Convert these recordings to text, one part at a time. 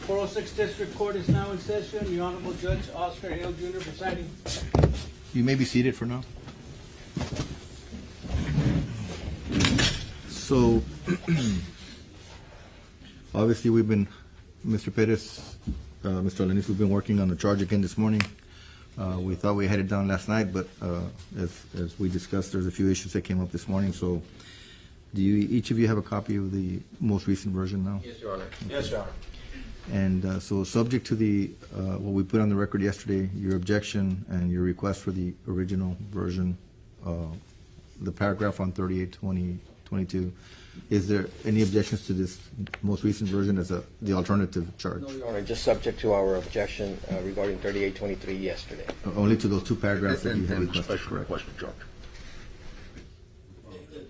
406 District Court is now in session. The Honorable Judge Oscar Hale Jr. presiding. You may be seated for now. So, obviously we've been, Mr. Perez, Mr. Alanis, we've been working on the charge again this morning. We thought we had it done last night, but as we discussed, there's a few issues that came up this morning. So, do you, each of you have a copy of the most recent version now? Yes, Your Honor. Okay. Yes, Your Honor. And so subject to the, what we put on the record yesterday, your objection and your request for the original version, the paragraph on 38-20-22, is there any objections to this most recent version as the alternative charge? No, Your Honor, just subject to our objection regarding 3823 yesterday. Only to those two paragraphs that you had And requested, special correct? requested charge.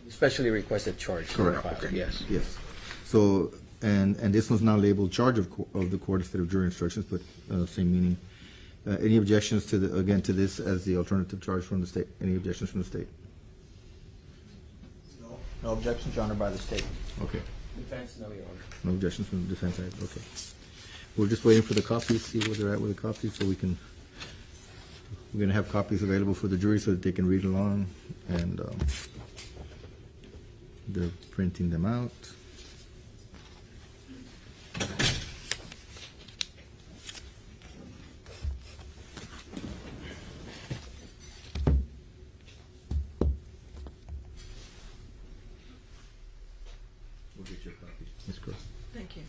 Specially requested charge. Correct. Okay. Yes. Yes. So, and this one's now labeled charge of the court instead of jury instructions, but same meaning. Any objections to the, again, to this as the alternative charge from the state? Any objections from the state? No objections, Your Honor, by the state. Okay. Defense, no, Your Honor. No objections from the defense side? Okay. We're just waiting for the copies, see where they're at with the copies, so we can, we're gonna have copies available for the jury so that they can read along, and they're printing them out. We'll get your copy. Ms. Crowe. Thank you.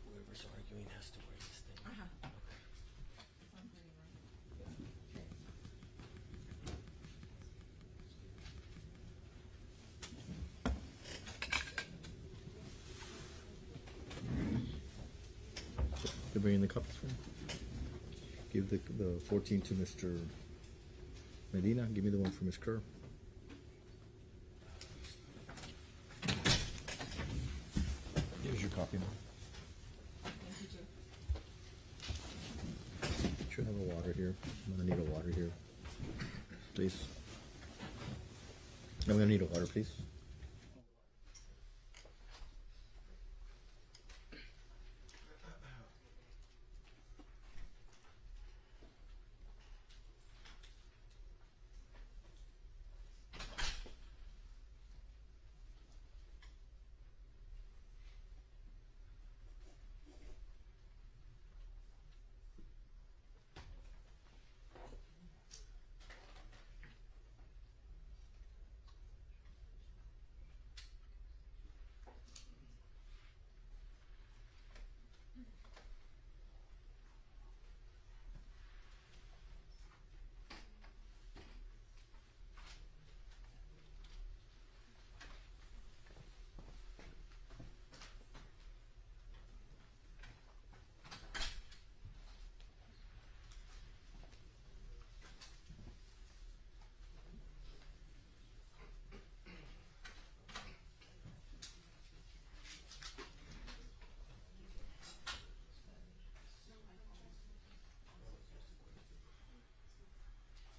Whoever's arguing has to wear this thing. They're bringing the copies for you. Give the 14 to Mr. Medina. Give me the one for Ms. Kerr. Here's your copy, ma'am. Should have a water here. I'm gonna need a water here, please. I'm gonna need a water, please.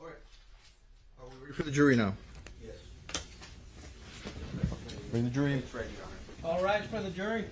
Are we ready for the jury now? Yes. Bring the jury in. It's ready, Your Honor. All rise for the jury.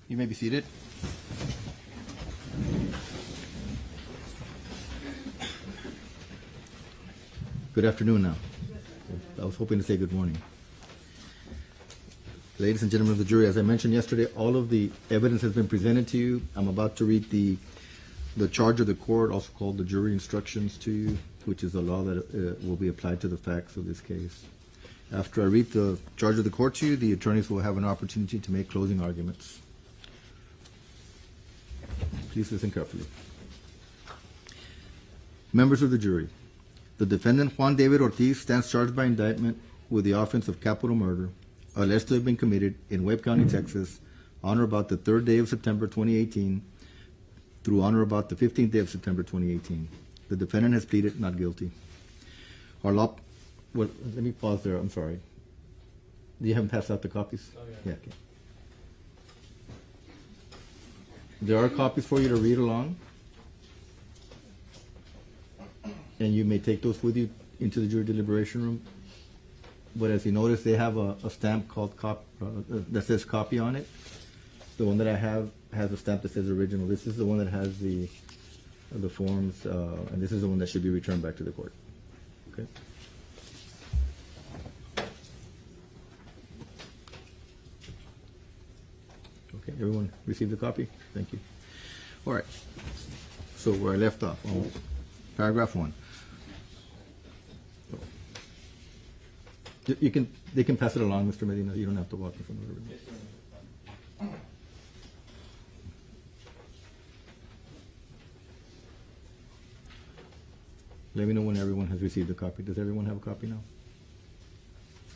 You may be seated. Good afternoon now. I was hoping to say good morning. Ladies and gentlemen of the jury, as I mentioned yesterday, all of the evidence has been presented to you. I'm about to read the charge of the court, also called the jury instructions, to you, which is the law that will be applied to the facts of this case. After I read the charge of the court to you, the attorneys will have an opportunity to make closing arguments. Please listen carefully. Members of the jury, the defendant Juan David Ortiz stands charged by indictment with the offense of capital murder, alleged to have been committed in Webb County, Texas, on or about the 3rd day of September 2018 through on or about the 15th day of September 2018. The defendant has pleaded not guilty. Our law... Well, let me pause there. I'm sorry. You haven't passed out the copies? Oh, yeah. Okay. There are copies for you to read along. And you may take those with you into the jury deliberation room. But as you notice, they have a stamp called that says copy on it. The one that I have has a stamp that says original. This is the one that has the forms, and this is the one that should be returned back to the court. Okay. Okay, everyone received a copy? Thank you. All right. So where I left off, on paragraph 1. They can pass it along, Mr. Medina. You don't have to walk in front of everybody. Let me know when everyone has received a copy. Does everyone have a copy now?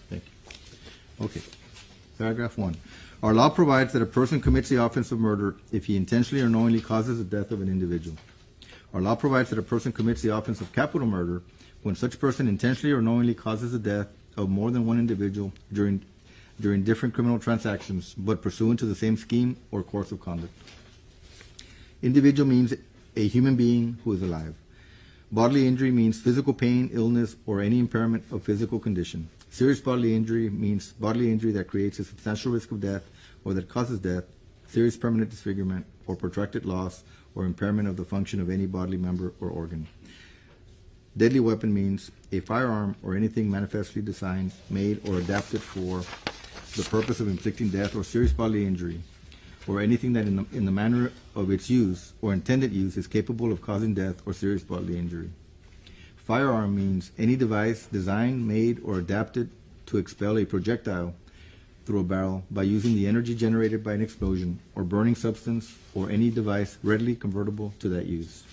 Thank you. Okay. Paragraph 1. Our law provides that a person commits the offense of murder if he intentionally or knowingly causes the death of an individual. Our law provides that a person commits the offense of capital murder when such person intentionally or knowingly causes the death of more than one individual during different criminal transactions, but pursuant to the same scheme or course of conduct. Individual means a human being who is alive. Bodily injury means physical pain, illness, or any impairment of physical condition. Serious bodily injury means bodily injury that creates a substantial risk of death or that causes death, serious permanent disfigurement, or protracted loss or impairment of the function of any bodily member or organ. Deadly weapon means a firearm or anything manifestly designed, made, or adapted for the purpose of inflicting death or serious bodily injury, or anything that in the manner of its use or intended use is capable of causing death or serious bodily injury. Firearm means any device designed, made, or adapted to expel a projectile through a barrel by using the energy generated by an explosion or burning substance, or any device readily convertible to that use.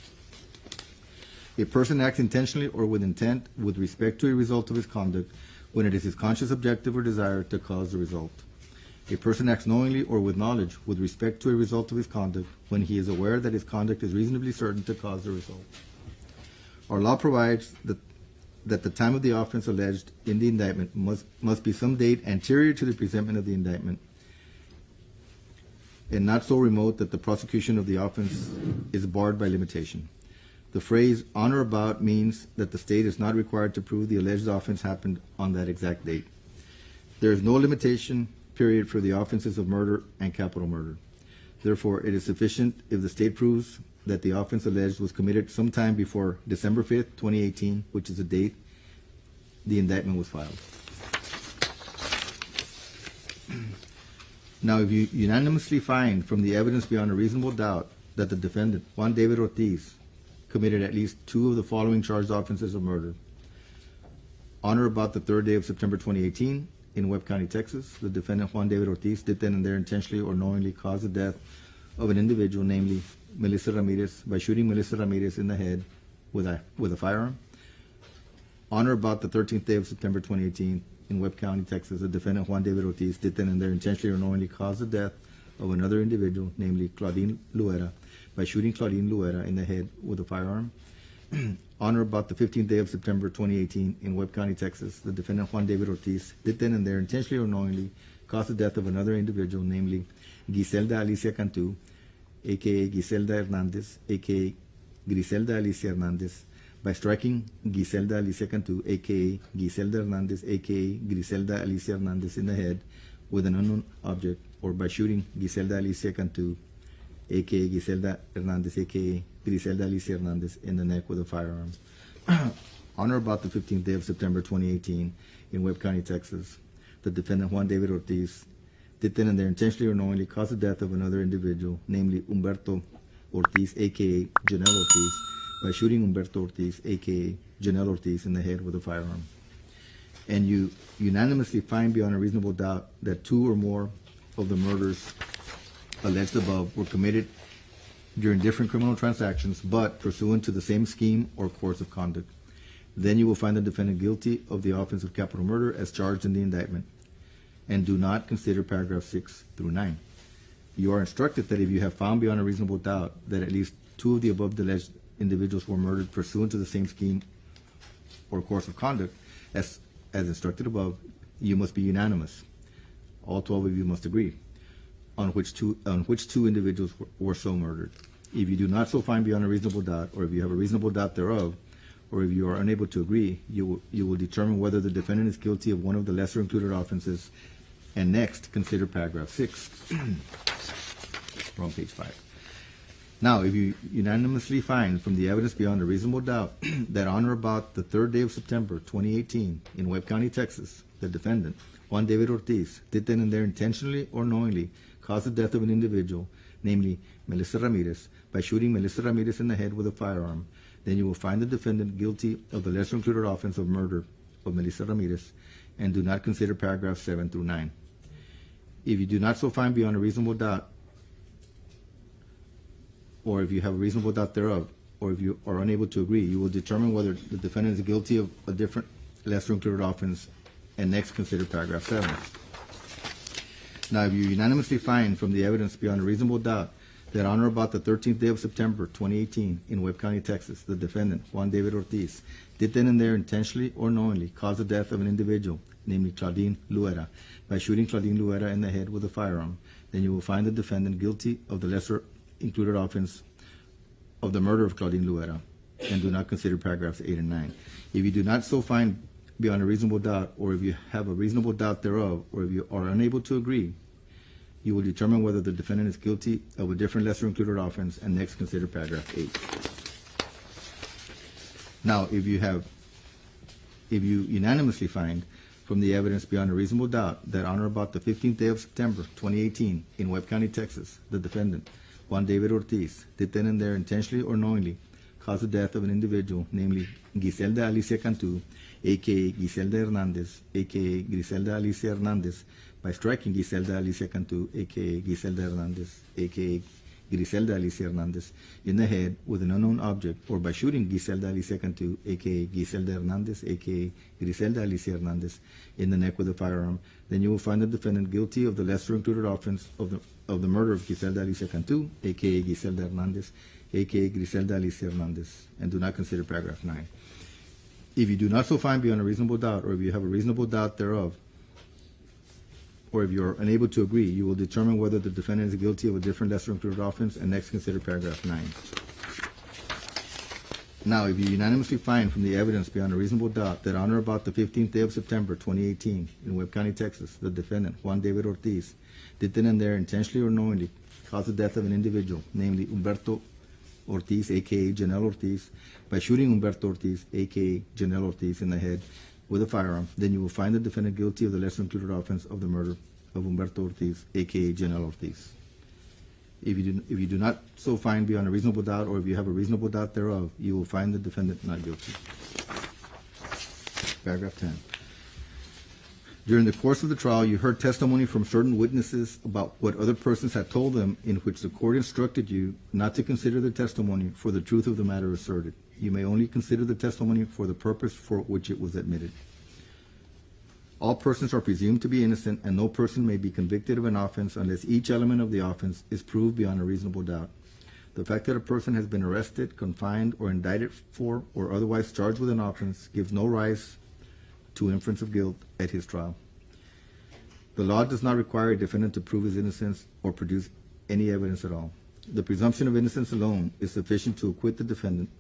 A person acts intentionally or with intent with respect to a result of his conduct when it is his conscious objective or desire to cause the result. A person acts knowingly or with knowledge with respect to a result of his conduct when he is aware that his conduct is reasonably certain to cause the result. Our law provides that the time of the offense alleged in the indictment must be some date anterior to the presentment of the indictment, and not so remote that the prosecution of the offense is barred by limitation. The phrase on or about means that the state is not required to prove the alleged offense happened on that exact date. There is no limitation period for the offenses of murder and capital murder. Therefore, it is sufficient if the state proves that the offense alleged was committed sometime before December 5th, 2018, which is the date the indictment was filed. Now, if you unanimously find from the evidence beyond a reasonable doubt that the defendant, Juan David Ortiz, committed at least 2 of the following charged offenses of murder: on or about the 3rd day of September 2018 in Webb County, Texas, the defendant Juan David Ortiz did then and there intentionally or knowingly cause the death of an individual, namely Melissa Ramirez, by shooting Melissa Ramirez in the head with a firearm. On or about the 13th day of September 2018 in Webb County, Texas, the defendant Juan David Ortiz did then and there intentionally or knowingly cause the death of another individual, namely Claudine Luera, by shooting Claudine Luera in the head with a firearm. On or about the 15th day of September 2018 in Webb County, Texas, the defendant Juan David Ortiz did then and there intentionally or knowingly cause the death of another individual, namely Giselda Alicia Cantu, a.k.a. Giselda Hernandez, a.k.a. Griselda Alicia Hernandez, by striking Giselda Alicia Cantu, a.k.a. Giselda Hernandez, a.k.a. Griselda Alicia Hernandez, in the head with an unknown object or by shooting Giselda Alicia Cantu, a.k.a. Giselda Hernandez, a.k.a. Griselda Alicia Hernandez, in the neck with a firearm on or about the 15th day of September 2018 in Webb County, Texas. The defendant, Juan David Ortiz, did then and there intentionally or knowingly cause the death of another individual, namely Humberto Ortiz, a.k.a. Janelle Ortiz, by shooting Humberto Ortiz, a.k.a. Janelle Ortiz, in the head with a firearm. And you unanimously find beyond a reasonable doubt that two or more of the murders alleged above were committed during different criminal transactions, but pursuant to the same scheme or course of conduct. Then you will find the defendant guilty of the offense of capital murder as charged in the indictment, and do not consider paragraphs 6 through 9. You are instructed that if you have found beyond a reasonable doubt that at least two of the above alleged individuals were murdered pursuant to the same scheme or course of conduct as instructed above, you must be unanimous. All 12 of you must agree on which two individuals were so murdered. If you do not so find beyond a reasonable doubt, or if you have a reasonable doubt thereof, or if you are unable to agree, you will determine whether the defendant is guilty of one of the lesser included offenses, and next consider paragraph 6. We're on page 5. Now, if you unanimously find from the evidence beyond a reasonable doubt that on or about the 3rd day of September 2018 in Webb County, Texas, the defendant, Juan David Ortiz, did then and there intentionally or knowingly cause the death of an individual, namely Melissa Ramirez, by shooting Melissa Ramirez in the head with a firearm, then you will find the defendant guilty of the lesser included offense of murder of Melissa Ramirez, and do not consider paragraphs 7 through 9. If you do not so find beyond a reasonable doubt, or if you have a reasonable doubt thereof, or if you are unable to agree, you will determine whether the defendant is guilty of a different lesser included offense, and next consider paragraph 7. Now, if you unanimously find from the evidence beyond a reasonable doubt that on or about the 13th day of September 2018 in Webb County, Texas, the defendant, Juan David Ortiz, did then and there intentionally or knowingly cause the death of an individual, namely Claudine Luera, by shooting Claudine Luera in the head with a firearm, then you will find the defendant guilty of the lesser included offense of the murder of Claudine Luera, and do not consider paragraphs 8 and 9. If you do not so find beyond a reasonable doubt, or if you have a reasonable doubt thereof, or if you are unable to agree, you will determine whether the defendant is guilty of a different lesser included offense, and next consider paragraph 8. Now, if you unanimously find from the evidence beyond a reasonable doubt that on or about the 15th day of September 2018 in Webb County, Texas, the defendant, Juan David Ortiz, did then and there intentionally or knowingly cause the death of an individual, namely Giselda Alicia Cantu, a.k.a. Giselda Hernandez, a.k.a. Griselda Alicia Hernandez, by striking Giselda Alicia Cantu, a.k.a. Giselda Hernandez, a.k.a. Griselda Alicia Hernandez, in the head with an unknown object, or by shooting Giselda Alicia Cantu, a.k.a. Giselda Hernandez, a.k.a. Griselda Alicia Hernandez, in the neck with a firearm, then you will find the defendant guilty of the lesser included offense of the murder of Giselda Alicia Cantu, a.k.a. Giselda Hernandez, a.k.a. Griselda Alicia Hernandez, and do not consider paragraph 9. If you do not so find beyond a reasonable doubt, or if you have a reasonable doubt thereof, or if you are unable to agree, you will determine whether the defendant is guilty of a different lesser included offense, and next consider paragraph 9. Now, if you unanimously find from the evidence beyond a reasonable doubt that on or about the 15th day of September 2018 in Webb County, Texas, the defendant, Juan David Ortiz, did then and there intentionally or knowingly cause the death of an individual, namely Humberto Ortiz, a.k.a. Janelle Ortiz, by shooting Humberto Ortiz, a.k.a. Janelle Ortiz, in the head with a firearm, then you will find the defendant guilty of the lesser included offense of the murder of Humberto Ortiz, a.k.a. Janelle Ortiz. If you do not so find beyond a reasonable doubt, or if you have a reasonable doubt thereof, you will find the defendant not guilty. Paragraph 10. During the course of the trial, you heard testimony from certain witnesses about what other persons had told them, in which the court instructed you not to consider the testimony for the truth of the matter asserted. You may only consider the testimony for the purpose for which it was admitted. All persons are presumed to be innocent, and no person may be convicted of an offense unless each element of the offense is proved beyond a reasonable doubt. The fact that a person has been arrested, confined, or indicted for, or otherwise charged with an offense gives no rise to inference of guilt at his trial. The law does not require a defendant to prove his innocence or produce any evidence at all. The presumption of innocence alone is sufficient to acquit the defendant,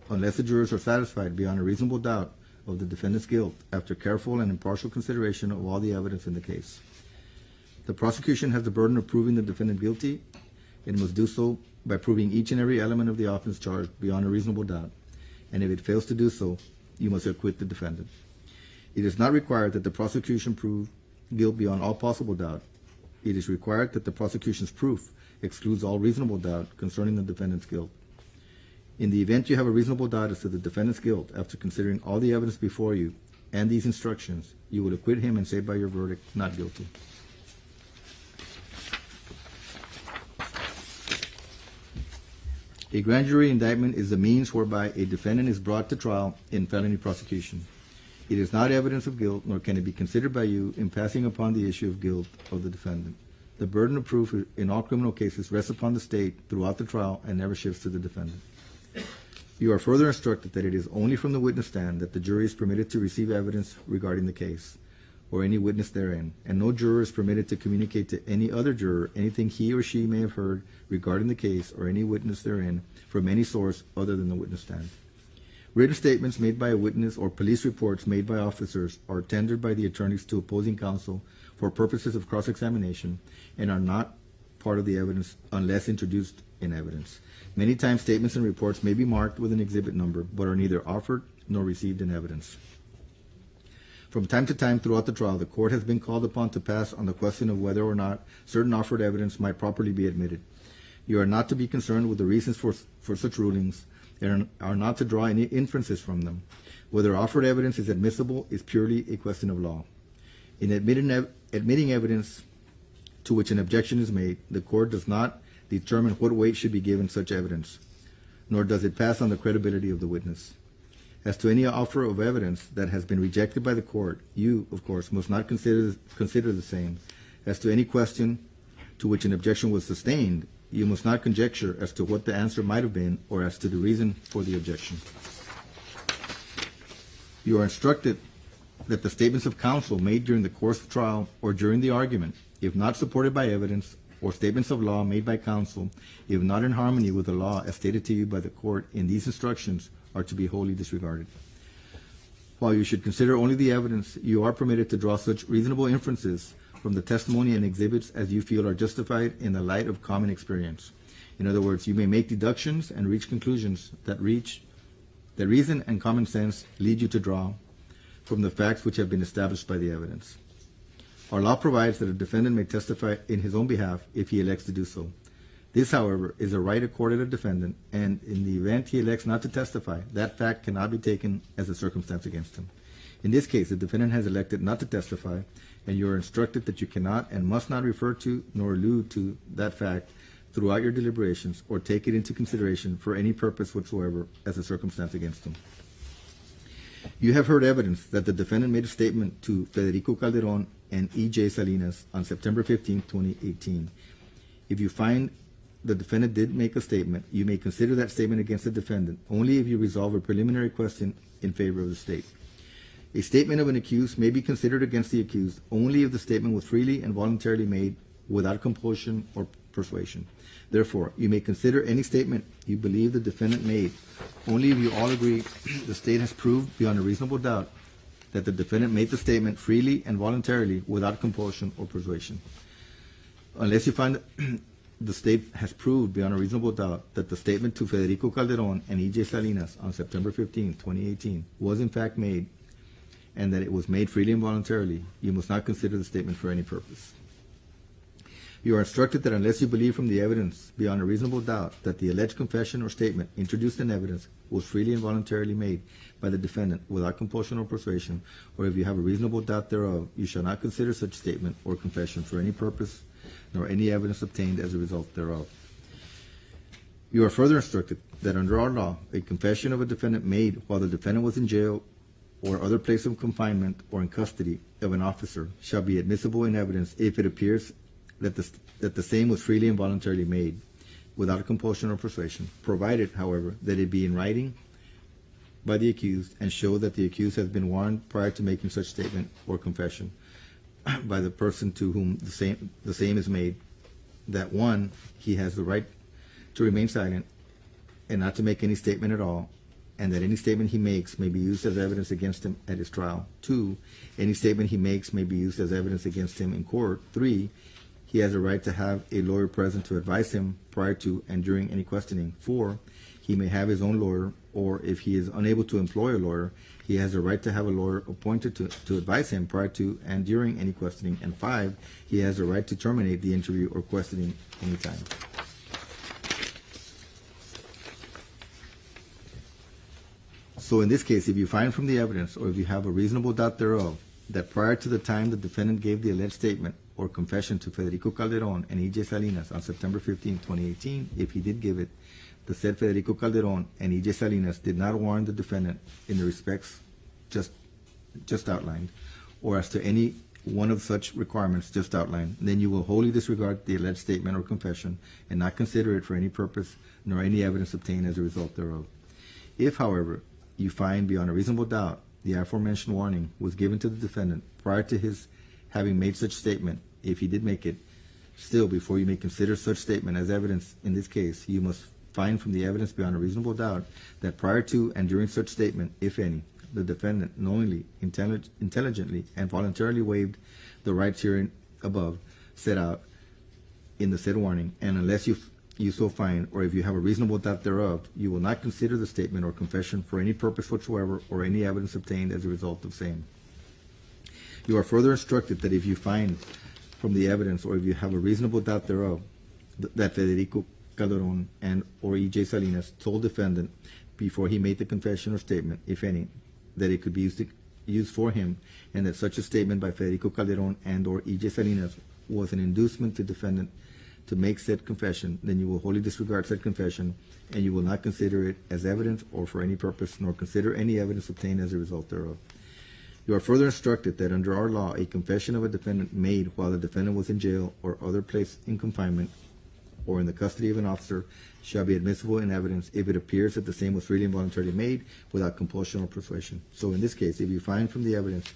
unless the jurors are satisfied beyond a reasonable doubt of the defendant's guilt after careful and impartial consideration of all the evidence in the case. The prosecution has the burden of proving the defendant guilty. It must do so by proving each and every element of the offense charged beyond a reasonable doubt. And if it fails to do so, you must acquit the defendant. It is not required that the prosecution prove guilt beyond all possible doubt. It is required that the prosecution's proof excludes all reasonable doubt concerning the defendant's guilt. In the event you have a reasonable doubt as to the defendant's guilt after considering all the evidence before you and these instructions, you will acquit him and say by your verdict, not guilty. A grand jury indictment is the means whereby a defendant is brought to trial in felony prosecution. It is not evidence of guilt, nor can it be considered by you in passing upon the issue of guilt of the defendant. The burden of proof in all criminal cases rests upon the state throughout the trial and never shifts to the defendant. You are further instructed that it is only from the witness stand that the jury is permitted to receive evidence regarding the case or any witness therein, and no juror is permitted to communicate to any other juror anything he or she may have heard regarding the case or any witness therein from any source other than the witness stand. Written statements made by a witness or police reports made by officers are tendered by the attorneys to opposing counsel for purposes of cross-examination and are not part of the evidence unless introduced in evidence. Many times statements and reports may be marked with an exhibit number but are neither offered nor received in evidence. From time to time throughout the trial, the court has been called upon to pass on the question of whether or not certain offered evidence might properly be admitted. You are not to be concerned with the reasons for such rulings and are not to draw any inferences from them. Whether offered evidence is admissible is purely a question of law. In admitting evidence to which an objection is made, the court does not determine what weight should be given such evidence, nor does it pass on the credibility of the witness. As to any offer of evidence that has been rejected by the court, you, of course, must not consider the same. As to any question to which an objection was sustained, you must not conjecture as to what the answer might have been or as to the reason for the objection. You are instructed that the statements of counsel made during the course of trial or during the argument, if not supported by evidence, or statements of law made by counsel, if not in harmony with the law as stated to you by the court in these instructions, are to be wholly disregarded. While you should consider only the evidence, you are permitted to draw such reasonable inferences from the testimony and exhibits as you feel are justified in the light of common experience. In other words, you may make deductions and reach conclusions that reason and common sense lead you to draw from the facts which have been established by the evidence. Our law provides that a defendant may testify in his own behalf if he elects to do so. This, however, is a right accorded a defendant, and in the event he elects not to testify, that fact cannot be taken as a circumstance against him. In this case, the defendant has elected not to testify, and you are instructed that you cannot and must not refer to nor allude to that fact throughout your deliberations or take it into consideration for any purpose whatsoever as a circumstance against him. You have heard evidence that the defendant made a statement to Federico Calderon and E.J. Salinas on September 15, 2018. If you find the defendant did make a statement, you may consider that statement against the defendant only if you resolve a preliminary question in favor of the state. A statement of an accused may be considered against the accused only if the statement was freely and voluntarily made without compulsion or persuasion. Therefore, you may consider any statement you believe the defendant made only if you all agree the state has proved beyond a reasonable doubt that the defendant made the statement freely and voluntarily without compulsion or persuasion. Unless you find the state has proved beyond a reasonable doubt that the statement to Federico Calderon and E.J. Salinas on September 15, 2018 was in fact made and that it was made freely and voluntarily, you must not consider the statement for any purpose. You are instructed that unless you believe from the evidence beyond a reasonable doubt that the alleged confession or statement introduced in evidence was freely and voluntarily made by the defendant without compulsion or persuasion, or if you have a reasonable doubt thereof, you shall not consider such statement or confession for any purpose, nor any evidence obtained as a result thereof. You are further instructed that under our law, a confession of a defendant made while the defendant was in jail or other place of confinement or in custody of an officer shall be admissible in evidence if it appears that the same was freely and voluntarily made without compulsion or persuasion, provided, however, that it be in writing by the accused and show that the accused has been warned prior to making such statement or confession by the person to whom the same is made, that one, he has the right to remain silent and not to make any statement at all, and that any statement he makes may be used as evidence against him at his trial. 2, any statement he makes may be used as evidence against him in court. 3, he has a right to have a lawyer present to advise him prior to and during any questioning. 4, he may have his own lawyer, or if he is unable to employ a lawyer, he has a right to have a lawyer appointed to advise him prior to and during any questioning. And 5, he has a right to terminate the interview or questioning anytime. So in this case, if you find from the evidence, or if you have a reasonable doubt thereof, that prior to the time the defendant gave the alleged statement or confession to Federico Calderon and E.J. Salinas on September 15, 2018, if he did give it, the said Federico Calderon and E.J. Salinas did not warn the defendant in the respects just outlined, or as to any one of such requirements just outlined, then you will wholly disregard the alleged statement or confession and not consider it for any purpose, nor any evidence obtained as a result thereof. If, however, you find beyond a reasonable doubt the aforementioned warning was given to the defendant prior to his having made such statement, if he did make it, still, before you may consider such statement as evidence in this case, you must find from the evidence beyond a reasonable doubt that prior to and during such statement, if any, the defendant knowingly, intelligently, and voluntarily waived the rights herein above set out in the said warning, and unless you so find, or if you have a reasonable doubt thereof, you will not consider the statement or confession for any purpose whatsoever or any evidence obtained as a result of same. You are further instructed that if you find from the evidence, or if you have a reasonable doubt thereof, that Federico Calderon and or E.J. Salinas told defendant before he made the confession or statement, if any, that it could be used for him, and that such a statement by Federico Calderon and or E.J. Salinas was an inducement to defendant to make said confession, then you will wholly disregard said confession, and you will not consider it as evidence or for any purpose, nor consider any evidence obtained as a result thereof. You are further instructed that under our law, a confession of a defendant made while the defendant was in jail or other place in confinement or in the custody of an officer shall be admissible in evidence if it appears that the same was freely and voluntarily made without compulsion or persuasion. So in this case, if you find from the evidence,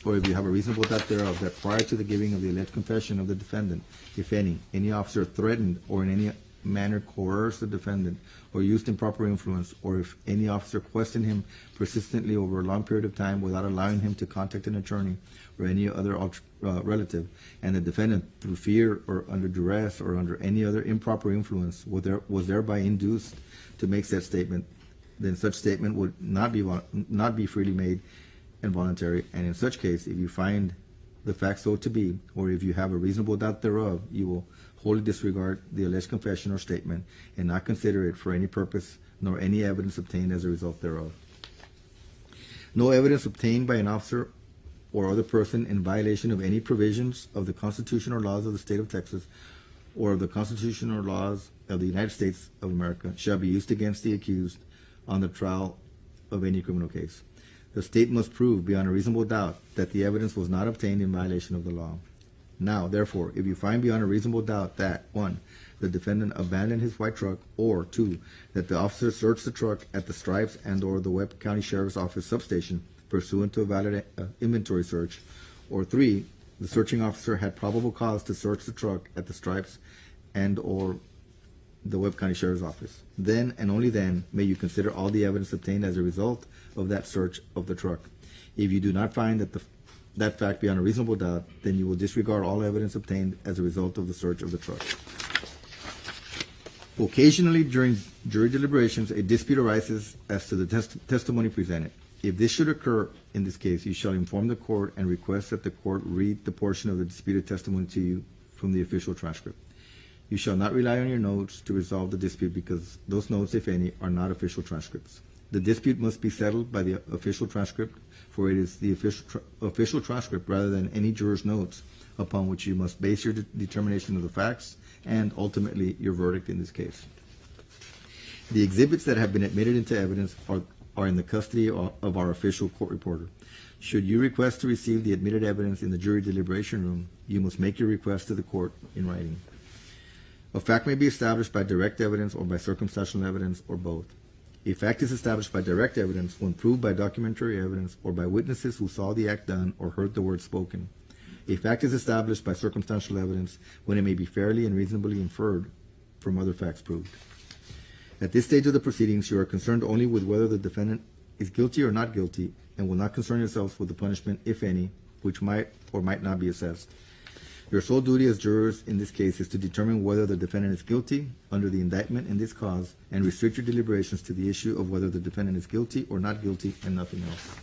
or if you have a reasonable doubt thereof, that prior to the giving of the alleged confession of the defendant, if any officer threatened or in any manner coerced the defendant or used improper influence, or if any officer questioned him persistently over a long period of time without allowing him to contact an attorney or any other relative, and the defendant, through fear or under duress or under any other improper influence, was thereby induced to make said statement, then such statement would not be freely made and voluntary. And in such case, if you find the facts so to be, or if you have a reasonable doubt thereof, you will wholly disregard the alleged confession or statement and not consider it for any purpose, nor any evidence obtained as a result thereof. No evidence obtained by an officer or other person in violation of any provisions of the Constitution or laws of the State of Texas or of the Constitution or laws of the United States of America shall be used against the accused on the trial of any criminal case. The State must prove beyond a reasonable doubt that the evidence was not obtained in violation of the law. Now, therefore, if you find beyond a reasonable doubt that, 1, the defendant abandoned his white truck, or 2, that the officer searched the truck at the Stripes and or the Webb County Sheriff's Office substation pursuant to a valid inventory search, or 3, the searching officer had probable cause to search the truck at the Stripes and or the Webb County Sheriff's Office, then and only then may you consider all the evidence obtained as a result of that search of the truck. If you do not find that fact beyond a reasonable doubt, then you will disregard all evidence obtained as a result of the search of the truck. Occasionally during jury deliberations, a dispute arises as to the testimony presented. If this should occur in this case, you shall inform the court and request that the court read the portion of the disputed testimony to you from the official transcript. You shall not rely on your notes to resolve the dispute because those notes, if any, are not official transcripts. The dispute must be settled by the official transcript, for it is the official transcript rather than any juror's notes upon which you must base your determination of the facts and ultimately your verdict in this case. The exhibits that have been admitted into evidence are in the custody of our official court reporter. Should you request to receive the admitted evidence in the jury deliberation room, you must make your request to the court in writing. A fact may be established by direct evidence or by circumstantial evidence or both. A fact is established by direct evidence when proved by documentary evidence or by witnesses who saw the act done or heard the words spoken. A fact is established by circumstantial evidence when it may be fairly and reasonably inferred from other facts proved. At this stage of the proceedings, you are concerned only with whether the defendant is guilty or not guilty and will not concern yourselves with the punishment, if any, which might or might not be assessed. Your sole duty as jurors in this case is to determine whether the defendant is guilty under the indictment in this cause and restrict your deliberations to the issue of whether the defendant is guilty or not guilty and nothing else.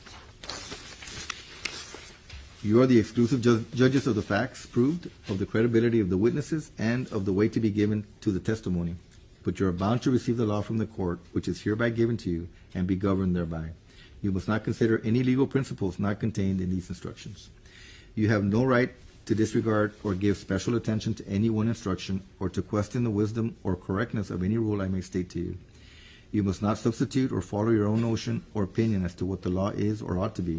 You are the exclusive judges of the facts proved, of the credibility of the witnesses, and of the weight to be given to the testimony. But you are bound to receive the law from the court, which is hereby given to you, and be governed thereby. You must not consider any legal principles not contained in these instructions. You have no right to disregard or give special attention to any one instruction, or to question the wisdom or correctness of any rule I may state to you. You must not substitute or follow your own notion or opinion as to what the law is or ought to be.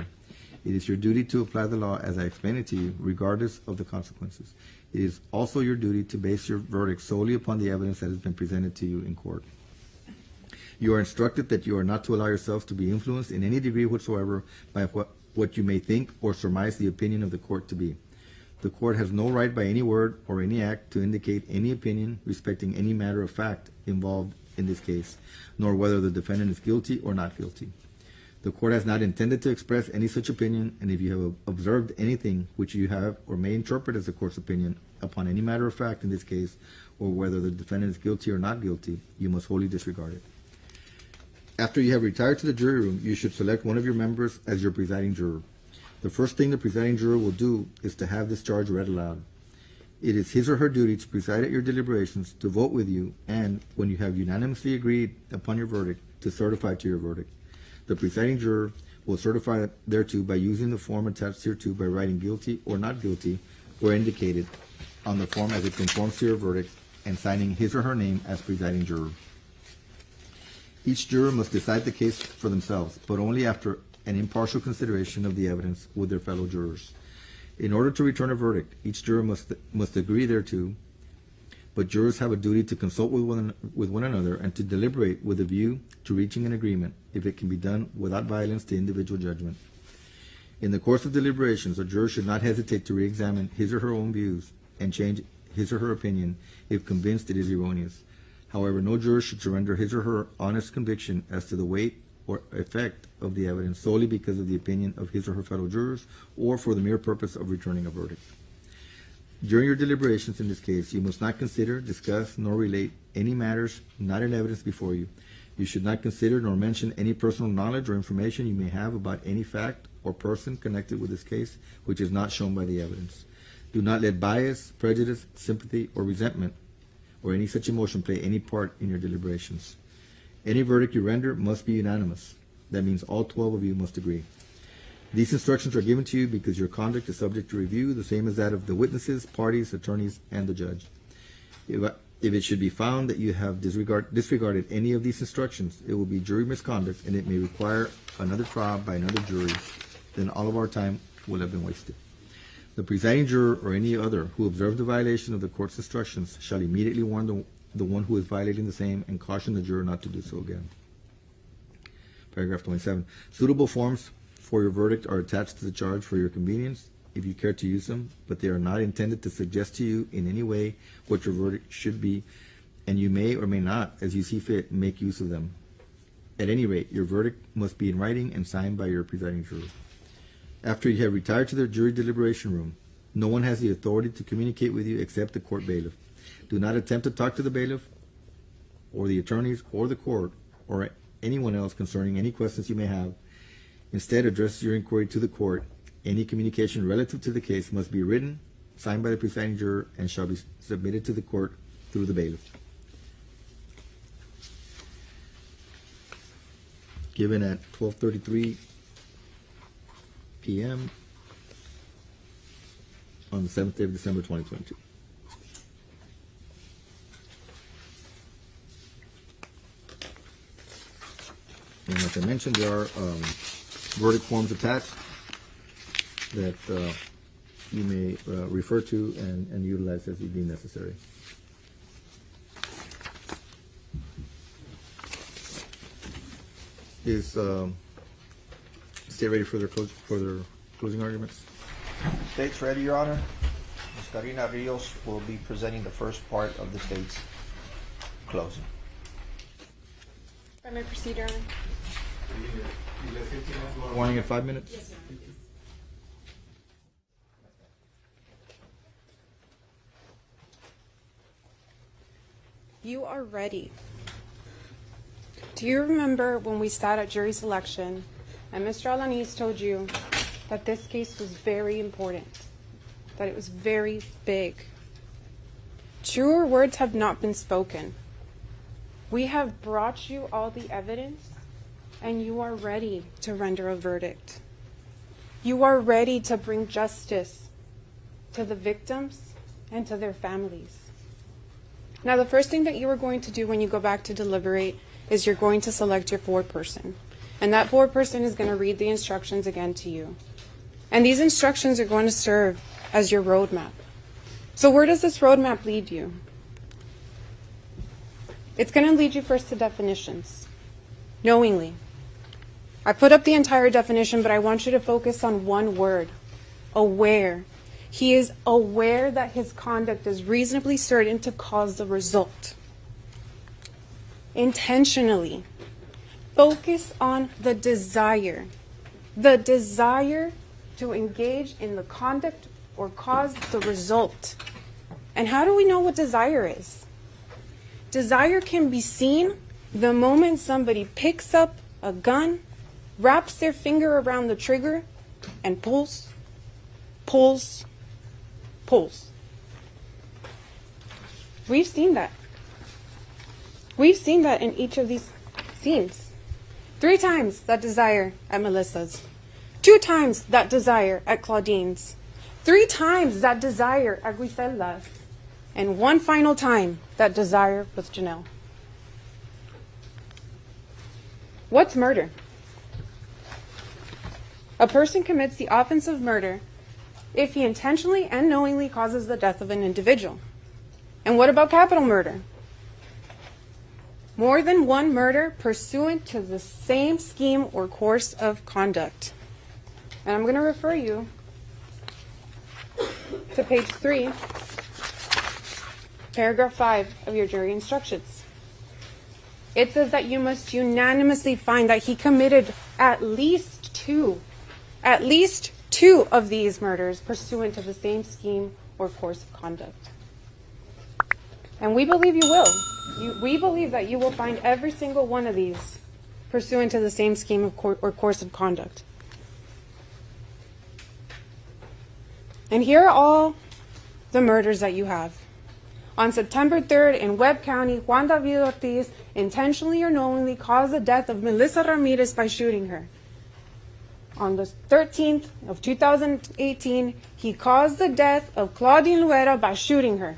It is your duty to apply the law as I explain it to you, regardless of the consequences. It is also your duty to base your verdict solely upon the evidence that has been presented to you in court. You are instructed that you are not to allow yourselves to be influenced in any degree whatsoever by what you may think or surmise the opinion of the court to be. The court has no right by any word or any act to indicate any opinion respecting any matter of fact involved in this case, nor whether the defendant is guilty or not guilty. The court has not intended to express any such opinion, and if you have observed anything which you have or may interpret as the court's opinion upon any matter of fact in this case, or whether the defendant is guilty or not guilty, you must wholly disregard it. After you have retired to the jury room, you should select one of your members as your presiding juror. The first thing the presiding juror will do is to have this charge read aloud. It is his or her duty to preside at your deliberations, to vote with you, and, when you have unanimously agreed upon your verdict, to certify to your verdict. The presiding juror will certify thereto by using the form attached hereto by writing guilty or not guilty, where indicated on the form as it conforms to your verdict, and signing his or her name as presiding juror. Each juror must decide the case for themselves, but only after an impartial consideration of the evidence with their fellow jurors. In order to return a verdict, each juror must agree thereto, but jurors have a duty to consult with one another and to deliberate with a view to reaching an agreement, if it can be done without violence to individual judgment. In the course of deliberations, a juror should not hesitate to re-examine his or her own views and change his or her opinion if convinced it is erroneous. However, no juror should surrender his or her honest conviction as to the weight or effect of the evidence solely because of the opinion of his or her fellow jurors, or for the mere purpose of returning a verdict. During your deliberations in this case, you must not consider, discuss, nor relate any matters not in evidence before you. You should not consider nor mention any personal knowledge or information you may have about any fact or person connected with this case which is not shown by the evidence. Do not let bias, prejudice, sympathy, or resentment, or any such emotion play any part in your deliberations. Any verdict you render must be unanimous. That means all 12 of you must agree. These instructions are given to you because your conduct is subject to review, the same as that of the witnesses, parties, attorneys, and the judge. If it should be found that you have disregarded any of these instructions, it will be jury misconduct, and it may require another trial by another jury. Then all of our time will have been wasted. The presiding juror or any other who observes the violation of the court's instructions shall immediately warn the one who is violating the same and caution the juror not to do so again. Paragraph 27. Suitable forms for your verdict are attached to the charge for your convenience, if you care to use them, but they are not intended to suggest to you in any way what your verdict should be, and you may or may not, as you see fit, make use of them. At any rate, your verdict must be in writing and signed by your presiding juror. After you have retired to the jury deliberation room, no one has the authority to communicate with you except the court bailiff. Do not attempt to talk to the bailiff or the attorneys or the court or anyone else concerning any questions you may have. Instead, address your inquiry to the court. Any communication relative to the case must be written, signed by the presiding juror, and shall be submitted to the court through the bailiff. Given at 12:33 p.m. on the 7th day of December 2022. And as I mentioned, there are verdict forms attached that you may refer to and utilize as you deem necessary. Is State ready for their closing arguments? State's ready, Your Honor. Ms. Karina Rios will be presenting the first part of the state's closing. I may proceed, Your Honor. Warning at 5 minutes? Yes, Your Honor. You are ready. Do you remember when we sat at jury selection and Mr. Alanis told you that this case was very important, that it was very big? Truer words have not been spoken. We have brought you all the evidence, and you are ready to render a verdict. You are ready to bring justice to the victims and to their families. Now, the first thing that you are going to do when you go back to deliberate is you're going to select your foreperson. And that foreperson is going to read the instructions again to you. And these instructions are going to serve as your roadmap. So where does this roadmap lead you? It's going to lead you first to definitions. Knowingly. I put up the entire definition, but I want you to focus on one word. Aware. He is aware that his conduct is reasonably certain to cause the result. Intentionally. Focus on the desire. The desire to engage in the conduct or cause the result. And how do we know what desire is? Desire can be seen the moment somebody picks up a gun, wraps their finger around the trigger, and pulls. We've seen that. We've seen that in each of these scenes. 3 times that desire at Melissa's. 2 times that desire at Claudine's. 3 times that desire at Guisela's. And 1 final time that desire with Janelle. What's murder? A person commits the offense of murder if he intentionally and knowingly causes the death of an individual. And what about capital murder? More than one murder pursuant to the same scheme or course of conduct. And I'm going to refer you to page 3, paragraph 5 of your jury instructions. It says that you must unanimously find that he committed at least two of these murders pursuant to the same scheme or course of conduct. And we believe you will. We believe that you will find every single one of these pursuant to the same scheme or course of conduct. And here are all the murders that you have. On September 3rd in Webb County, Juan David Ortiz intentionally or knowingly caused the death of Melissa Ramirez by shooting her. On the 13th of 2018, he caused the death of Claudine Luera by shooting her.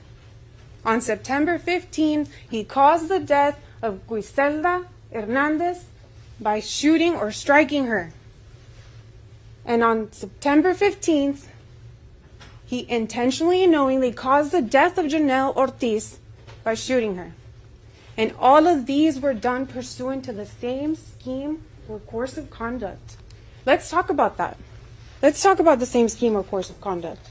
On September 15th, he caused the death of Guiselda Hernandez by shooting or striking her. And on September 15th, he intentionally and knowingly caused the death of Janelle Ortiz by shooting her. And all of these were done pursuant to the same scheme or course of conduct. Let's talk about that. Let's talk about the same scheme or course of conduct.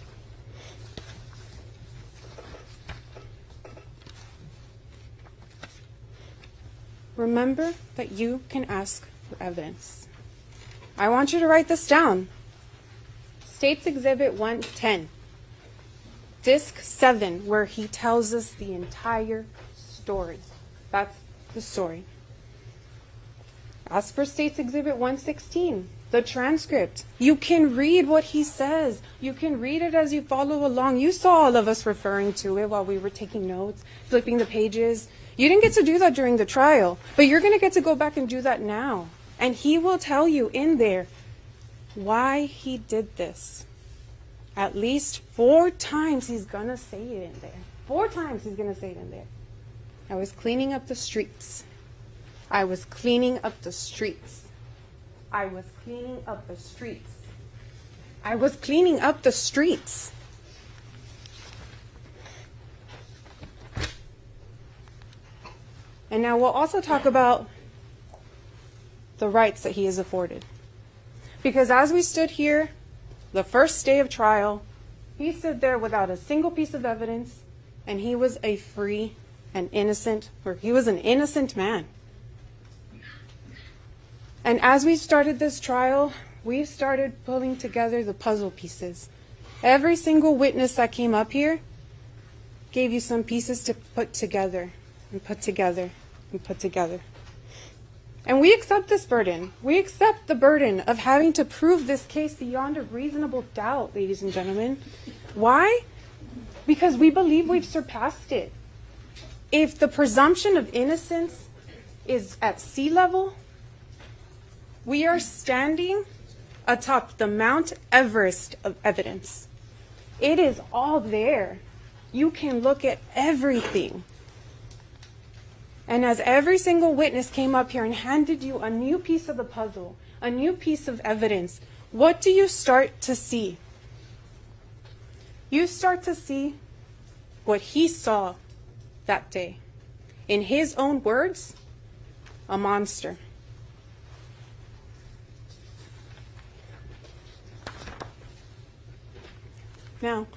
Remember that you can ask for evidence. I want you to write this down. State's Exhibit 110. Disc 7, where he tells us the entire story. That's the story. As for State's Exhibit 116, the transcript. You can read what he says. You can read it as you follow along. You saw all of us referring to it while we were taking notes, flipping the pages. You didn't get to do that during the trial, but you're going to get to go back and do that now. And he will tell you in there why he did this. At least 4 times he's going to say it in there. 4 times he's going to say it in there. I was cleaning up the streets. I was cleaning up the streets. I was cleaning up the streets. I was cleaning up the streets. And now we'll also talk about the rights that he is afforded. Because as we stood here, the first day of trial, he stood there without a single piece of evidence, and he was a free and innocent, or he was an innocent man. And as we started this trial, we started pulling together the puzzle pieces. Every single witness that came up here gave you some pieces to put together and put together and put together. And we accept this burden. We accept the burden of having to prove this case beyond a reasonable doubt, ladies and gentlemen. Why? Because we believe we've surpassed it. If the presumption of innocence is at sea level, we are standing atop the Mount Everest of evidence. It is all there. You can look at everything. And as every single witness came up here and handed you a new piece of the puzzle, a new piece of evidence, what do you start to see? You start to see what he saw that day. In his own words, a monster. Now,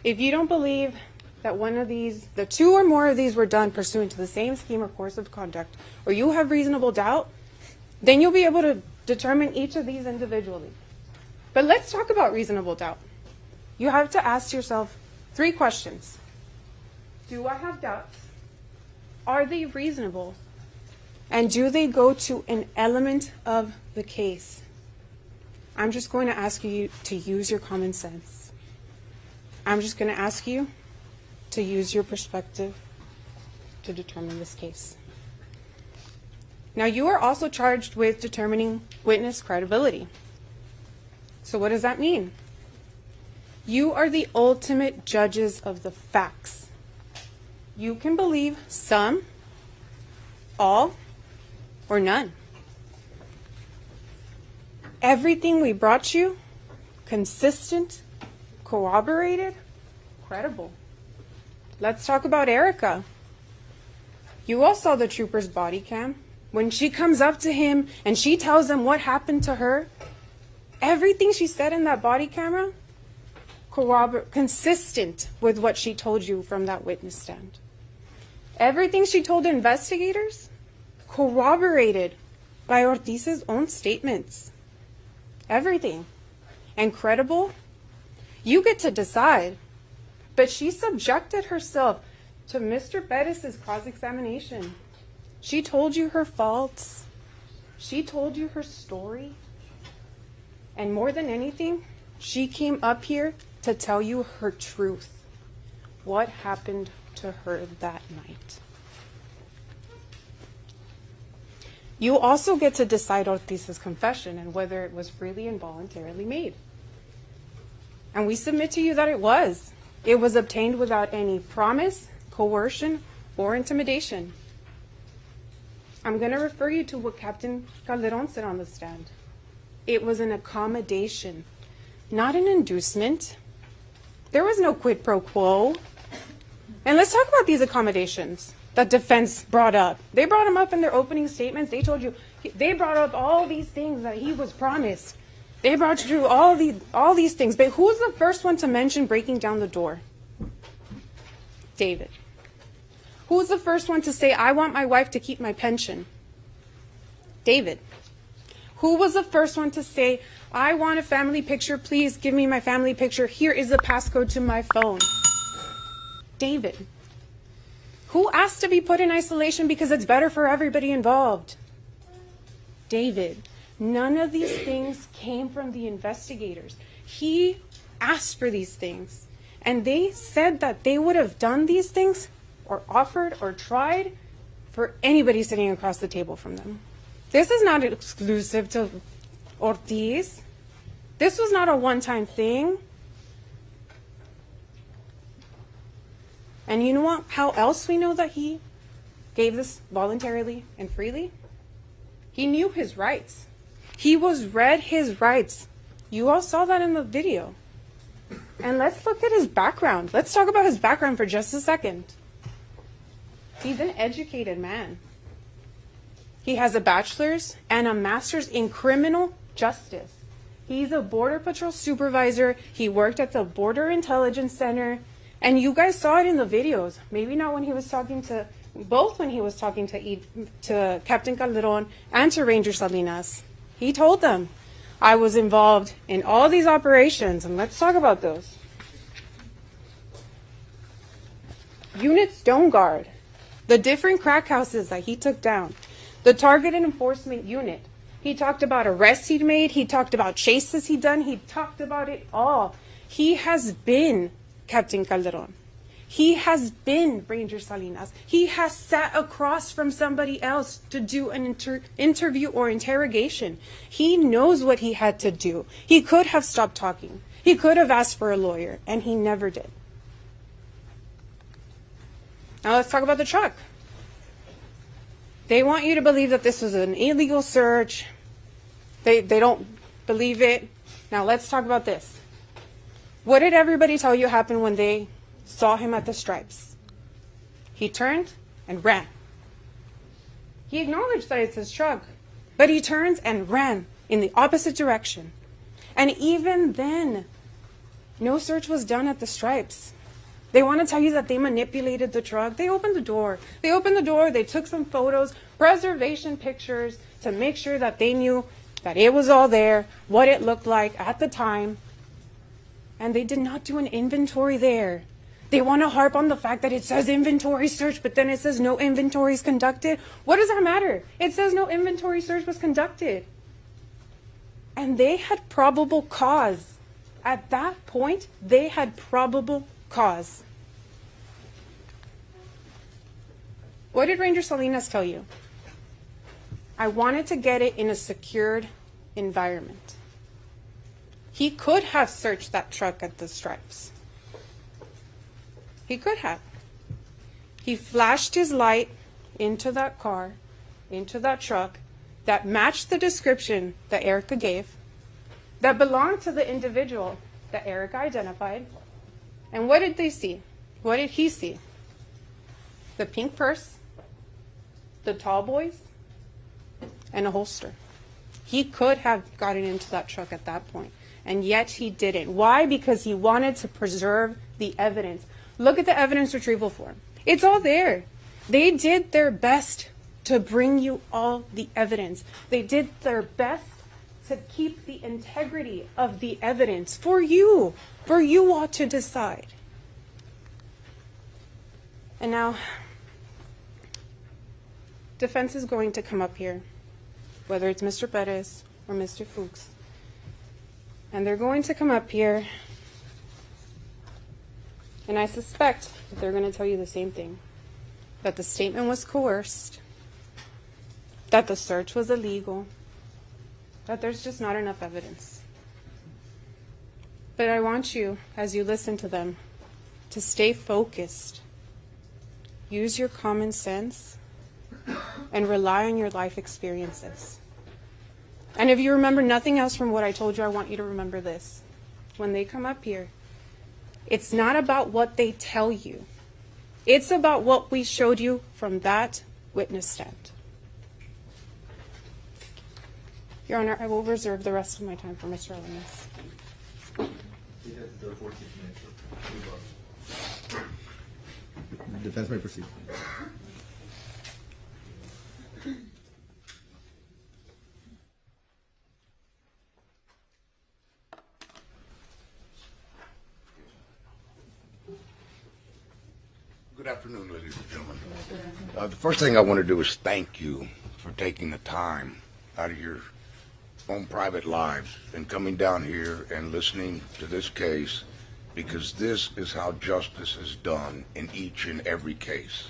if you don't believe that one of these, the two or more of these were done pursuant to the same scheme or course of conduct, or you have reasonable doubt, then you'll be able to determine each of these individually. But let's talk about reasonable doubt. You have to ask yourself 3 questions. Do I have doubts? Are they reasonable? And do they go to an element of the case? I'm just going to ask you to use your common sense. I'm just going to ask you to use your perspective to determine this case. Now, you are also charged with determining witness credibility. So what does that mean? You are the ultimate judges of the facts. You can believe some, all, or none. Everything we brought you, consistent, corroborated, credible. Let's talk about Erica. You all saw the trooper's body cam. When she comes up to him and she tells him what happened to her, everything she said in that body camera, consistent with what she told you from that witness stand. Everything she told the investigators, corroborated by Ortiz's own statements. Everything. And credible? You get to decide. But she subjected herself to Mr. Bettis' cross-examination. She told you her faults. She told you her story. And more than anything, she came up here to tell you her truth. What happened to her that night. You also get to decide Ortiz's confession and whether it was freely and voluntarily made. And we submit to you that it was. It was obtained without any promise, coercion, or intimidation. I'm going to refer you to what Captain Calderon said on the stand. It was an accommodation, not an inducement. There was no quid pro quo. And let's talk about these accommodations that defense brought up. They brought them up in their opening statements. They told you, they brought up all these things that he was promised. They brought you through all these things. But who's the first one to mention breaking down the door? David. Who's the first one to say, I want my wife to keep my pension? David. Who was the first one to say, I want a family picture, please give me my family picture, here is the passcode to my phone? David. Who asked to be put in isolation because it's better for everybody involved? David. None of these things came from the investigators. He asked for these things, and they said that they would have done these things or offered or tried for anybody sitting across the table from them. This is not exclusive to Ortiz. This was not a one-time thing. And you know what? How else we know that he gave this voluntarily and freely? He knew his rights. He was read his rights. You all saw that in the video. And let's look at his background. Let's talk about his background for just a second. He's an educated man. He has a bachelor's and a master's in criminal justice. He's a Border Patrol supervisor. He worked at the Border Intelligence Center. And you guys saw it in the videos. Maybe not when he was talking to both when he was talking to Captain Calderon and to Ranger Salinas. He told them, I was involved in all these operations, and let's talk about those. Unit Stone Guard, the different crack houses that he took down, the targeted enforcement unit. He talked about arrests he'd made. He talked about chases he'd done. He talked about it all. He has been Captain Calderon. He has been Ranger Salinas. He has sat across from somebody else to do an interview or interrogation. He knows what he had to do. He could have stopped talking. He could have asked for a lawyer, and he never did. Now let's talk about the truck. They want you to believe that this was an illegal search. They don't believe it. Now let's talk about this. What did everybody tell you happened when they saw him at the Stripes? He turned and ran. He acknowledged that it's his truck, but he turns and ran in the opposite direction. And even then, no search was done at the Stripes. They want to tell you that they manipulated the truck. They opened the door. They opened the door. They took some photos, preservation pictures, to make sure that they knew that it was all there, what it looked like at the time. And they did not do an inventory there. They want to harp on the fact that it says inventory search, but then it says no inventories conducted. What does that matter? It says no inventory search was conducted. And they had probable cause. At that point, they had probable cause. What did Ranger Salinas tell you? I wanted to get it in a secured environment. He could have searched that truck at the Stripes. He could have. He flashed his light into that car, into that truck, that matched the description that Erica gave, that belonged to the individual that Erica identified. And what did they see? What did he see? The pink purse, the tall boys, and a holster. He could have gotten into that truck at that point, and yet he didn't. Why? Because he wanted to preserve the evidence. Look at the evidence retrieval form. It's all there. They did their best to bring you all the evidence. They did their best to keep the integrity of the evidence for you all to decide. And now, defense is going to come up here, whether it's Mr. Perez or Mr. Fuchs, and they're going to come up here, and I suspect that they're going to tell you the same thing, that the statement was coerced, that the search was illegal, that there's just not enough evidence. But I want you, as you listen to them, to stay focused. Use your common sense and rely on your life experiences. And if you remember nothing else from what I told you, I want you to remember this. When they come up here, it's not about what they tell you. It's about what we showed you from that witness stand. Your Honor, I will reserve the rest of my time for Mr. Elenis. Defense may proceed. Good afternoon, ladies and gentlemen. The first thing I want to do is thank you for taking the time out of your own private lives and coming down here and listening to this case, because this is how justice is done in each and every case.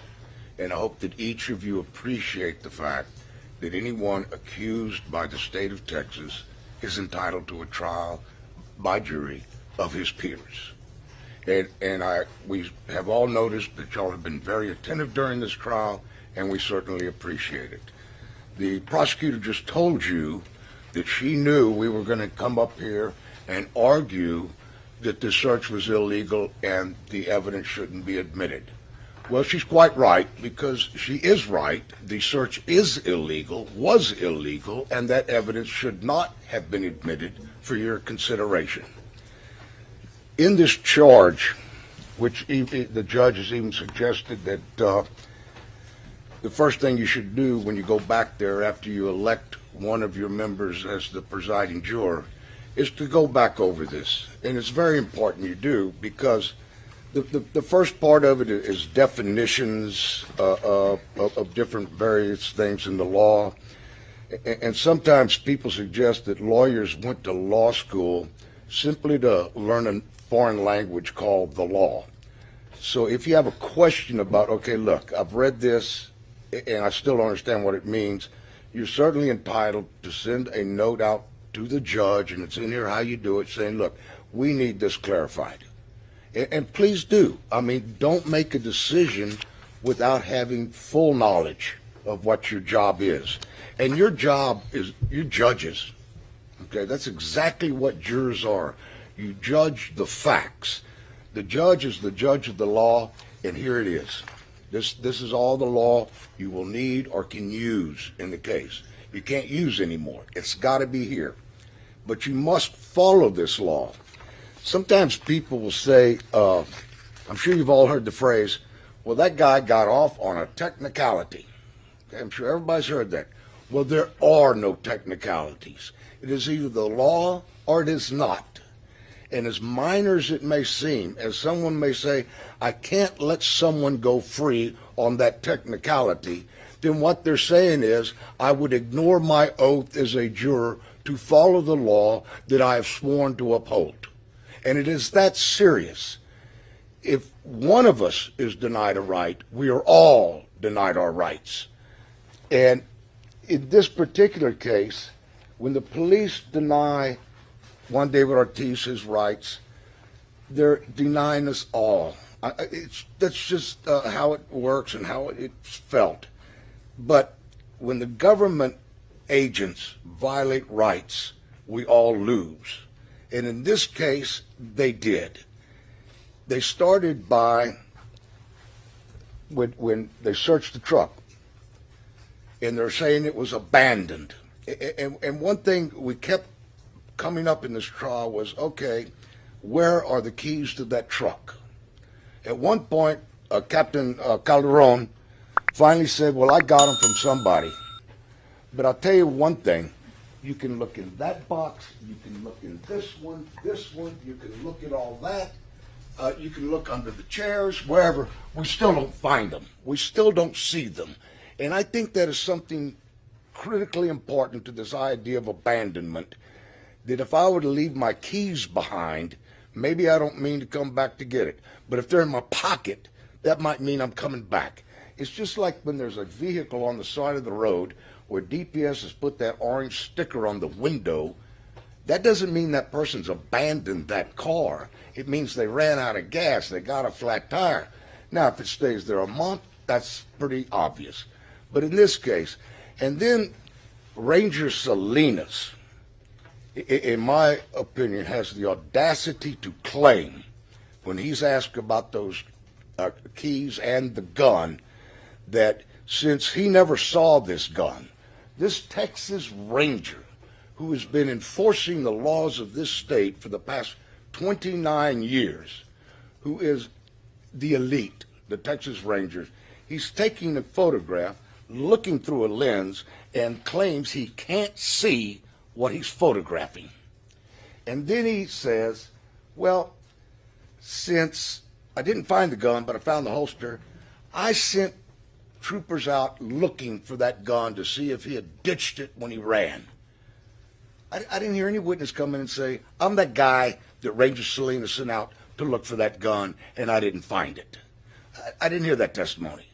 And I hope that each of you appreciate the fact that anyone accused by the state of Texas is entitled to a trial by jury of his peers. And we have all noticed that y'all have been very attentive during this trial, and we certainly appreciate it. The prosecutor just told you that she knew we were going to come up here and argue that the search was illegal and the evidence shouldn't be admitted. Well, she's quite right, because she is right. The search is illegal, was illegal, and that evidence should not have been admitted for your consideration. In this charge, which the judge has even suggested that the first thing you should do when you go back there after you elect one of your members as the presiding juror is to go back over this. And it's very important you do, because the first part of it is definitions of different various things in the law. And sometimes people suggest that lawyers went to law school simply to learn a foreign language called the law. So if you have a question about, okay, look, I've read this and I still don't understand what it means, you're certainly entitled to send a note out to the judge, and it's in here how you do it, saying, look, we need this clarified. And please do. I mean, don't make a decision without having full knowledge of what your job is. And your job is, you're judges. Okay, that's exactly what jurors are. You judge the facts. The judge is the judge of the law, and here it is. This is all the law you will need or can use in the case. You can't use anymore. It's got to be here. But you must follow this law. Sometimes people will say, I'm sure you've all heard the phrase, well, that guy got off on a technicality. Okay, I'm sure everybody's heard that. Well, there are no technicalities. It is either the law or it is not. And as minor as it may seem, as someone may say, I can't let someone go free on that technicality, then what they're saying is, I would ignore my oath as a juror to follow the law that I have sworn to uphold. And it is that serious. If one of us is denied a right, we are all denied our rights. And in this particular case, when the police deny Juan David Ortiz his rights, they're denying us all. That's just how it works and how it's felt. But when the government agents violate rights, we all lose. And in this case, they did. They started by, when they searched the truck, and they're saying it was abandoned. And one thing we kept coming up in this trial was, okay, where are the keys to that truck? At one point, Captain Calderon finally said, well, I got them from somebody. But I'll tell you one thing, you can look in that box, you can look in this one, you can look at all that, you can look under the chairs, wherever, we still don't find them. We still don't see them. And I think that is something critically important to this idea of abandonment, that if I were to leave my keys behind, maybe I don't mean to come back to get it. But if they're in my pocket, that might mean I'm coming back. It's just like when there's a vehicle on the side of the road where DPS has put that orange sticker on the window. That doesn't mean that person's abandoned that car. It means they ran out of gas, they got a flat tire. Now, if it stays there a month, that's pretty obvious. But in this case, and then Ranger Salinas, in my opinion, has the audacity to claim, when he's asked about those keys and the gun, that since he never saw this gun, this Texas Ranger, who has been enforcing the laws of this state for the past 29 years, who is the elite, the Texas Rangers, he's taking a photograph, looking through a lens, and claims he can't see what he's photographing. And then he says, well, since I didn't find the gun, but I found the holster, I sent troopers out looking for that gun to see if he had ditched it when he ran. I didn't hear any witness come in and say, I'm that guy that Ranger Salinas sent out to look for that gun, and I didn't find it. I didn't hear that testimony.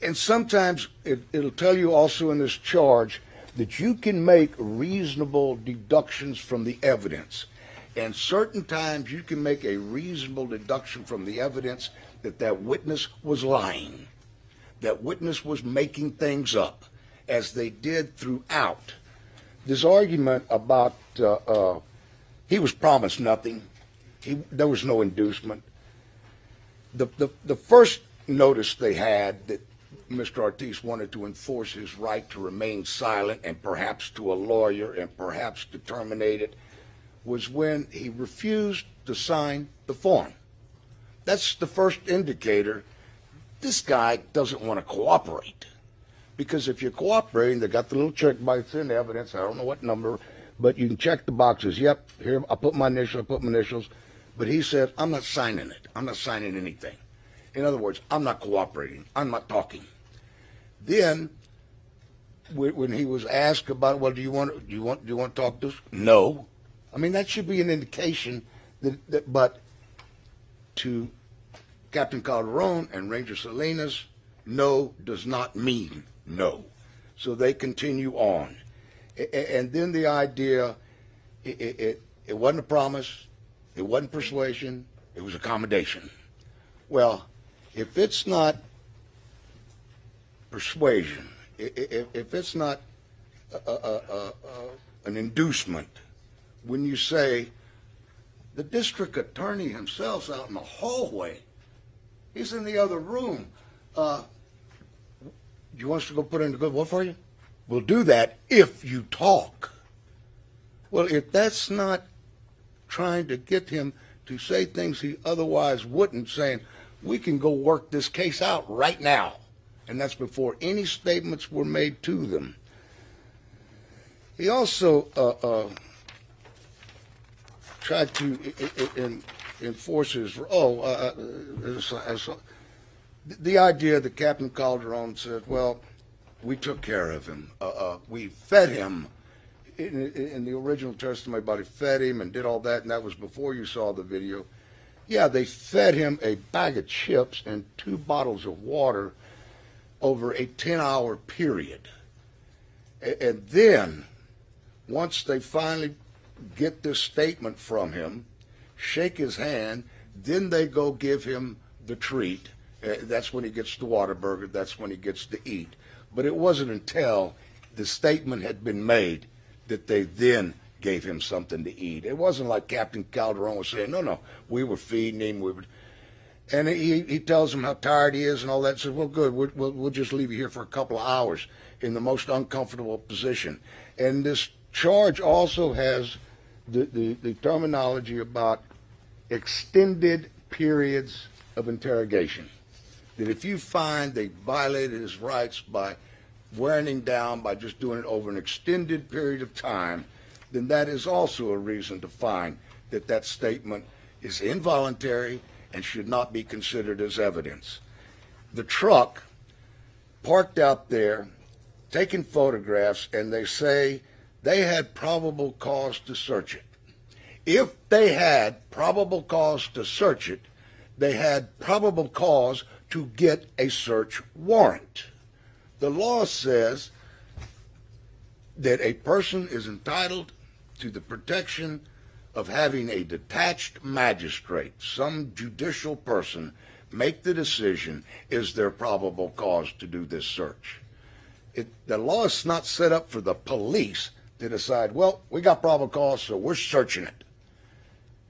And sometimes it'll tell you also in this charge that you can make reasonable deductions from the evidence. And certain times you can make a reasonable deduction from the evidence that that witness was lying. That witness was making things up, as they did throughout. This argument about he was promised nothing, there was no inducement. The first notice they had that Mr. Ortiz wanted to enforce his right to remain silent, and perhaps to a lawyer, and perhaps to terminate it, was when he refused to sign the form. That's the first indicator this guy doesn't want to cooperate. Because if you're cooperating, they got the little check box in the evidence. I don't know what number, but you can check the boxes. Yep, here, I put my initials. But he said, I'm not signing it. I'm not signing anything. In other words, I'm not cooperating. I'm not talking. Then, when he was asked about, well, do you want to talk to us? No. I mean, that should be an indication but to Captain Calderon and Ranger Salinas, no does not mean no. So they continue on. And then the idea, it wasn't a promise, it wasn't persuasion, it was accommodation. Well, if it's not persuasion, if it's not an inducement, when you say the district attorney himself's out in the hallway, he's in the other room. Do you want us to go put in the good what for you? We'll do that if you talk. Well, if that's not trying to get him to say things he otherwise wouldn't, saying, we can go work this case out right now. And that's before any statements were made to them. He also tried to enforce his, the idea that Captain Calderon said, well, we took care of him. We fed him. In the original testimony about he fed him and did all that, and that was before you saw the video. Yeah, they fed him a bag of chips and 2 bottles of water over a 10-hour period. And then, once they finally get this statement from him, shake his hand, then they go give him the treat. That's when he gets the Whataburger. That's when he gets to eat. But it wasn't until the statement had been made that they then gave him something to eat. It wasn't like Captain Calderon was saying, no, we were feeding him. And he tells him how tired he is and all that. Says, well, good, we'll just leave you here for a couple of hours in the most uncomfortable position. And this charge also has the terminology about extended periods of interrogation. That if you find they violated his rights by wearing him down, by just doing it over an extended period of time, then that is also a reason to find that that statement is involuntary and should not be considered as evidence. The truck parked out there, taking photographs, and they say they had probable cause to search it. If they had probable cause to search it, they had probable cause to get a search warrant. The law says that a person is entitled to the protection of having a detached magistrate, some judicial person, make the decision, is there probable cause to do this search? The law is not set up for the police to decide, well, we got probable cause, so we're searching it.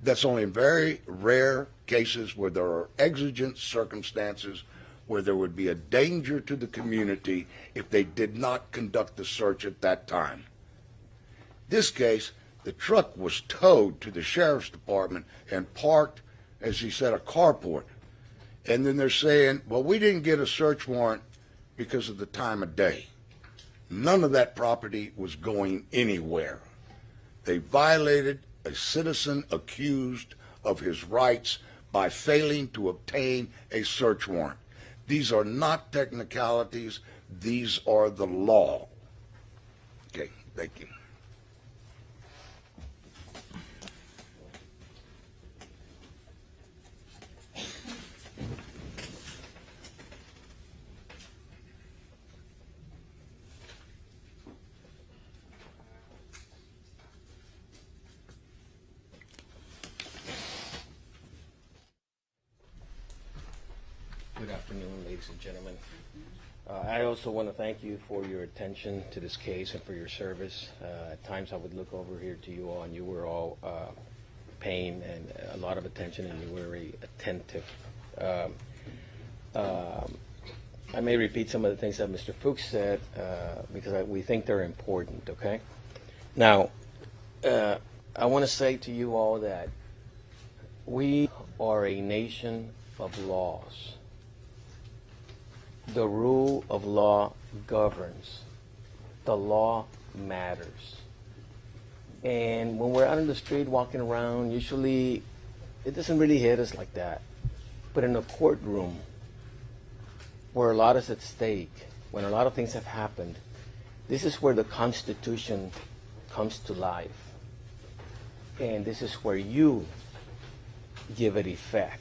That's only in very rare cases where there are exigent circumstances where there would be a danger to the community if they did not conduct the search at that time. This case, the truck was towed to the sheriff's department and parked, as he said, a carport. And then they're saying, well, we didn't get a search warrant because of the time of day. None of that property was going anywhere. They violated a citizen accused of his rights by failing to obtain a search warrant. These are not technicalities. These are the law. Okay, thank you. Good afternoon, ladies and gentlemen. I also want to thank you for your attention to this case and for your service. At times I would look over here to you all, and you were all paying and a lot of attention, and you were very attentive. I may repeat some of the things that Mr. Fuchs said because we think they're important, okay? Now, I want to say to you all that we are a nation of laws. the rule of law governs. The law matters. And when we're out on the street walking around, usually it doesn't really hit us like that. But in a courtroom, where a lot is at stake, when a lot of things have happened, this is where the Constitution comes to life. And this is where you give it effect.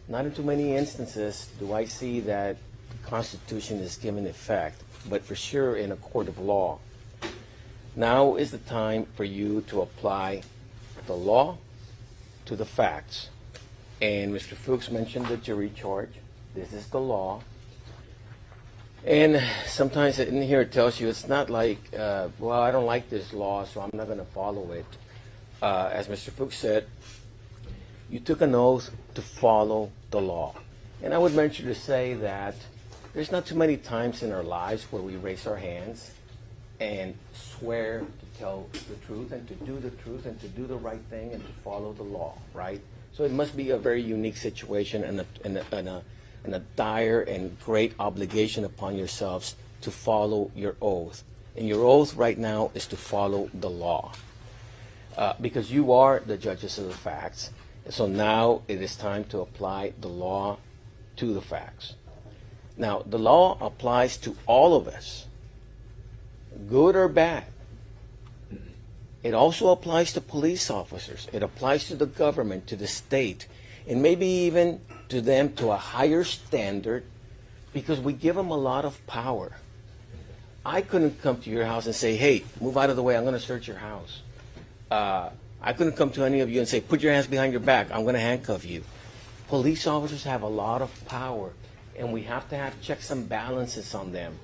Not in too many instances do I see that the Constitution is given effect, but for sure in a court of law. Now is the time for you to apply the law to the facts. And Mr. Fuchs mentioned the jury charge. This is the law. And sometimes in here it tells you it's not like, well, I don't like this law, so I'm not going to follow it. As Mr. Fuchs said, you took an oath to follow the law. And I would venture to say that there's not too many times in our lives where we raise our hands and swear to tell the truth and to do the truth and to do the right thing and to follow the law, right? So it must be a very unique situation and a dire and great obligation upon yourselves to follow your oath. And your oath right now is to follow the law. Because you are the judges of the facts. So now it is time to apply the law to the facts. Now, the law applies to all of us, good or bad. It also applies to police officers. It applies to the government, to the state, and maybe even to them to a higher standard because we give them a lot of power. I couldn't come to your house and say, hey, move out of the way, I'm going to search your house. I couldn't come to any of you and say, put your hands behind your back, I'm going to handcuff you. Police officers have a lot of power, and we have to have checks and balances on them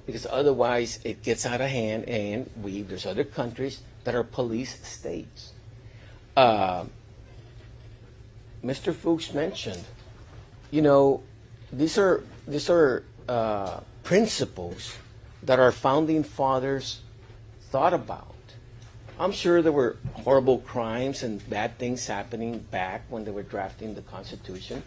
because otherwise it gets out of hand, and there's other countries that are police states. Mr. Fuchs mentioned, you know, these are principles that our founding fathers thought about. I'm sure there were horrible crimes and bad things happening back when they were drafting the Constitution,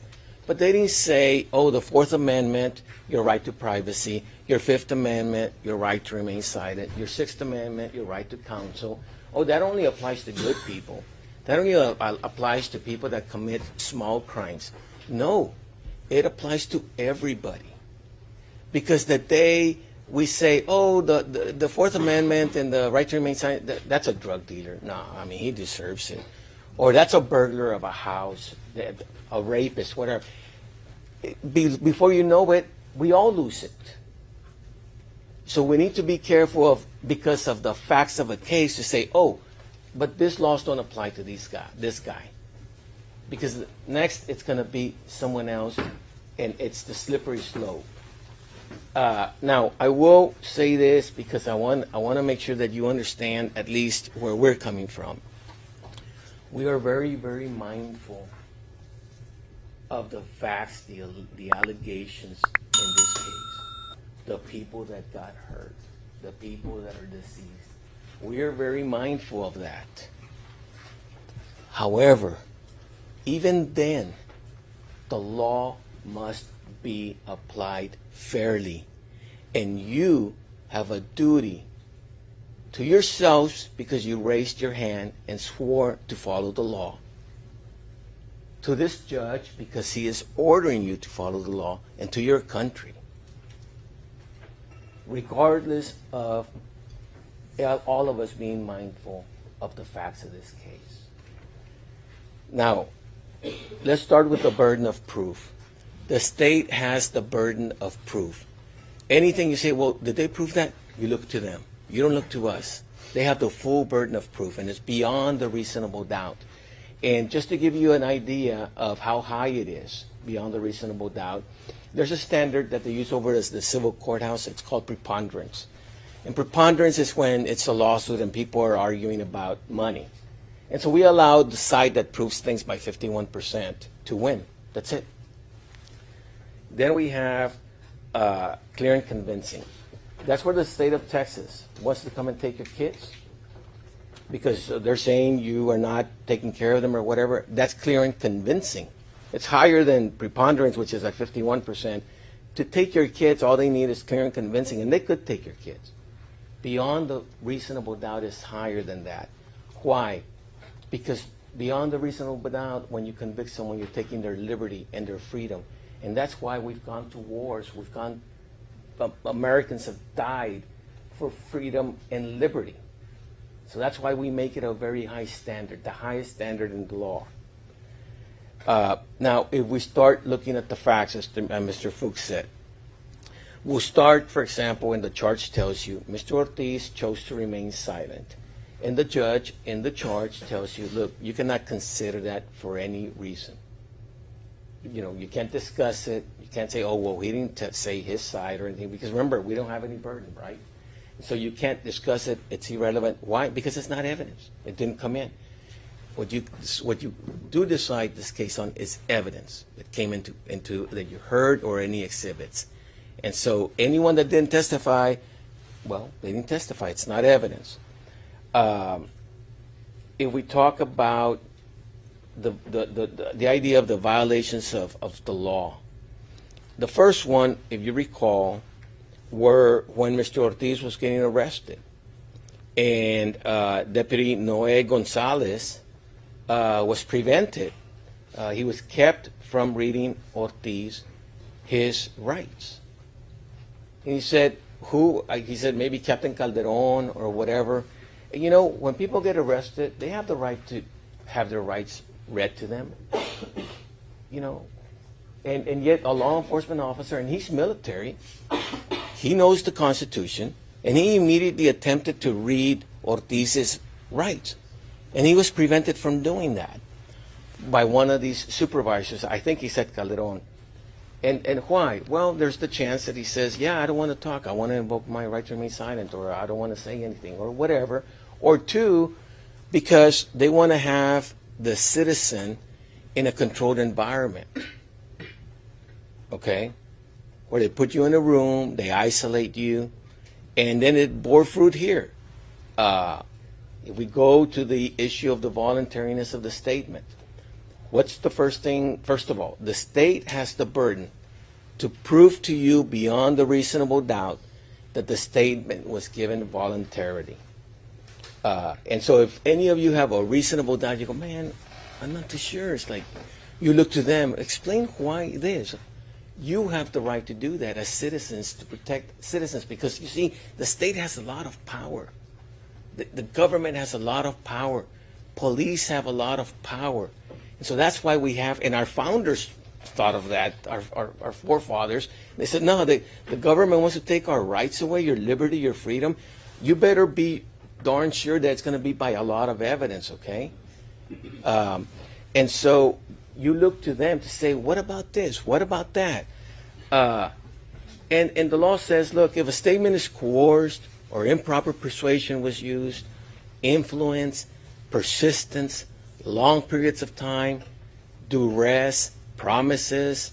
but they didn't say, oh, the Fourth Amendment, your right to privacy, your Fifth Amendment, your right to remain silent, your Sixth Amendment, your right to counsel. Oh, that only applies to good people. That only applies to people that commit small crimes. No, it applies to everybody. Because the day we say, oh, the Fourth Amendment and the right to remain silent, that's a drug dealer. No, I mean, he deserves it. Or that's a burglar of a house, a rapist, whatever. Before you know it, we all lose it. So we need to be careful because of the facts of a case to say, oh, but these laws don't apply to this guy. Because next it's going to be someone else, and it's the slippery slope. Now, I will say this because I want to make sure that you understand at least where we're coming from. We are very, very mindful of the facts, the allegations in this case, the people that got hurt, the people that are deceased. We are very mindful of that. However, even then, the law must be applied fairly. And you have a duty to yourselves because you raised your hand and swore to follow the law. To this judge because he is ordering you to follow the law, and to your country. Regardless of all of us being mindful of the facts of this case. Now, let's start with the burden of proof. The state has the burden of proof. Anything you say, well, did they prove that? You look to them. You don't look to us. They have the full burden of proof, and it's beyond the reasonable doubt. And just to give you an idea of how high it is, beyond the reasonable doubt, there's a standard that they use over as the civil courthouse. It's called preponderance. And preponderance is when it's a lawsuit and people are arguing about money. And so we allow the side that proves things by 51% to win. That's it. Then we have clear and convincing. That's where the state of Texas wants to come and take your kids because they're saying you are not taking care of them or whatever. That's clear and convincing. It's higher than preponderance, which is at 51%. To take your kids, all they need is clear and convincing, and they could take your kids. Beyond the reasonable doubt is higher than that. Why? Because beyond the reasonable doubt, when you convict someone, you're taking their liberty and their freedom. And that's why we've gone to wars. Americans have died for freedom and liberty. So that's why we make it a very high standard, the highest standard in the law. Now, if we start looking at the facts, as Mr. Fuchs said, we'll start, for example, when the charge tells you Mr. Ortiz chose to remain silent. And the judge in the charge tells you, look, you cannot consider that for any reason. You know, you can't discuss it. You can't say, oh, well, he didn't say his side or anything. Because remember, we don't have any burden, right? So you can't discuss it. It's irrelevant. Why? Because it's not evidence. It didn't come in. What you do decide this case on is evidence that came into that you heard or any exhibits. And so anyone that didn't testify, well, they didn't testify. It's not evidence. If we talk about the idea of the violations of the law, the first one, if you recall, were when Mr. Ortiz was getting arrested. And Deputy Noé Gonzalez was prevented. He was kept from reading Ortiz his rights. And he said, who? He said maybe Captain Calderon or whatever. And you know, when people get arrested, they have the right to have their rights read to them. You know, and yet a law enforcement officer, and he's military, he knows the Constitution, and he immediately attempted to read Ortiz's rights. And he was prevented from doing that by one of these supervisors. I think he said Calderon. And why? Well, there's the chance that he says, yeah, I don't want to talk. I want to invoke my right to remain silent, or I don't want to say anything, or whatever. Or two, because they want to have the citizen in a controlled environment. Okay? Where they put you in a room, they isolate you, and then it bore fruit here. If we go to the issue of the voluntariness of the statement, what's the first thing? First of all, the state has the burden to prove to you beyond the reasonable doubt that the statement was given voluntarily. And so if any of you have a reasonable doubt, you go, man, I'm not too sure. It's like you look to them, explain why this. You have the right to do that as citizens, to protect citizens, because you see, the state has a lot of power. The government has a lot of power. Police have a lot of power. And so that's why we have, and our founders thought of that, our forefathers. They said, no, the government wants to take our rights away, your liberty, your freedom. You better be darn sure that it's going to be by a lot of evidence, okay? And so you look to them to say, what about this? What about that? And the law says, look, if a statement is coerced or improper persuasion was used, influence, persistence, long periods of time, duress, promises,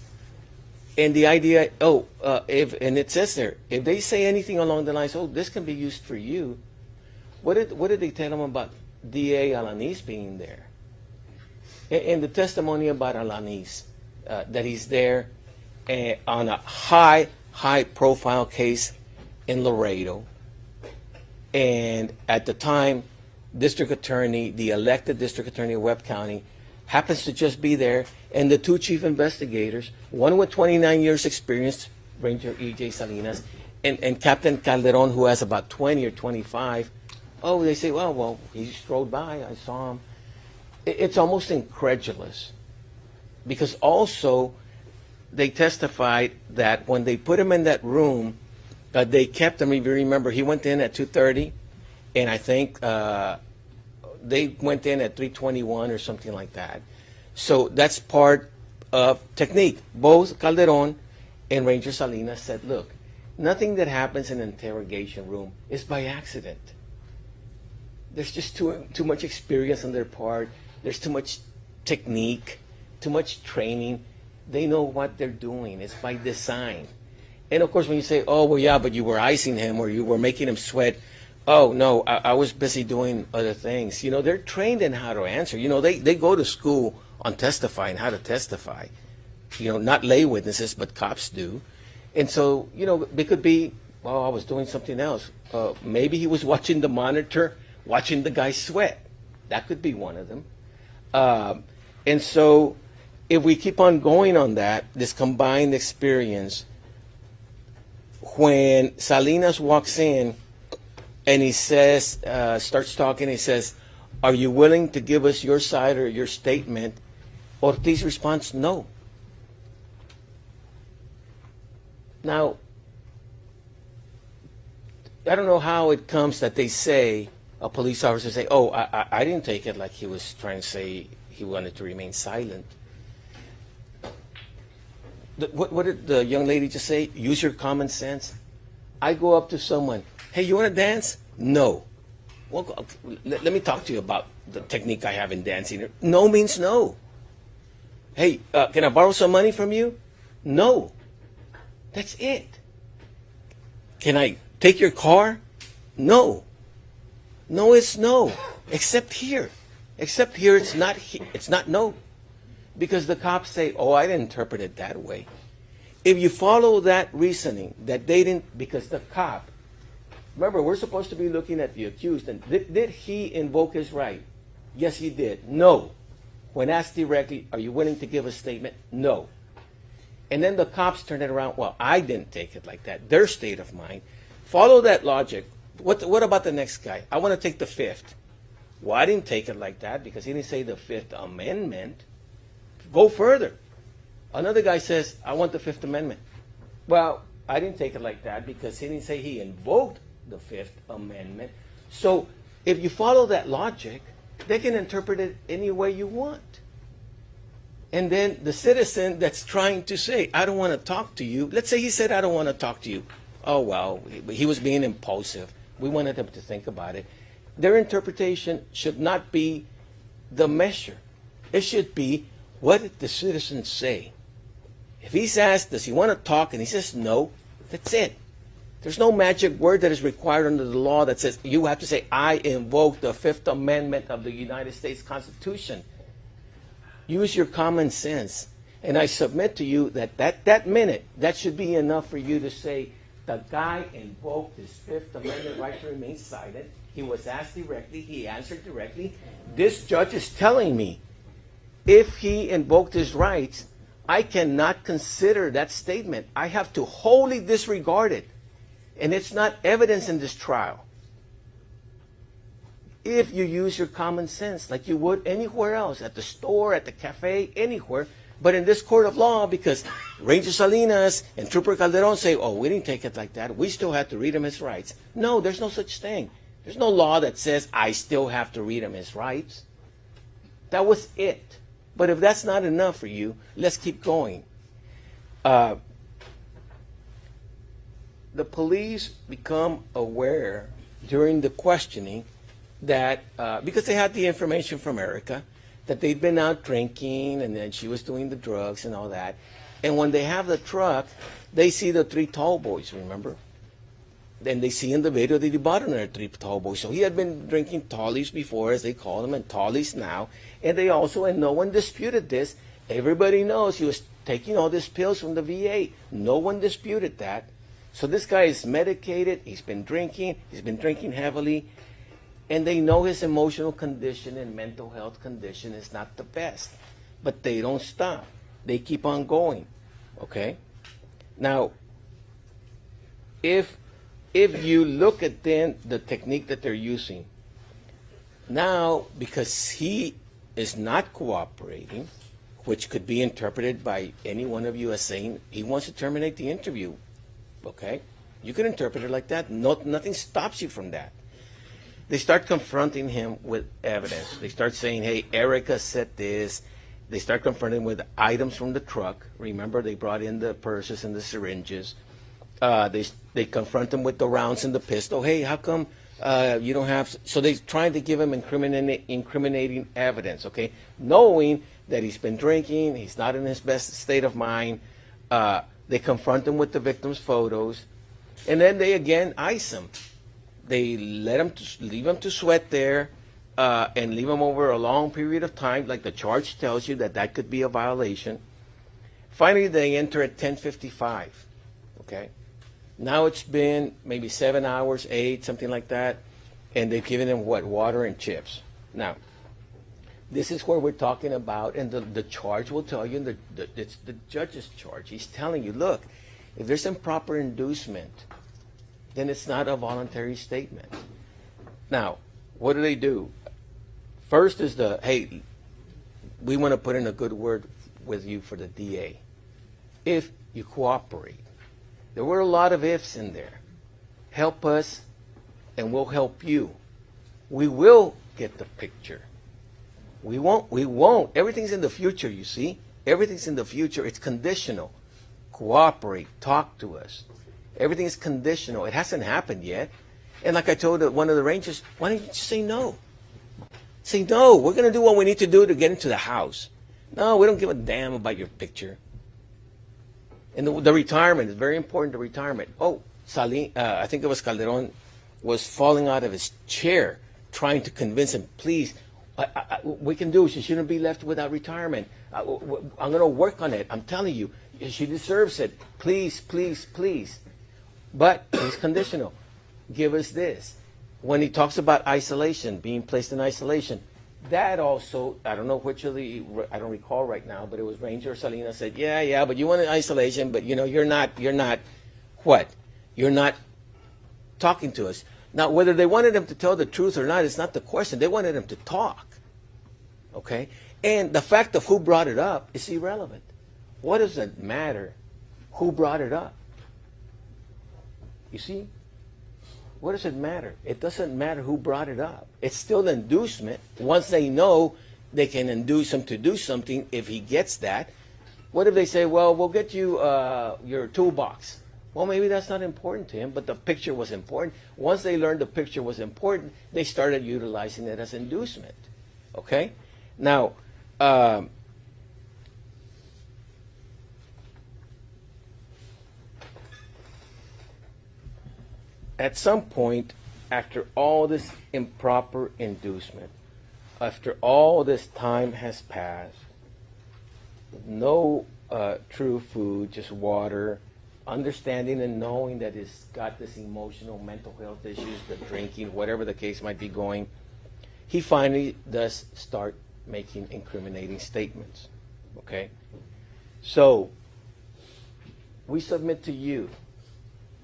and the idea, and it says there, if they say anything along the lines, oh, this can be used for you, what did they tell them about D.A. Alanis being there? And the testimony about Alanis, that he's there on a high-profile case in Laredo, and at the time, district attorney, the elected district attorney of Webb County, happens to just be there, and the two chief investigators, one with 29 years experience, Ranger E.J. Salinas, and Captain Calderon, who has about 20 or 25, oh, they say, well, he strolled by, I saw him. It's almost incredulous, because also they testified that when they put him in that room, they kept him. If you remember, he went in at 2:30, and I think they went in at 3:21 or something like that. So that's part of technique. Both Calderon and Ranger Salinas said, look, nothing that happens in an interrogation room is by accident. There's just too much experience on their part. There's too much technique, too much training. They know what they're doing. It's by design. And of course, when you say, oh, well, yeah, but you were icing him or you were making him sweat. Oh, no, I was busy doing other things. You know, they're trained in how to answer. You know, they go to school on testifying, how to testify. You know, not lay witnesses, but cops do. And so, you know, it could be, well, I was doing something else. Maybe he was watching the monitor, watching the guy sweat. That could be one of them. And so if we keep on going on that, this combined experience, when Salinas walks in and he says, starts talking, he says, are you willing to give us your side or your statement? Ortiz responds, no. Now, I don't know how it comes that they say, a police officer say, oh, I didn't take it like he was trying to say he wanted to remain silent. What did the young lady just say? Use your common sense. I go up to someone, hey, you want to dance? No. Well, let me talk to you about the technique I have in dancing. No means no. Hey, can I borrow some money from you? No. That's it. Can I take your car? No. No is no. Except here. Except here, it's not no. Because the cops say, oh, I didn't interpret it that way. If you follow that reasoning, that they didn't, because the cop, remember, we're supposed to be looking at the accused, and did he invoke his right? Yes, he did. No. When asked directly, are you willing to give a statement? No. And then the cops turn it around, well, I didn't take it like that. Their state of mind. Follow that logic. What about the next guy? I want to take the Fifth. Well, I didn't take it like that because he didn't say the Fifth Amendment. Go further. Another guy says, I want the Fifth Amendment. Well, I didn't take it like that because he didn't say he invoked the Fifth Amendment. So if you follow that logic, they can interpret it any way you want. And then the citizen that's trying to say, I don't want to talk to you. Let's say he said, I don't want to talk to you. Oh, well, he was being impulsive. We wanted him to think about it. Their interpretation should not be the measure. It should be, what did the citizen say? If he's asked, does he want to talk, and he says no, that's it. There's no magic word that is required under the law that says you have to say, I invoke the Fifth Amendment of the United States Constitution. Use your common sense. And I submit to you that minute, that should be enough for you to say, the guy invoked his Fifth Amendment right to remain silent. He was asked directly. He answered directly. This judge is telling me if he invoked his rights, I cannot consider that statement. I have to wholly disregard it. And it's not evidence in this trial. If you use your common sense like you would anywhere else, at the store, at the cafe, anywhere, but in this court of law, because Ranger Salinas and Trooper Calderon say, oh, we didn't take it like that. We still have to read him his rights. No, there's no such thing. There's no law that says I still have to read him his rights. That was it. But if that's not enough for you, let's keep going. The police become aware during the questioning that, because they had the information from Erica, that they'd been out drinking and then she was doing the drugs and all that. And when they have the truck, they see the three tall boys, remember? Then they see in the video that he bought another three tall boys. So he had been drinking tallies before, as they call them, and tallies now. And they also, and no one disputed this, everybody knows he was taking all these pills from the VA. No one disputed that. So this guy is medicated, he's been drinking heavily, and they know his emotional condition and mental health condition is not the best. But they don't stop. They keep on going, okay? Now, if you look at then the technique that they're using, now, because he is not cooperating, which could be interpreted by any one of you as saying he wants to terminate the interview, okay? You can interpret it like that. Nothing stops you from that. They start confronting him with evidence. They start saying, hey, Erica said this. They start confronting him with items from the truck. Remember, they brought in the purses and the syringes. They confront him with the rounds and the pistol. Hey, how come you don't have... So they're trying to give him incriminating evidence, okay? Knowing that he's been drinking, he's not in his best state of mind. They confront him with the victim's photos. And then they again ice him. They leave him to sweat there. and leave them over a long period of time, like the charge tells you that could be a violation. Finally, they enter at 10:55. Okay. Now it's been maybe 7 hours, 8, something like that, and they've given them what? Water and chips. Now, this is where we're talking about, and the charge will tell you, and it's the judge's charge. He's telling you, look, if there's improper inducement, then it's not a voluntary statement. Now, what do? First is hey, we want to put in a good word with you for the DA. If you cooperate. There were a lot of ifs in there. Help us, and we'll help you. We will get the picture. We won't. Everything's in the future, you see. Everything's in the future. It's conditional. Cooperate. Talk to us. Everything is conditional. It hasn't happened yet. And like I told one of the rangers, why don't you just say no? Say no. We're going to do what we need to do to get into the house. No, we don't give a damn about your picture. And the retirement is very important, the retirement. Oh, I think it was Calderon, was falling out of his chair trying to convince him, please, we can do it. She shouldn't be left without retirement. I'm going to work on it. I'm telling you, she deserves it. Please, please, please. But it's conditional. Give us this. When he talks about isolation, being placed in isolation, that also, I don't know which of I don't recall right now, but it was Ranger Salinas said, yeah, but you want an isolation, but you're not what? You're not talking to us. Now, whether they wanted him to tell the truth or not, it's not the question. They wanted him to talk. Okay? And the fact of who brought it up is irrelevant. What does it matter who brought it up? You see? What does it matter? It doesn't matter who brought it up. It's still an inducement. Once they know they can induce him to do something, if he gets that, what if they say, well, we'll get you your toolbox? Well, maybe that's not important to him, but the picture was important. Once they learned the picture was important, they started utilizing it as inducement. Okay? Now, at some point, after all this improper inducement, after all this time has passed, no true food, just water, understanding and knowing that he's got this emotional, mental health issues, the drinking, whatever the case might be going, he finally does start making incriminating statements. Okay? So, we submit to you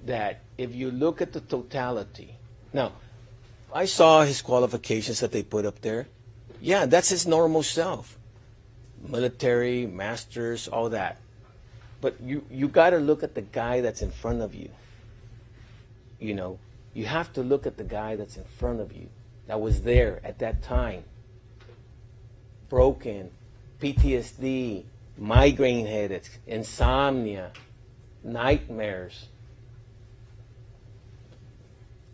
that if you look at the totality, now, I saw his qualifications that they put up there. Yeah, that's his normal self. Military, masters, all that. But you got to look at the guy that's in front of you. You know, you have to look at the guy that's in front of you, that was there at that time. Broken, PTSD, migraine headaches, insomnia, nightmares.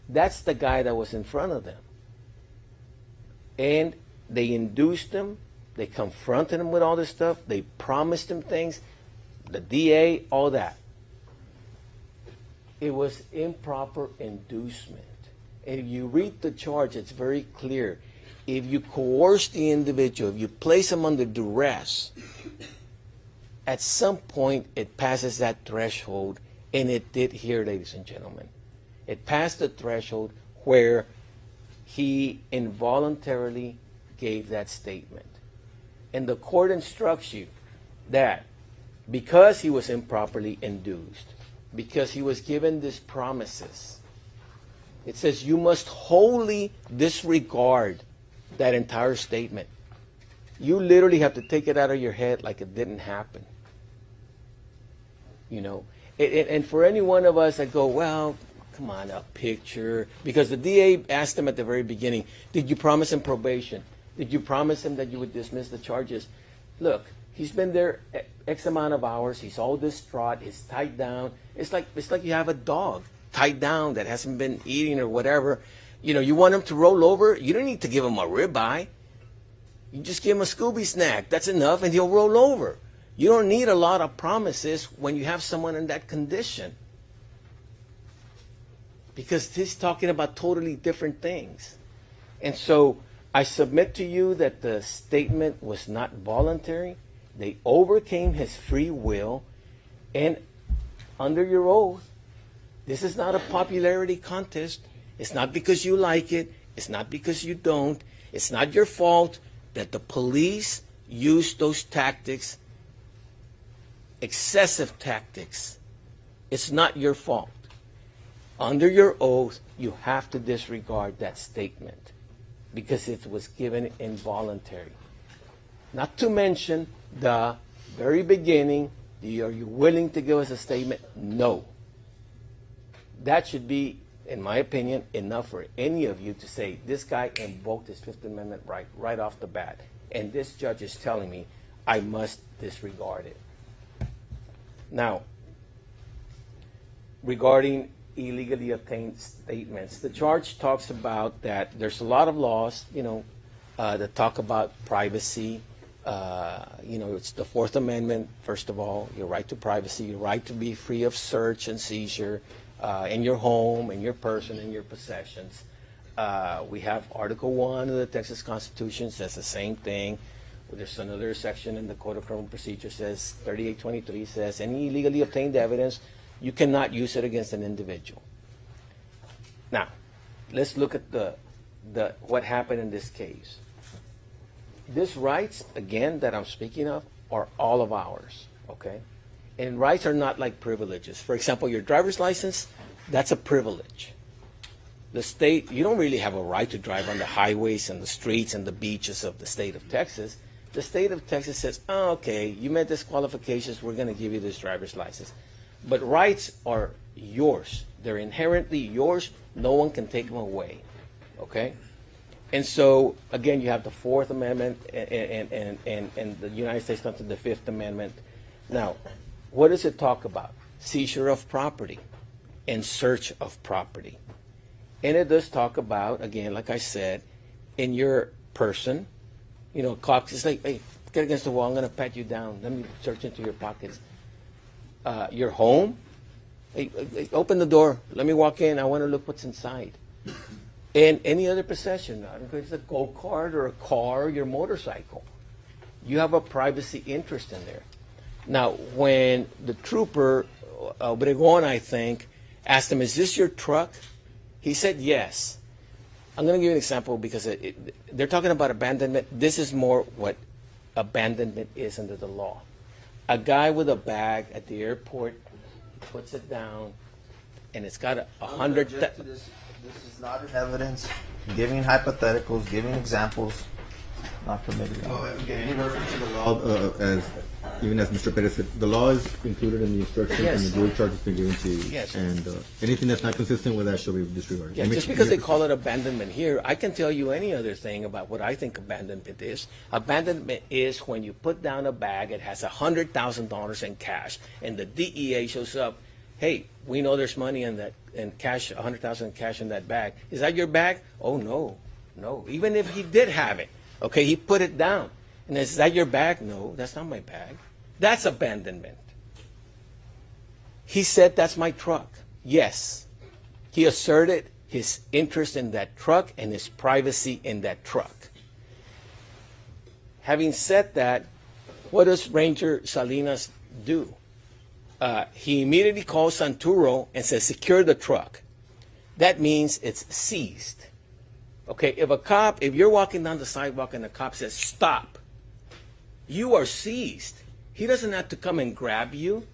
That's the guy that was in front of them. And they induced him. They confronted him with all this stuff. They promised him things. The DA, all that. It was improper inducement. And if you read the charge, it's very clear. If you coerce the individual, if you place him under duress, at some point it passes that threshold, and it did here, ladies and gentlemen. It passed the threshold where he involuntarily gave that statement. And the court instructs you that because he was improperly induced, because he was given these promises, it says you must wholly disregard that entire statement. You literally have to take it out of your head like it didn't happen. You know, and for any one of us that go, well, come on, a picture. Because the DA asked him at the very beginning, did you promise him probation? Did you promise him that you would dismiss the charges? Look, he's been there X amount of hours. He's all distraught. He's tied down. It's like you have a dog tied down that hasn't been eating or whatever. You know, you want him to roll over? You don't need to give him a ribeye. You just give him a Scooby snack. That's enough, and he'll roll over. You don't need a lot of promises when you have someone in that condition. Because he's talking about totally different things. And so I submit to you that the statement was not voluntary. They overcame his free will, and under your oath, this is not a popularity contest. It's not because you like it. It's not because you don't. It's not your fault that the police used those tactics, excessive tactics. It's not your fault. Under your oath, you have to disregard that statement because it was given involuntary. Not to mention the very beginning, are you willing to give us a statement? No. That should be, in my opinion, enough for any of you to say, this guy invoked his Fifth Amendment right off the bat. And this judge is telling me I must disregard it. Now, regarding illegally obtained statements, the charge talks about that there's a lot of laws, that talk about privacy. It's the Fourth Amendment, first of all, your right to privacy, your right to be free of search and seizure in your home, in your person, in your possessions. We have Article 1 of the Texas Constitution says the same thing. There's another section in the Code of Criminal Procedure says, 3823 says, any illegally obtained evidence, you cannot use it against an individual. Now, let's look at what happened in this case. These rights, again, that I'm speaking of, are all of ours, okay? And rights are not like privileges. For example, your driver's license, that's a privilege. The state, you don't really have a right to drive on the highways and the streets and the beaches of the state of Texas. The state of Texas says, oh, okay, you met these qualifications, we're going to give you this driver's license. But rights are yours. They're inherently yours. No one can take them away, okay? And so, again, you have the Fourth Amendment and the United States Constitution, the Fifth Amendment. Now, what does it talk about? Seizure of property and search of property. And it does talk about, again, like I said, in your person, cops, it's like, hey, get against the wall, I'm going to pat you down. Let me search into your pockets. Your home, hey, open the door, let me walk in, I want to look what's inside. And any other possession, it's a go-kart or a car or your motorcycle. You have a privacy interest in there. Now, when the trooper, Obregon, I think, asked him, is this your truck? He said yes. I'm going to give you an example because they're talking about abandonment. This is more what abandonment is under the law. A guy with a bag at the airport puts it down, and it's got 100. This is not an evidence. Giving hypotheticals, giving examples, not permitted. Any reference to the law, even as Mr. Perez said, the law is included in the instructions Yes. and the jury charge has been given to you. Yes. And anything that's not consistent with that shall be disregarded. Yeah, just because they call it abandonment here, I can tell you any other thing about what I think abandonment is. Abandonment is when you put down a bag, it has $100,000 in cash, and the DEA shows up, hey, we know there's money in that, in cash, 100,000 cash in that bag. Is that your bag? Oh, no. Even if he did have it, okay, he put it down. And is that your bag? No, that's not my bag. That's abandonment. He said, that's my truck. Yes. He asserted his interest in that truck and his privacy in that truck. Having said that, what does Ranger Salinas do? He immediately calls Santuro and says, secure the truck. That means it's seized. Okay, if you're walking down the sidewalk and the cop says, stop, you are seized. He doesn't have to come and grab you.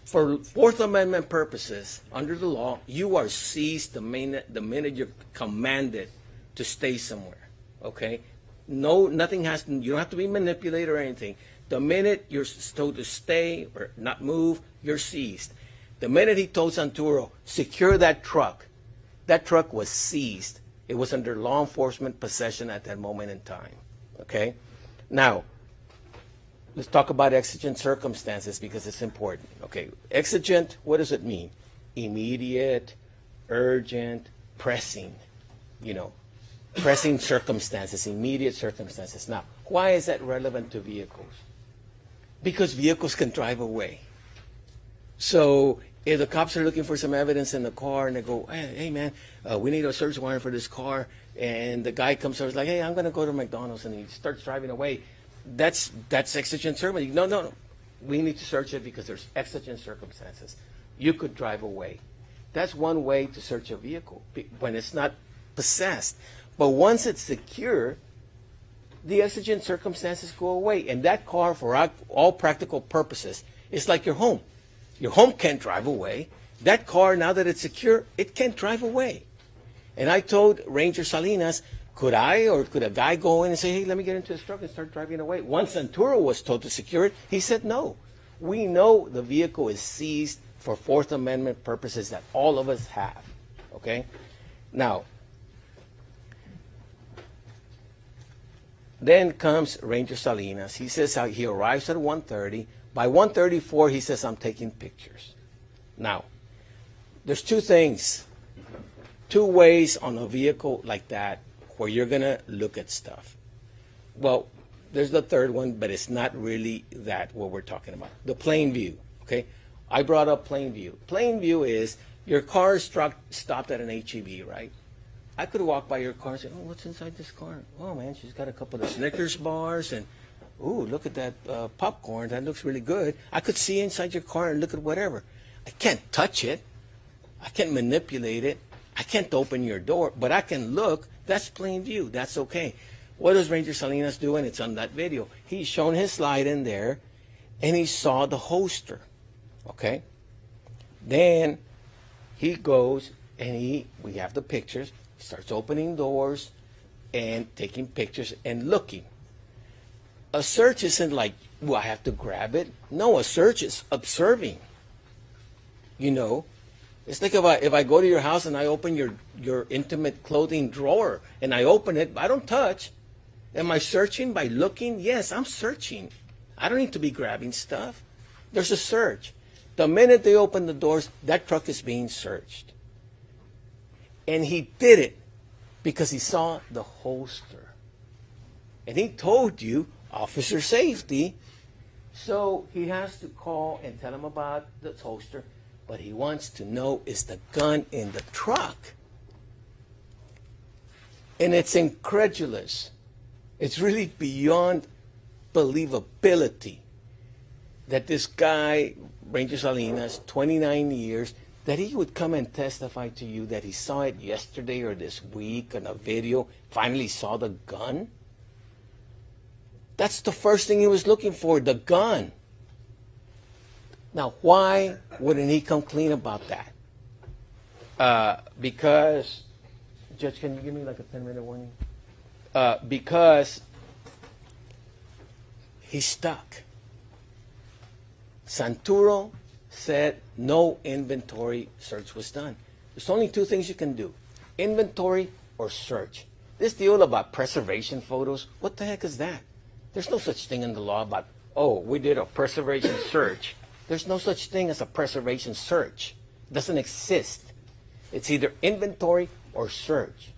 For Fourth Amendment purposes, under the law, you are seized the minute you're commanded to stay somewhere. Okay? No, nothing has to, you don't have to be manipulated or anything. The minute you're told to stay or not move, you're seized. The minute he told Santuro, secure that truck was seized. It was under law enforcement possession at that moment in time. Okay? Now, let's talk about exigent circumstances because it's important. Okay, exigent, what does it mean? Immediate, urgent, pressing, pressing circumstances, immediate circumstances. Now, why is that relevant to vehicles? Because vehicles can drive away. So if the cops are looking for some evidence in the car and they go, hey man, we need a search warrant for this car, and the guy comes over, he's like, hey, I'm going to go to McDonald's, and he starts driving away. That's exigent circumstances. No. We need to search it because there's exigent circumstances. You could drive away. That's one way to search a vehicle when it's not possessed. But once it's secure, the exigent circumstances go away. And that car, for all practical purposes, is like your home. Your home can't drive away. That car, now that it's secure, it can't drive away. And I told Ranger Salinas, could a guy go in and say, hey, let me get into this truck and start driving away? Once Santuro was told to secure it, he said no. We know the vehicle is seized for Fourth Amendment purposes that all of us have, okay? Now, then comes Ranger Salinas. He says he arrives at 1:30. By 1:34, he says, I'm taking pictures. Now, there's two ways on a vehicle like that where you're going to look at stuff. Well, there's the third one, but it's not really that what we're talking about. The plain view, okay? I brought up plain view. Plain view is your car is stopped at an HEB, right? I could walk by your car and say, oh, what's inside this car? Oh, man, she's got a couple of Snickers bars and, ooh, look at that popcorn. That looks really good. I could see inside your car and look at whatever. I can't touch it. I can't manipulate it. I can't open your door, but I can look. That's plain view. That's okay. What does Ranger Salinas do? And it's on that video. He's shown his slide in there, and he saw the holster. Okay? Then he goes, and we have the pictures. He starts opening doors and taking pictures and looking. A search isn't like, well, I have to grab it. No, a search is observing. You know? It's like if I go to your house and I open your intimate clothing drawer and I open it, I don't touch. Am I searching by looking? Yes, I'm searching. I don't need to be grabbing stuff. There's a search. The minute they open the doors, that truck is being searched. And he did it because he saw the holster. And he told you, officer safety, so he has to call and tell him about the holster. But he wants to know, is the gun in the truck? And it's incredulous. It's really beyond believability that this guy, Ranger Salinas, 29 years, that he would come and testify to you that he saw it yesterday or this week on a video, finally saw the gun. That's the first thing he was looking for, the gun. Now, why wouldn't he come clean about that? Because, Judge, can you give me like a 10-minute warning? Because he's stuck. Santuro said no inventory search was done. There's only two things you can do, inventory or search. This deal about preservation photos, what the heck is that? There's no such thing in the law about, oh, we did a preservation search. There's no such thing as a preservation search. It doesn't exist. It's either inventory or search.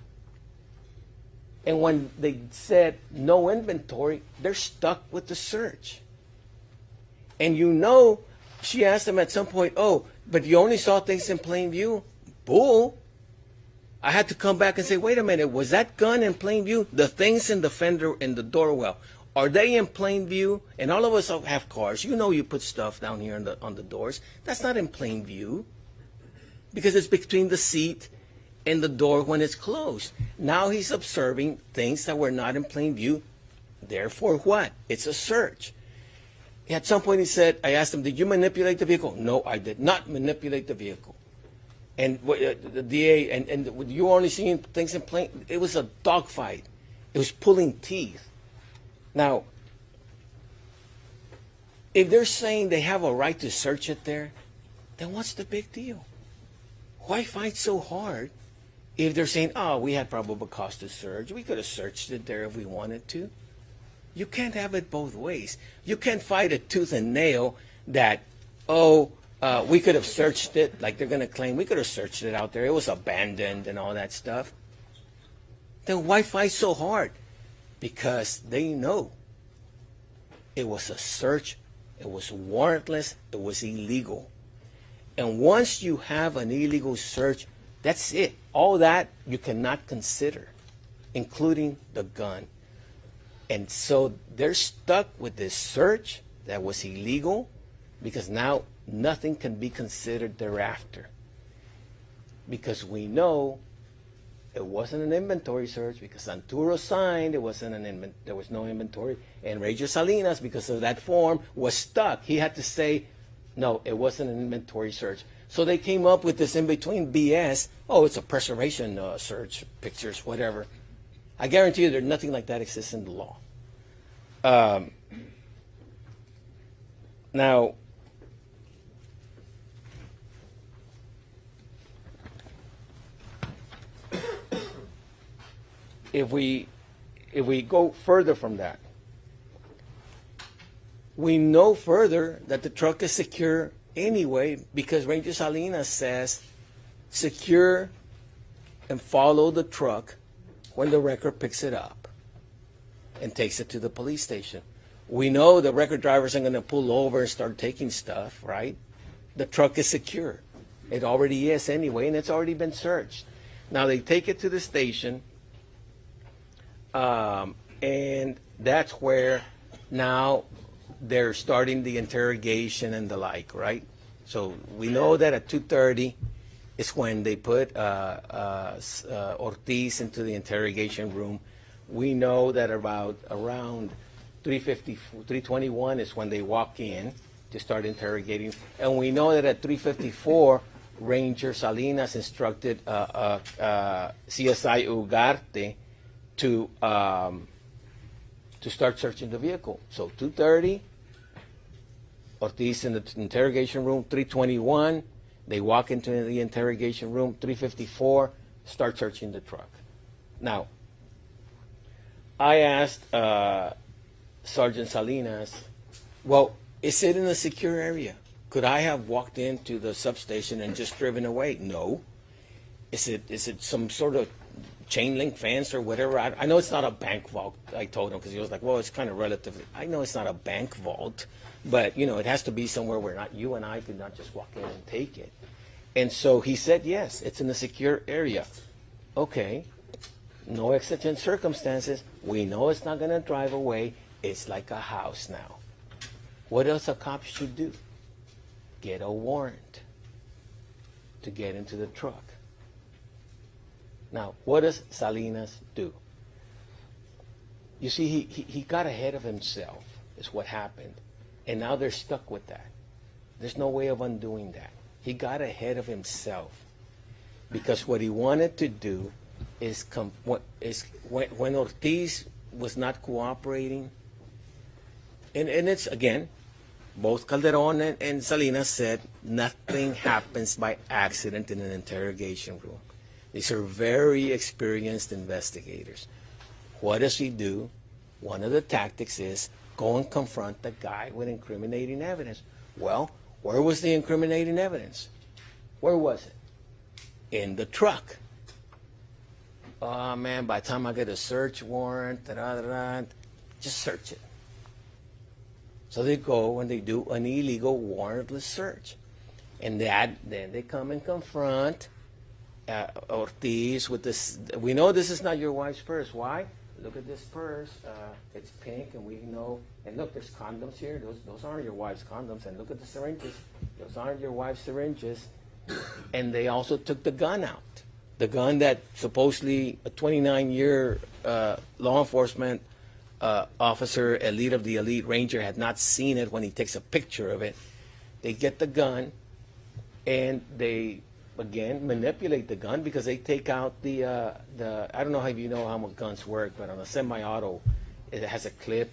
And when they said no inventory, they're stuck with the search. And you know, she asked them at some point, oh, but you only saw things in plain view? Bull. I had to come back and say, wait a minute, was that gun in plain view? The things in the fender and the doorwell, are they in plain view? And all of us have cars. You know you put stuff down here on the doors. That's not in plain view because it's between the seat and the door when it's closed. Now he's observing things that were not in plain view. Therefore, what? It's a search. At some point he said, I asked him, did you manipulate the vehicle? No, I did not manipulate the vehicle. And the DA, and you were only seeing things in plain, it was a dogfight. It was pulling teeth. Now, if they're saying they have a right to search it there, then what's the big deal? Why fight so hard if they're saying, oh, we had probable cause to search. We could have searched it there if we wanted to. You can't have it both ways. You can't fight a tooth and nail that, we could have searched it, like they're going to claim. We could have searched it out there. It was abandoned and all that stuff. Then why fight so hard? Because they know it was a search, it was warrantless, it was illegal. And once you have an illegal search, that's it. All that you cannot consider. including the gun. And so they're stuck with this search that was illegal because now nothing can be considered thereafter. Because we know it wasn't an inventory search because Santuro signed, there was no inventory. And Ranger Salinas, because of that form, was stuck. He had to say, no, it wasn't an inventory search. So they came up with this in-between BS. Oh, it's a preservation search, pictures, whatever. I guarantee you there's nothing like that exists in the law. Now, if we go further from that, we know further that the truck is secure anyway because Ranger Salinas says secure and follow the truck when the record picks it up and takes it to the police station. We know the record drivers are going to pull over and start taking stuff, right? The truck is secure. It already is anyway, and it's already been searched. Now they take it to the station, and that's where now they're starting the interrogation and the like, right? So we know that at 2:30 is when they put Ortiz into the interrogation room. We know that around 3:21 is when they walk in to start interrogating. And we know that at 3:54, Ranger Salinas instructed CSI Ugarte to start searching the vehicle. So 2:30, Ortiz in the interrogation room. 3:21, they walk into the interrogation room. 3:54, start searching the truck. Now, I asked Sergeant Salinas, well, is it in a secure area? Could I have walked into the substation and just driven away? No. Is it some sort of chain link fence or whatever? I know it's not a bank vault, I told him, because he was like, well, it's kind of relative. I know it's not a bank vault, but, you know, it has to be somewhere where not you and I could not just walk in and take it. And so he said, yes, it's in a secure area. Okay. No exigent circumstances. We know it's not going to drive away. It's like a house now. What else a cop should do? Get a warrant to get into the truck. Now, what does Salinas do? You see, he got ahead of himself, is what happened. And now they're stuck with that. There's no way of undoing that. He got ahead of himself. Because what he wanted to do is when Ortiz was not cooperating, and it's, again, both Calderon and Salinas said nothing happens by accident in an interrogation room. These are very experienced investigators. What does he do? One of the tactics is go and confront the guy with incriminating evidence. Well, where was the incriminating evidence? Where was it? In the truck. Oh, man, by the time I get a search warrant, just search it. So they go and they do an illegal warrantless search. And then they come and confront Ortiz with this. We know this is not your wife's purse. Why? Look at this purse. It's pink, and we know. And look, there's condoms here. Those aren't your wife's condoms. And look at the syringes. Those aren't your wife's syringes. And they also took the gun out. The gun that supposedly a 29-year law enforcement officer, elite of the elite ranger, had not seen it when he takes a picture of it. They get the gun, and they, again, manipulate the gun because they take out the I don't know if you know how guns work, but on a semi-auto, it has a clip,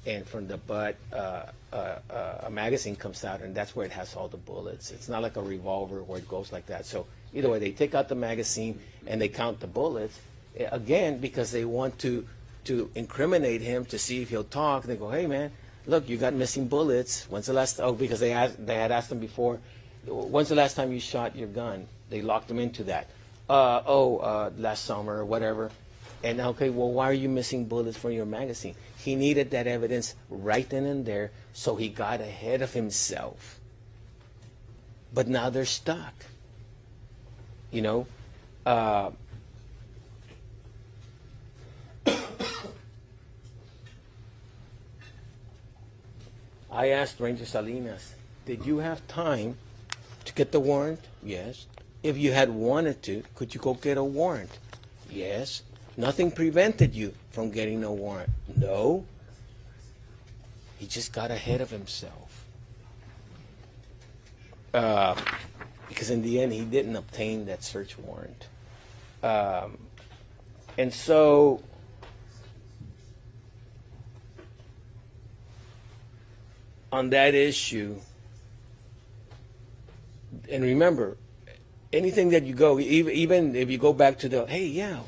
and from the butt, a magazine comes out, and that's where it has all the bullets. It's not like a revolver where it goes like that. So either way, they take out the magazine and they count the bullets, again, because they want to incriminate him to see if he'll talk. They go, hey, man, look, you got missing bullets. When's the last? Oh, because they had asked him before, when's the last time you shot your gun? They locked him into that. Last summer or whatever. And okay, well, why are you missing bullets from your magazine? He needed that evidence right then and there, so he got ahead of himself. But now they're stuck. You know, I asked Ranger Salinas, did you have time to get the warrant? Yes. If you had wanted to, could you go get a warrant? Yes. Nothing prevented you from getting a warrant? No. He just got ahead of himself. Because in the end, he didn't obtain that search warrant. And so, on that issue, and remember, anything that you go, even if you go back to the, hey, yeah,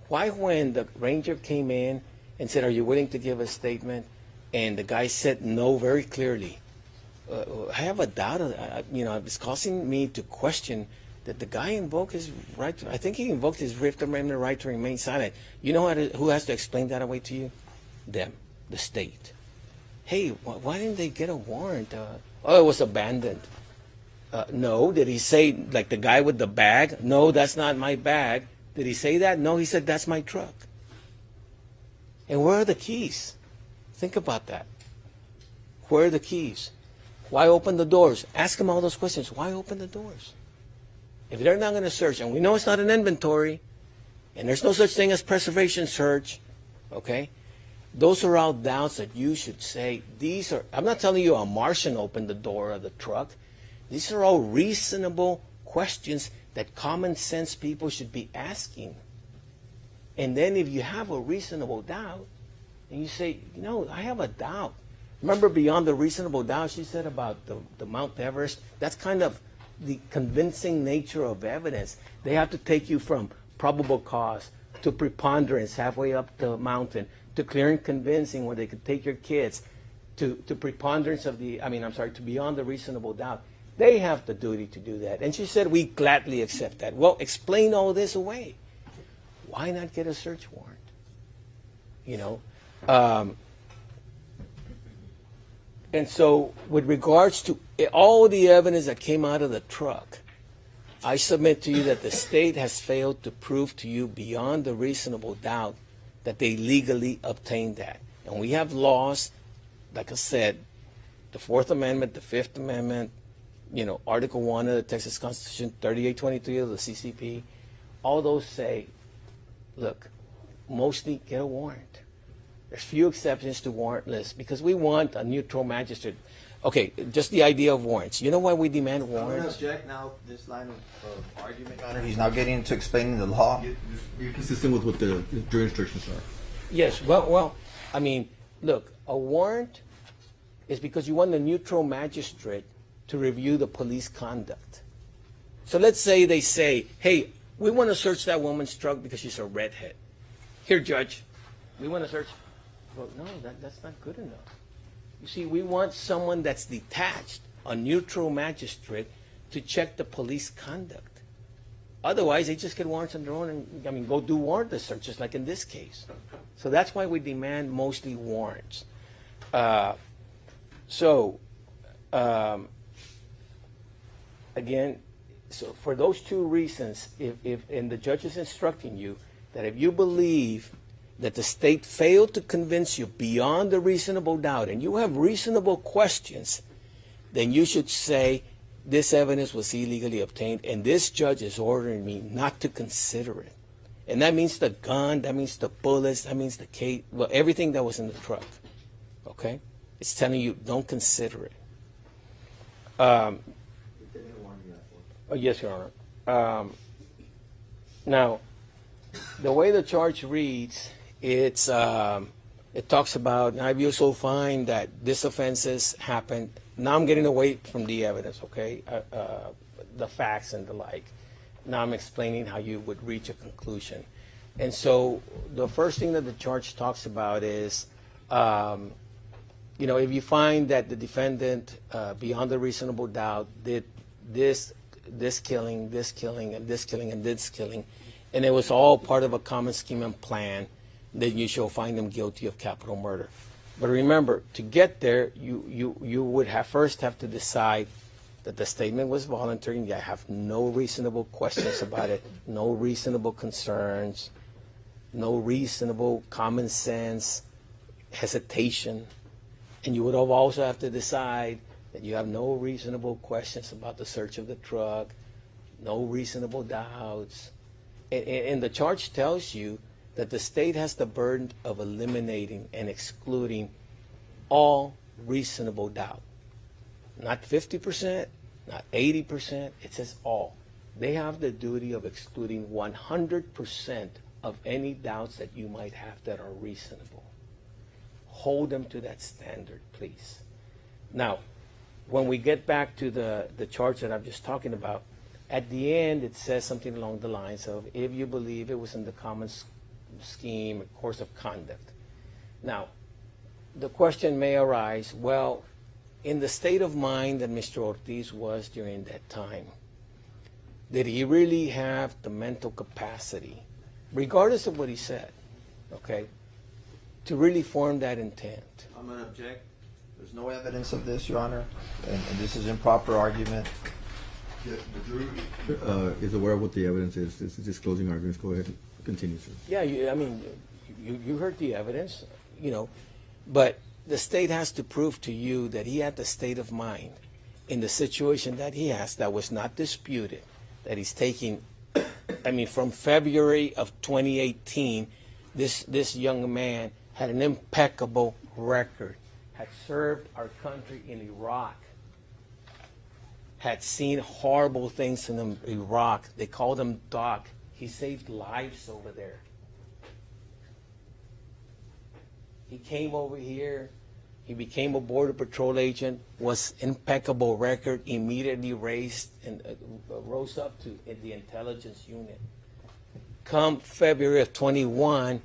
why when the ranger came in and said, are you willing to give a statement? And the guy said no very clearly. I have a doubt, it's causing me to question that the guy invoked his right to, I think he invoked his Fifth Amendment right to remain silent. You know who has to explain that away to you? Them, the state. Hey, why didn't they get a warrant? It was abandoned. No. Did he say, like the guy with the bag? No, that's not my bag. Did he say that? No, he said, that's my truck. And where are the keys? Think about that. Where are the keys? Why open the doors? Ask them all those questions. Why open the doors? If they're not going to search, and we know it's not an inventory, and there's no such thing as preservation search, okay? Those are all doubts that you should say, these are, I'm not telling you a Martian opened the door of the truck. These are all reasonable questions that common sense people should be asking. And then if you have a reasonable doubt, and you say, I have a doubt. Remember beyond the reasonable doubt she said about the Mount Everest? That's kind of the convincing nature of evidence. They have to take you from probable cause to preponderance halfway up the mountain to clear and convincing where they could take your kids to preponderance of to beyond the reasonable doubt. They have the duty to do that. And she said, we gladly accept that. Well, explain all this away. Why not get a search warrant? And so with regards to all the evidence that came out of the truck, I submit to you that the state has failed to prove to you beyond the reasonable doubt that they legally obtained that. And we have laws, like I said, the Fourth Amendment, the Fifth Amendment, Article 1 of the Texas Constitution, 3823 of the CCP, all those say, look, mostly get a warrant. There's few exceptions to warrantless because we want a neutral magistrate. Okay, just the idea of warrants. You know why we demand warrants? I'm going to object now this line of argument, Your Honor. He's now getting into explaining the law. You're consistent with what the jury instructions are. Yes, well, look, a warrant is because you want a neutral magistrate to review the police conduct. So let's say they say, hey, we want to search that woman's truck because she's a redhead. Here, Judge, we want to search. Well, no, that's not good enough. You see, we want someone that's detached, a neutral magistrate, to check the police conduct. Otherwise, they just get warrants on their own and, go do warrantless searches like in this case. So that's why we demand mostly warrants. Again, so for those two reasons, and the judge is instructing you that if you believe that the state failed to convince you beyond a reasonable doubt, and you have reasonable questions, then you should say this evidence was illegally obtained, and this judge is ordering me not to consider it. And that means the gun, that means the bullets, that means the case, everything that was in the truck. Okay? It's telling you, don't consider it. Yes, Your Honor. Now, the way the charge reads, it talks about, I also find that these offenses happened. Now I'm getting away from the evidence, okay? The facts and the like. Now I'm explaining how you would reach a conclusion. And so the first thing that the charge talks about is, if you find that the defendant, beyond a reasonable doubt, did this killing, and this killing, and this killing, and it was all part of a common scheme and plan, then you shall find them guilty of capital murder. But remember, to get there, you would first have to decide that the statement was voluntary, and you have no reasonable questions about it, no reasonable concerns, no reasonable common sense hesitation. And you would have also have to decide that you have no reasonable questions about the search of the truck, no reasonable doubts. And the charge tells you that the state has the burden of eliminating and excluding all reasonable doubt. Not 50%, not 80%, it says all. They have the duty of excluding 100% of any doubts that you might have that are reasonable. Hold them to that standard, please. Now, when we get back to the charge that I'm just talking about, at the end it says something along the lines of, if you believe it was in the common scheme, course of conduct. Now, the question may arise, well, in the state of mind that Mr. Ortiz was during that time, did he really have the mental capacity, regardless of what he said, okay, to really form that intent? I'm going to object. There's no evidence of this, Your Honor, and this is improper argument. The jury is aware of what the evidence is. This is just closing arguments. Go ahead and continue, sir. Yeah, you heard the evidence, but the state has to prove to you that he had the state of mind in the situation that he has that was not disputed, that he's taking, from February of 2018, this young man had an impeccable record, had served our country in Iraq, had seen horrible things in Iraq. They called him Doc. He saved lives over there. He came over here. He became a Border Patrol agent, was impeccable record, immediately raised and rose up to the intelligence unit. Come February of 21,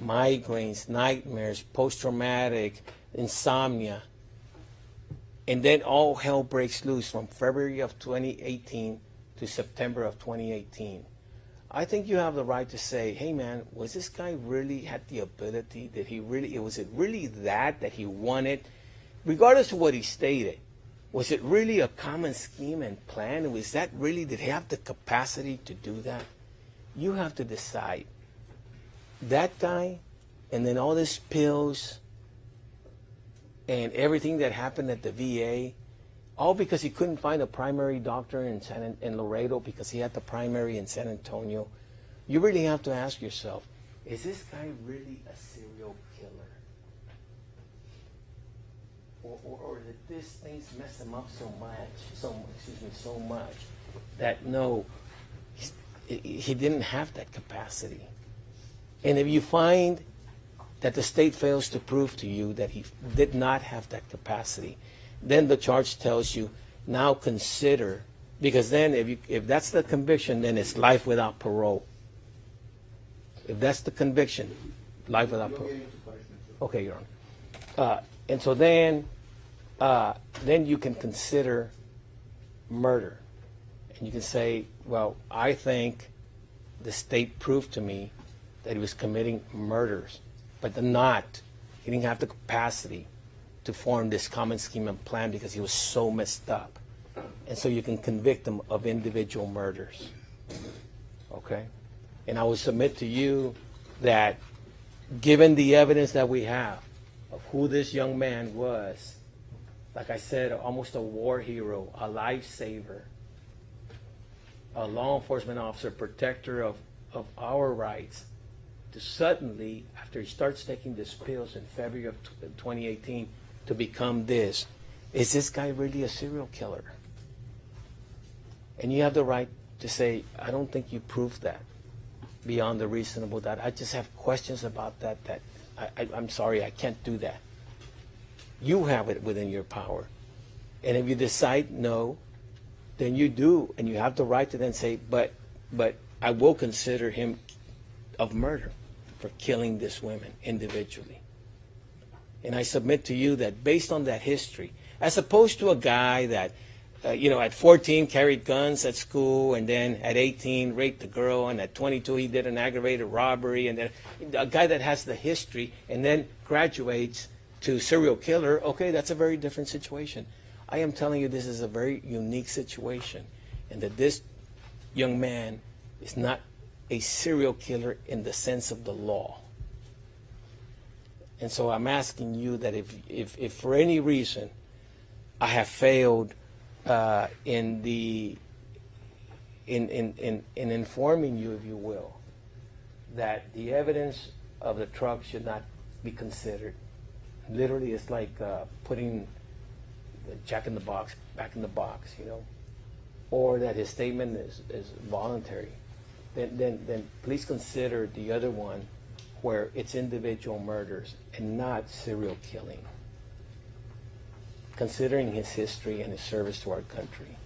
migraines, nightmares, post-traumatic, insomnia. And then all hell breaks loose from February of 2018 to September of 2018. I think you have the right to say, hey man, was this guy really had the ability? Was it really that he wanted? Regardless of what he stated, was it really a common scheme and plan? Did he have the capacity to do that? You have to decide. That guy, and then all these pills, and everything that happened at the VA, all because he couldn't find a primary doctor in Laredo because he had the primary in San Antonio. You really have to ask yourself, is this guy really a serial killer? Or did these things mess him up so much that no, he didn't have that capacity? And if you find that the state fails to prove to you that he did not have that capacity, then the charge tells you, now consider, because then if that's the conviction, then it's life without parole. If that's the conviction, life without parole. Okay, Your Honor. And so then you can consider murder. And you can say, well, I think the state proved to me that he was committing murders, but he didn't have the capacity to form this common scheme and plan because he was so messed up. And so you can convict him of individual murders. Okay? And I will submit to you that given the evidence that we have of who this young man was, like I said, almost a war hero, a lifesaver, a law enforcement officer, protector of our rights, to suddenly, after he starts taking these pills in February of 2018, to become this. Is this guy really a serial killer? And you have the right to say, I don't think you proved that beyond a reasonable doubt. I just have questions about that I'm sorry, I can't do that. You have it within your power. And if you decide no, then you do, and you have the right to then say, but I will consider him of murder for killing these women individually. And I submit to you that based on that history, as opposed to a guy that, at 14 carried guns at school, and then at 18 raped a girl, and at 22 he did an aggravated robbery, and then a guy that has the history and then graduates to serial killer, okay, that's a very different situation. I am telling you this is a very unique situation, and that this young man is not a serial killer in the sense of the law. And so I'm asking you that if for any reason I have failed in informing you, if you will, that the evidence of the truck should not be considered. Literally, it's like putting the Jack in the Box back in the box, you know, or that his statement is voluntary. Then please consider the other one, where it's individual murders and not serial killing, considering his history and his service to our country.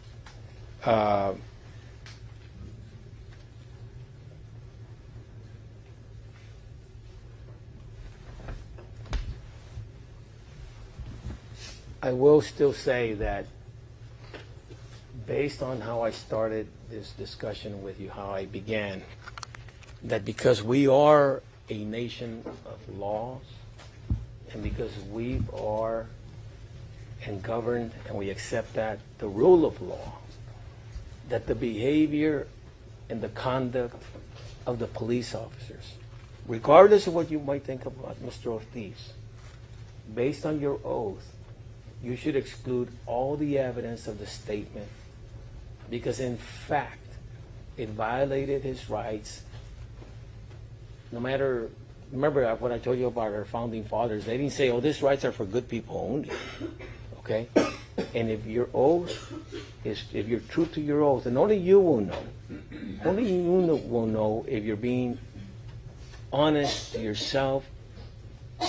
I will still say that based on how I started this discussion with you, how I began, that because we are a nation of laws, and because we are and governed, and we accept that, the rule of law, that the behavior and the conduct of the police officers, regardless of what you might think about Mr. Ortiz, based on your oath, you should exclude all the evidence of the statement, because in fact, it violated his rights. No matter, remember what I told you about our founding fathers, they didn't say, oh, these rights are for good people only, okay? And if your oath is, if you're true to your oath, and only you will know if you're being honest to yourself,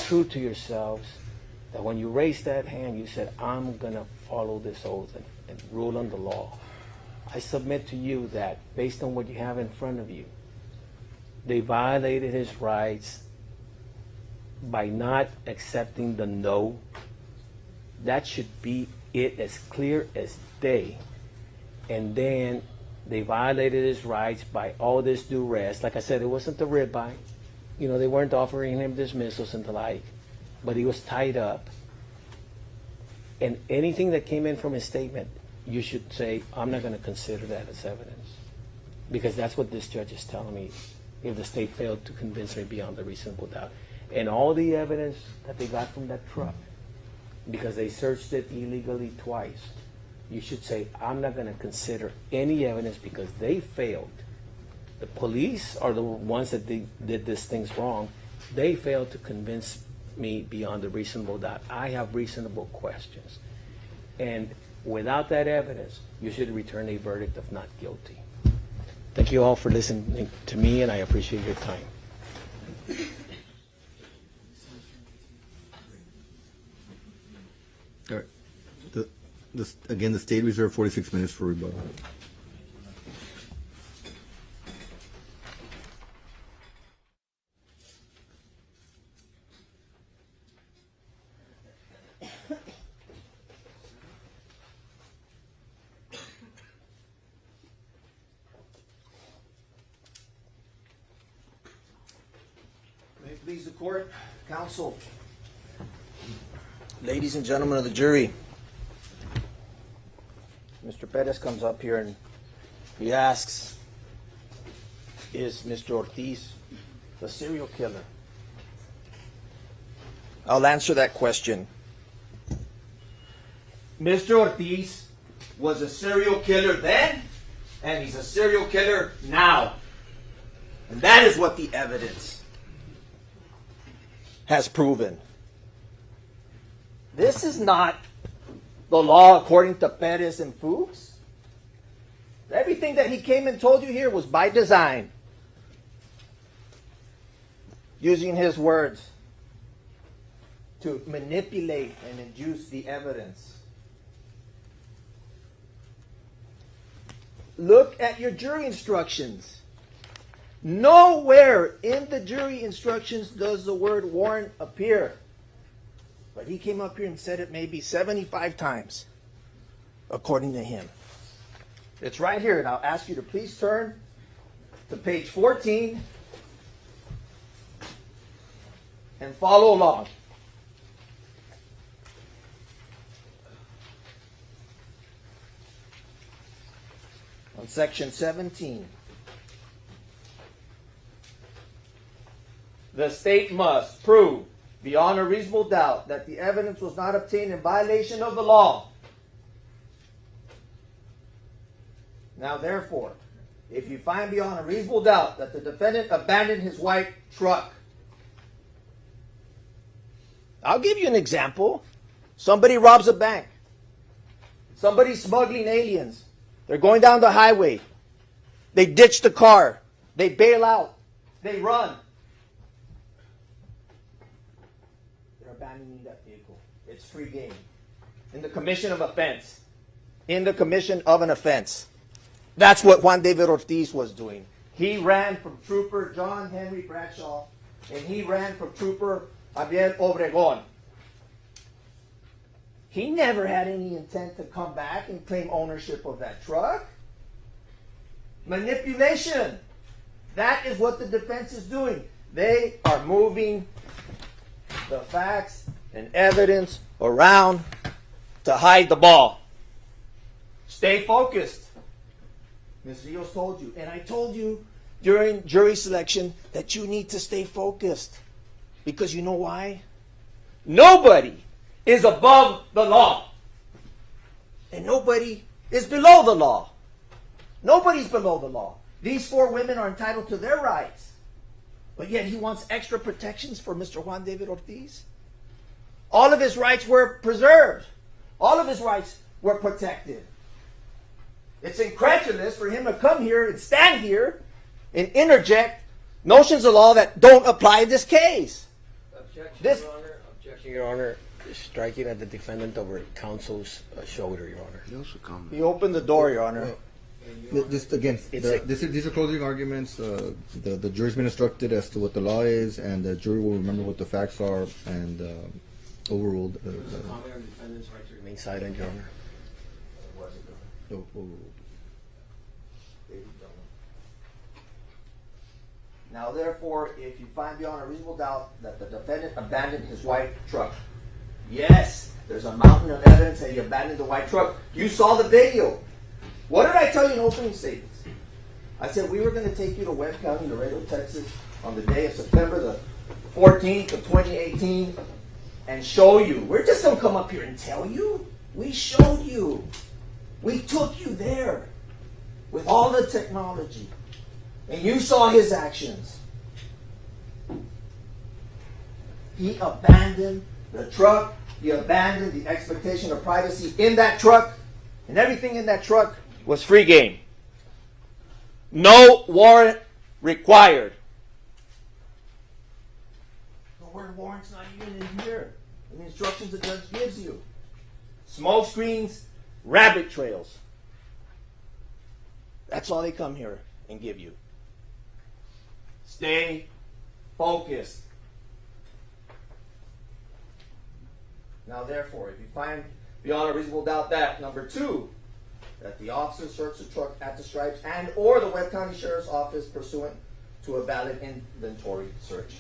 true to yourselves, that when you raised that hand, you said, I'm going to follow this oath and rule on the law. I submit to you that based on what you have in front of you, they violated his rights by not accepting the no. That should be it, as clear as day. And then they violated his rights by all this duress. Like I said, it wasn't the ribeye. You know, they weren't offering him dismissals and the like, but he was tied up. And anything that came in from his statement, you should say, I'm not going to consider that as evidence. Because that's what this judge is telling me, if the state failed to convince me beyond a reasonable doubt. And all the evidence that they got from that truck, because they searched it illegally twice, you should say, I'm not going to consider any evidence because they failed. The police are the ones that did these things wrong. They failed to convince me beyond a reasonable doubt. I have reasonable questions. And without that evidence, you should return a verdict of not guilty. Thank you all for listening to me, and I appreciate your time. All right. Again, the state reserved 46 minutes for rebuttal. May it please the court, counsel, ladies and gentlemen of the jury. Mr. Perez comes up here and he asks, is Mr. Ortiz the serial killer? I'll answer that question. Mr. Ortiz was a serial killer then, and he's a serial killer now. And that is what the evidence has proven. This is not the law according to Perez and Fuchs. Everything that he came and told you here was by design. Using his words to manipulate and induce the evidence. Look at your jury instructions. Nowhere in the jury instructions does the word warrant appear. But he came up here and said it maybe 75 times, according to him. It's right here, and I'll ask you to please turn to page 14 and follow along. On section 17. The state must prove beyond a reasonable doubt that the evidence was not obtained in violation of the law. Now, therefore, if you find beyond a reasonable doubt that the defendant abandoned his white truck, I'll give you an example. Somebody robs a bank. Somebody's smuggling aliens. They're going down the highway. They ditch the car. They bail out. They run. They're abandoning that vehicle. It's free game. In the commission of offense. In the commission of an offense. That's what Juan David Ortiz was doing. He ran from Trooper John Henry Bradshaw, and he ran from Trooper Javier Obregon. He never had any intent to come back and claim ownership of that truck. Manipulation. That is what the defense is doing. They are moving the facts and evidence around to hide the ball. Stay focused. Ms. Rios told you, and I told you during jury selection that you need to stay focused. Because you know why? Nobody is above the law. And nobody is below the law. Nobody's below the law. These four women are entitled to their rights. But yet he wants extra protections for Mr. Juan David Ortiz. All of his rights were preserved. All of his rights were protected. It's incredulous for him to come here and stand here and interject notions of law that don't apply in this case. Objection, Your Honor. Objection, Your Honor. Striking at the defendant over counsel's shoulder, Your Honor. He opened the door, Your Honor. Just again, these are closing arguments. The jury's been instructed as to what the law is, and the jury will remember what the facts are and overruled. Comment on the defendant's right to remain silent, Your Honor. Overruled. Now, therefore, if you find beyond a reasonable doubt that the defendant abandoned his white truck, yes, there's a mountain of evidence that he abandoned the white truck. You saw the video. What did I tell you in opening statements? I said we were going to take you to Webb County, Laredo, Texas, on the day of September the 14th of 2018 and show you. We're just going to come up here and tell you. We showed you. We took you there with all the technology. And you saw his actions. He abandoned the truck. He abandoned the expectation of privacy in that truck. And everything in that truck was free game. No warrant required. The word warrant's not even in here. In the instructions the judge gives you. Smoke screens, rabbit trails. That's all they come here and give you. Stay focused. Now, therefore, if you find beyond a reasonable doubt that, number two, that the officer searched the truck at the Stripes and or the Webb County Sheriff's Office pursuant to a valid inventory search.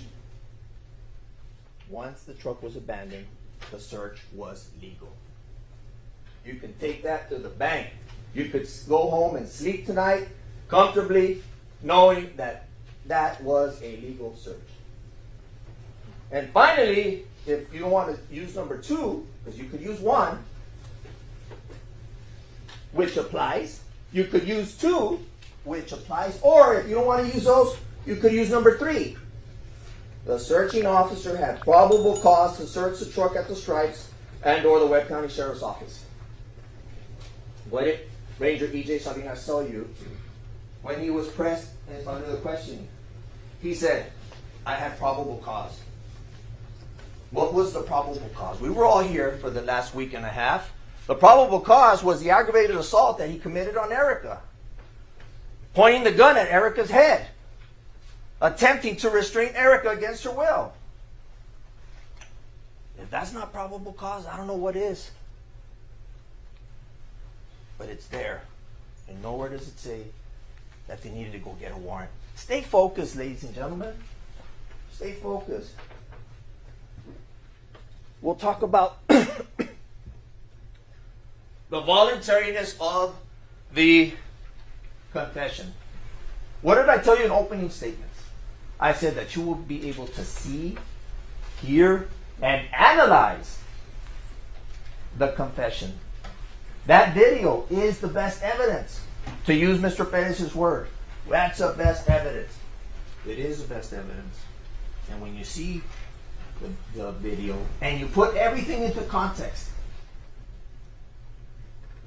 Once the truck was abandoned, the search was legal. You can take that to the bank. You could go home and sleep tonight comfortably knowing that that was a legal search. And finally, if you don't want to use number two, because you could use one, which applies. You could use two, which applies. Or if you don't want to use those, you could use number three. The searching officer had probable cause to search the truck at the Stripes and or the Webb County Sheriff's Office. What did Ranger E.J. Salinas tell you when he was pressed under the questioning? He said, I had probable cause. What was the probable cause? We were all here for the last week and a half. The probable cause was the aggravated assault that he committed on Erica. Pointing the gun at Erica's head. Attempting to restrain Erica against her will. If that's not probable cause, I don't know what is. But it's there. And nowhere does it say that they needed to go get a warrant. Stay focused, ladies and gentlemen. Stay focused. We'll talk about the voluntariness of the confession. What did I tell you in opening statements? I said that you will be able to see hear and analyze the confession. That video is the best evidence. To use Mr. Perez's word, that's the best evidence. It is the best evidence. And when you see the video and you put everything into context,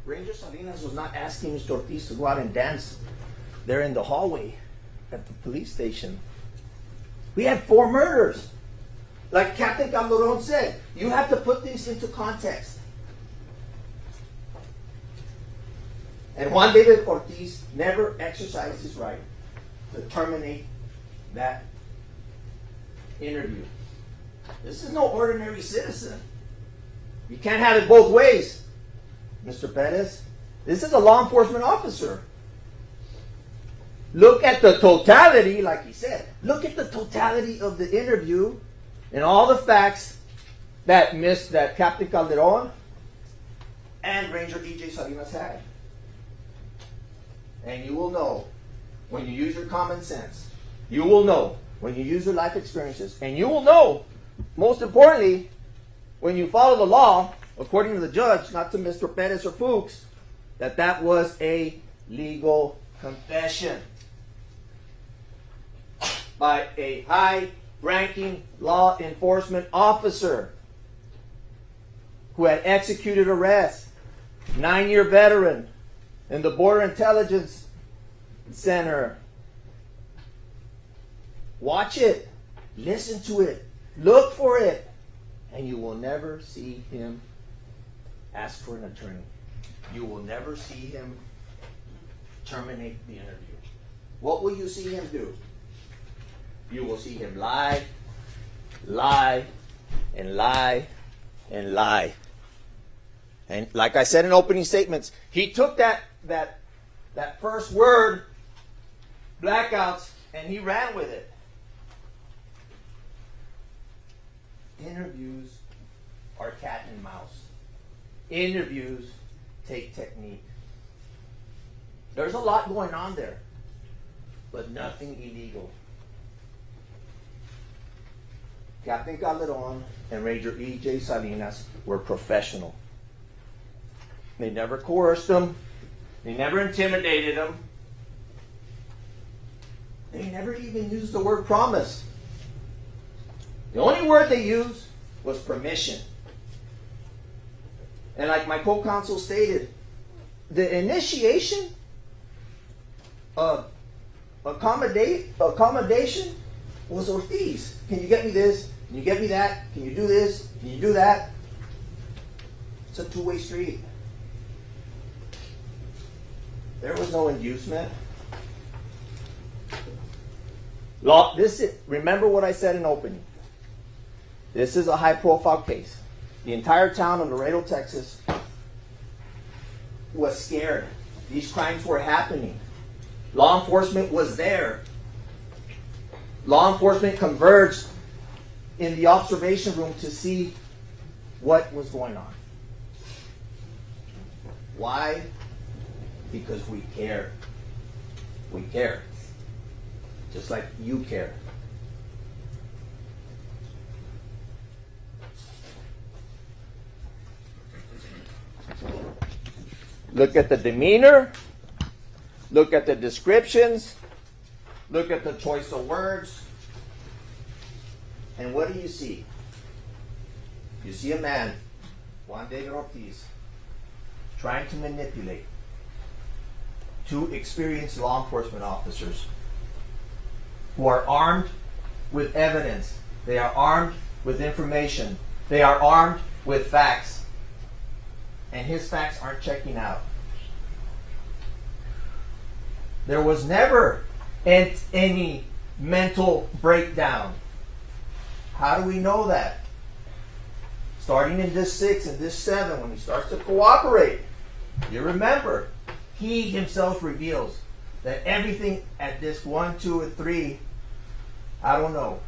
Ranger Salinas was not asking Mr. Ortiz to go out and dance there in the hallway at the police station. We had 4 murders. Like Captain Calderon said, you have to put things into context. And Juan David Ortiz never exercised his right to terminate that interview. This is no ordinary citizen. You can't have it both ways, Mr. Perez. This is a law enforcement officer. Look at the totality, like he said. Look at the totality of the interview and all the facts that Captain Calderon and Ranger E.J. Salinas had. And you will know when you use your common sense. You will know when you use your life experiences. And you will know, most importantly, when you follow the law, according to the judge, not to Mr. Perez or Fuchs, that was a legal confession by a high-ranking law enforcement officer who had executed arrests, 9-year veteran in the Border Intelligence Center. Watch it, listen to it, look for it, and you will never see him ask for an attorney. You will never see him terminate the interview. What will you see him do? You will see him lie, lie, and lie, and lie. And like I said in opening statements, he took that first word, blackouts, and he ran with it. Interviews are cat and mouse. Interviews take technique. There's a lot going on there, but nothing illegal. Captain Calderon and Ranger E.J. Salinas were professional. They never coerced him. They never intimidated him. They never even used the word promise. The only word they used was permission. And like my co-counsel stated, the initiation of accommodation was Ortiz. Can you get me this? Can you get me that? Can you do this? Can you do that? It's a two-way street. There was no inducement. Remember what I said in opening. This is a high-profile case. The entire town of Laredo, Texas was scared. These crimes were happening. Law enforcement was there. Law enforcement converged in the observation room to see what was going on. Why? Because we care. We care. Just like you care. Look at the demeanor. Look at the descriptions. Look at the choice of words. And what do you see? You see a man, Juan David Ortiz, trying to manipulate two experienced law enforcement officers who are armed with evidence. They are armed with information. They are armed with facts. And his facts aren't checking out. There was never any mental breakdown. How do we know that? Starting in this 6 and this 7, when he starts to cooperate, you remember, he himself reveals that everything at disc 1, 2, and 3, I don't know.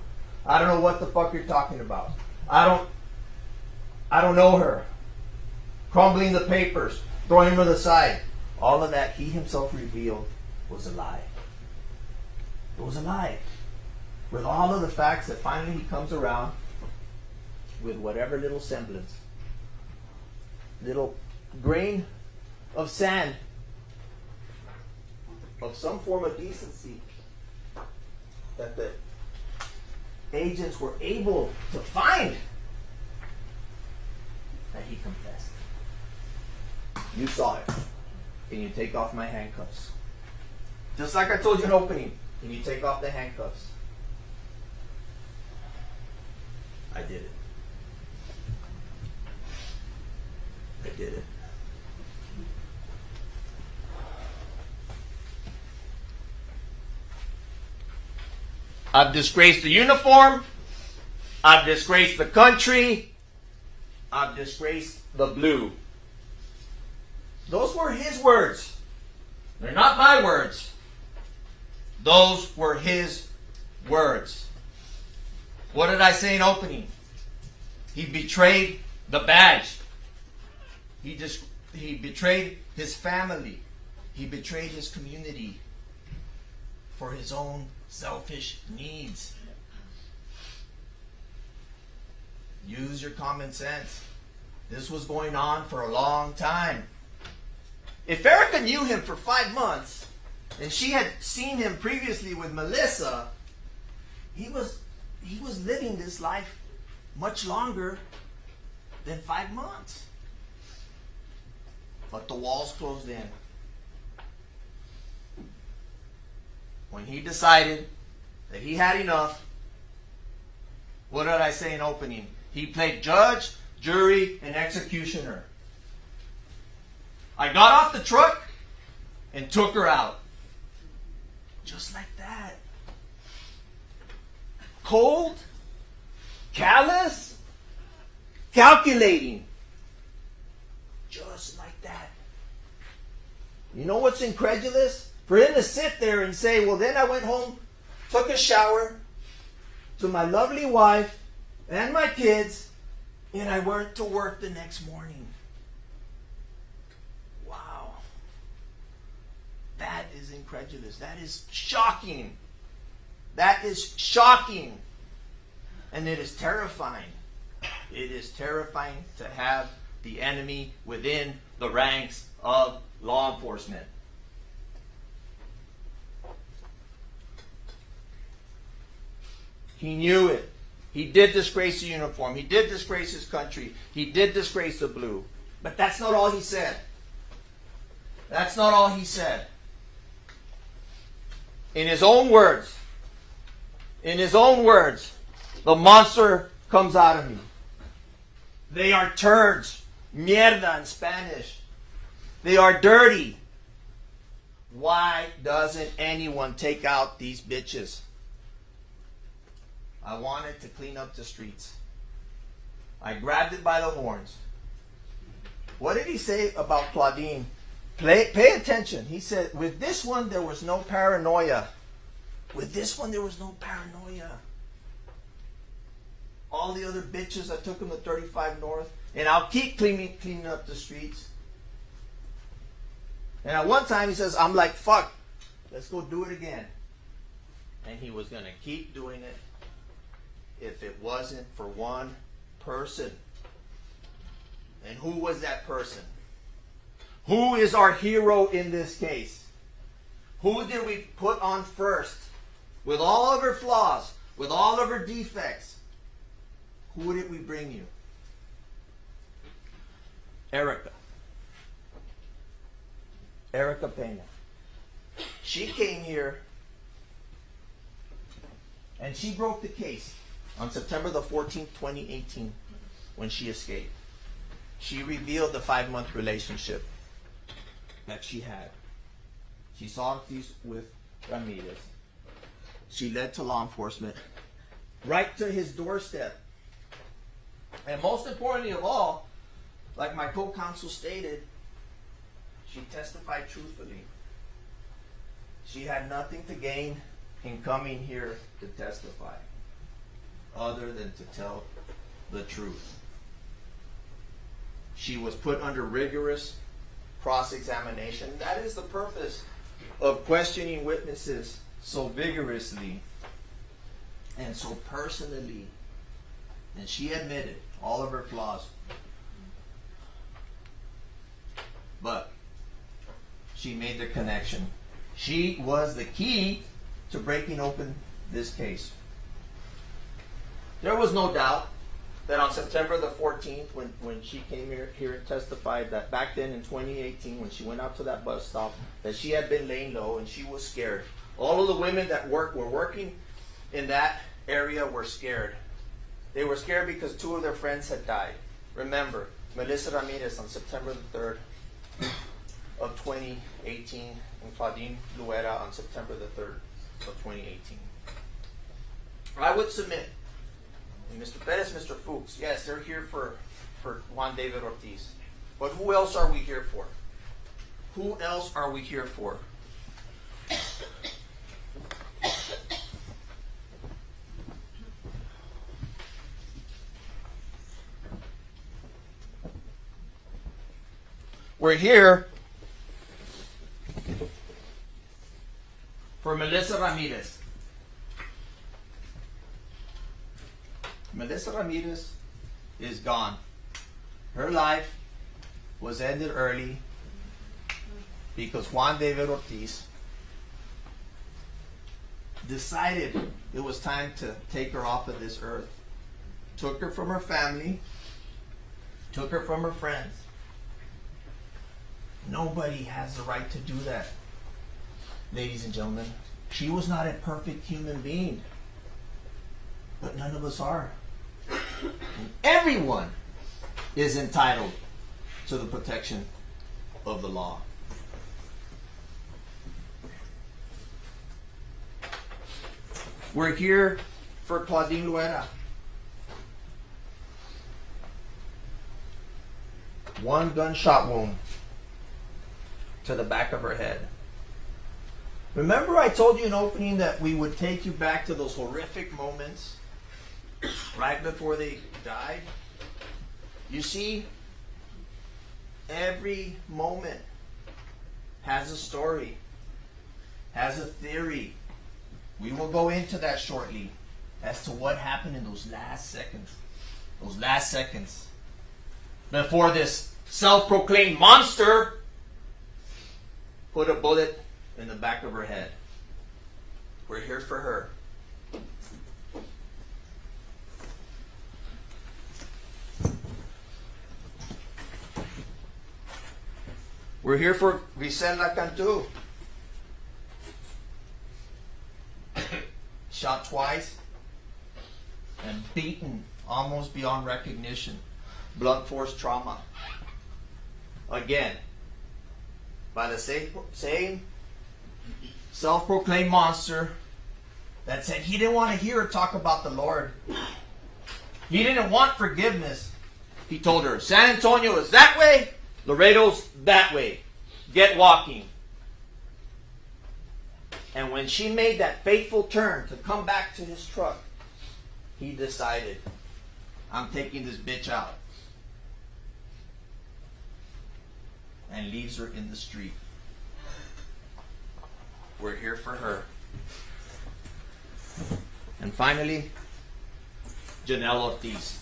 I don't know what the fuck you're talking about. I don't know her. Crumbling the papers, throwing them to the side. All of that he himself revealed was a lie. It was a lie. With all of the facts that finally he comes around with whatever little semblance, little grain of sand, of some form of decency that the agents were able to find, that he confessed. You saw it. Can you take off my handcuffs? Just like I told you in opening, can you take off the handcuffs? I did it. I did it. I've disgraced the uniform. I've disgraced the country. I've disgraced the blue. Those were his words. They're not my words. Those were his words. What did I say in opening? He betrayed the badge. He betrayed his family. He betrayed his community for his own selfish needs. Use your common sense. This was going on for a long time. If Erica knew him for 5 months, and she had seen him previously with Melissa, he was living this life much longer than 5 months. But the walls closed in. When he decided that he had enough, what did I say in opening? He played judge, jury, and executioner. I got off the truck and took her out. Just like that. Cold, callous, calculating. Just like that. You know what's incredulous? For him to sit there and say, well, then I went home, took a shower to my lovely wife and my kids, and I went to work the next morning. Wow. That is incredulous. That is shocking. That is shocking. And it is terrifying. It is terrifying to have the enemy within the ranks of law enforcement. He knew it. He did disgrace the uniform. He did disgrace his country. He did disgrace the blue. But that's not all he said. That's not all he said. In his own words, the monster comes out of me. They are turds. Mierda in Spanish. They are dirty. Why doesn't anyone take out these bitches? I wanted to clean up the streets. I grabbed it by the horns. What did he say about Claudine? Pay attention. He said, with this one, there was no paranoia. With this one, there was no paranoia. All the other bitches, I took them to 35 North, and I'll keep cleaning up the streets. And at one time, he says, I'm like, fuck, let's go do it again. And he was going to keep doing it if it wasn't for one person. And who was that person? Who is our hero in this case? Who did we put on first? With all of her flaws, with all of her defects, who did we bring you? Erica. Erica Pena. She came here and she broke the case on September the 14th, 2018, when she escaped. She revealed the 5-month relationship that she had. She saw Ortiz with Ramirez. She led to law enforcement right to his doorstep. And most importantly of all, like my co-counsel stated, she testified truthfully. She had nothing to gain in coming here to testify other than to tell the truth. She was put under rigorous cross-examination. That is the purpose of questioning witnesses so vigorously and so personally. And she admitted all of her flaws. But she made the connection. She was the key to breaking open this case. There was no doubt that on September the 14th, when she came here and testified, that back then in 2018, when she went out to that bus stop, that she had been laying low and she was scared. All of the women that were working in that area were scared. They were scared because two of their friends had died. Remember, Melissa Ramirez on September the 3rd of 2018, and Claudine Luera on September the 3rd of 2018. I would submit, and Mr. Perez, Mr. Fuchs, yes, they're here for Juan David Ortiz. But who else are we here for? Who else are we here for? We're here for Melissa Ramirez. Melissa Ramirez is gone. Her life was ended early because Juan David Ortiz decided it was time to take her off of this earth. Took her from her family, took her from her friends. Nobody has the right to do that, ladies and gentlemen. She was not a perfect human being, but none of us are. And everyone is entitled to the protection of the law. We're here for Claudine Luera. One gunshot wound to the back of her head. Remember I told you in opening that we would take you back to those horrific moments right before they died? You see, every moment has a story, has a theory. We will go into that shortly as to what happened in those last seconds. Those last seconds before this self-proclaimed monster put a bullet in the back of her head. We're here for her. We're here for Griselda Cantu. Shot twice and beaten almost beyond recognition. Blunt force trauma. Again, by the same self-proclaimed monster that said he didn't want to hear her talk about the Lord. He didn't want forgiveness. He told her, San Antonio is that way, Laredo's that way. Get walking. And when she made that fateful turn to come back to his truck, he decided, I'm taking this bitch out. And leaves her in the street. We're here for her. And finally, Janelle Ortiz.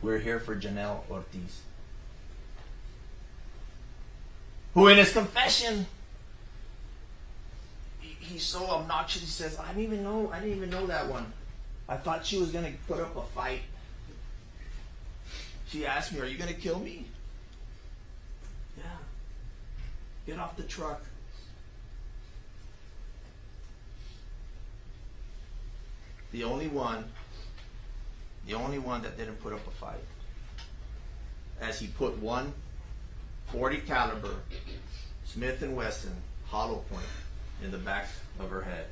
We're here for Janelle Ortiz, who in his confession, he's so obnoxious. He says, I didn't even know that one. I thought she was going to put up a fight. She asked me, are you going to kill me? Yeah. Get off the truck. The only one that didn't put up a fight, as he put one .40 caliber Smith & Wesson hollow point in the back of her head.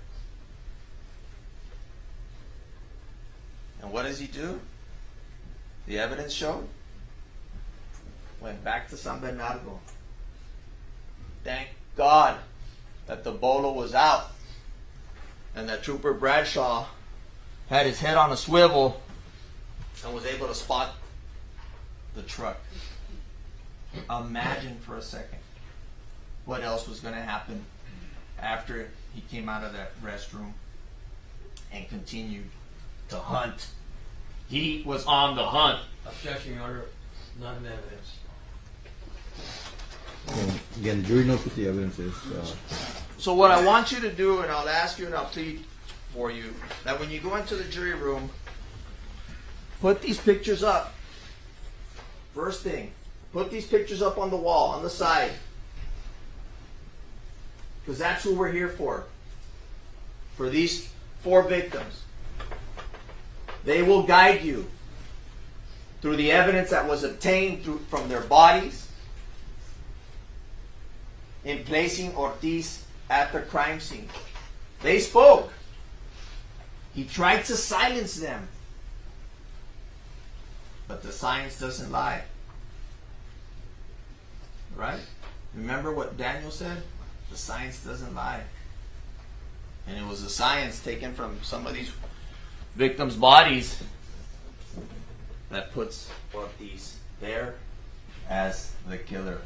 And what does he do? The evidence showed. Went back to San Bernardo. Thank God that the bolo was out and that Trooper Bradshaw had his head on a swivel and was able to spot the truck. Imagine for a second what else was going to happen after he came out of that restroom and continued to hunt He was on the hunt. Objection, Your Honor. Not in evidence. Again, the jury knows what the evidence is. So what I want you to do, and I'll ask you and I'll plead for you, that when you go into the jury room, put these pictures up. First thing, put these pictures up on the wall, on the side. Because that's who we're here for. For these 4 victims. They will guide you through the evidence that was obtained from their bodies in placing Ortiz at the crime scene. They spoke. He tried to silence them. But the science doesn't lie. Right? Remember what Daniel said? The science doesn't lie. And it was the science taken from some of these victims' bodies that puts Ortiz there as the killer.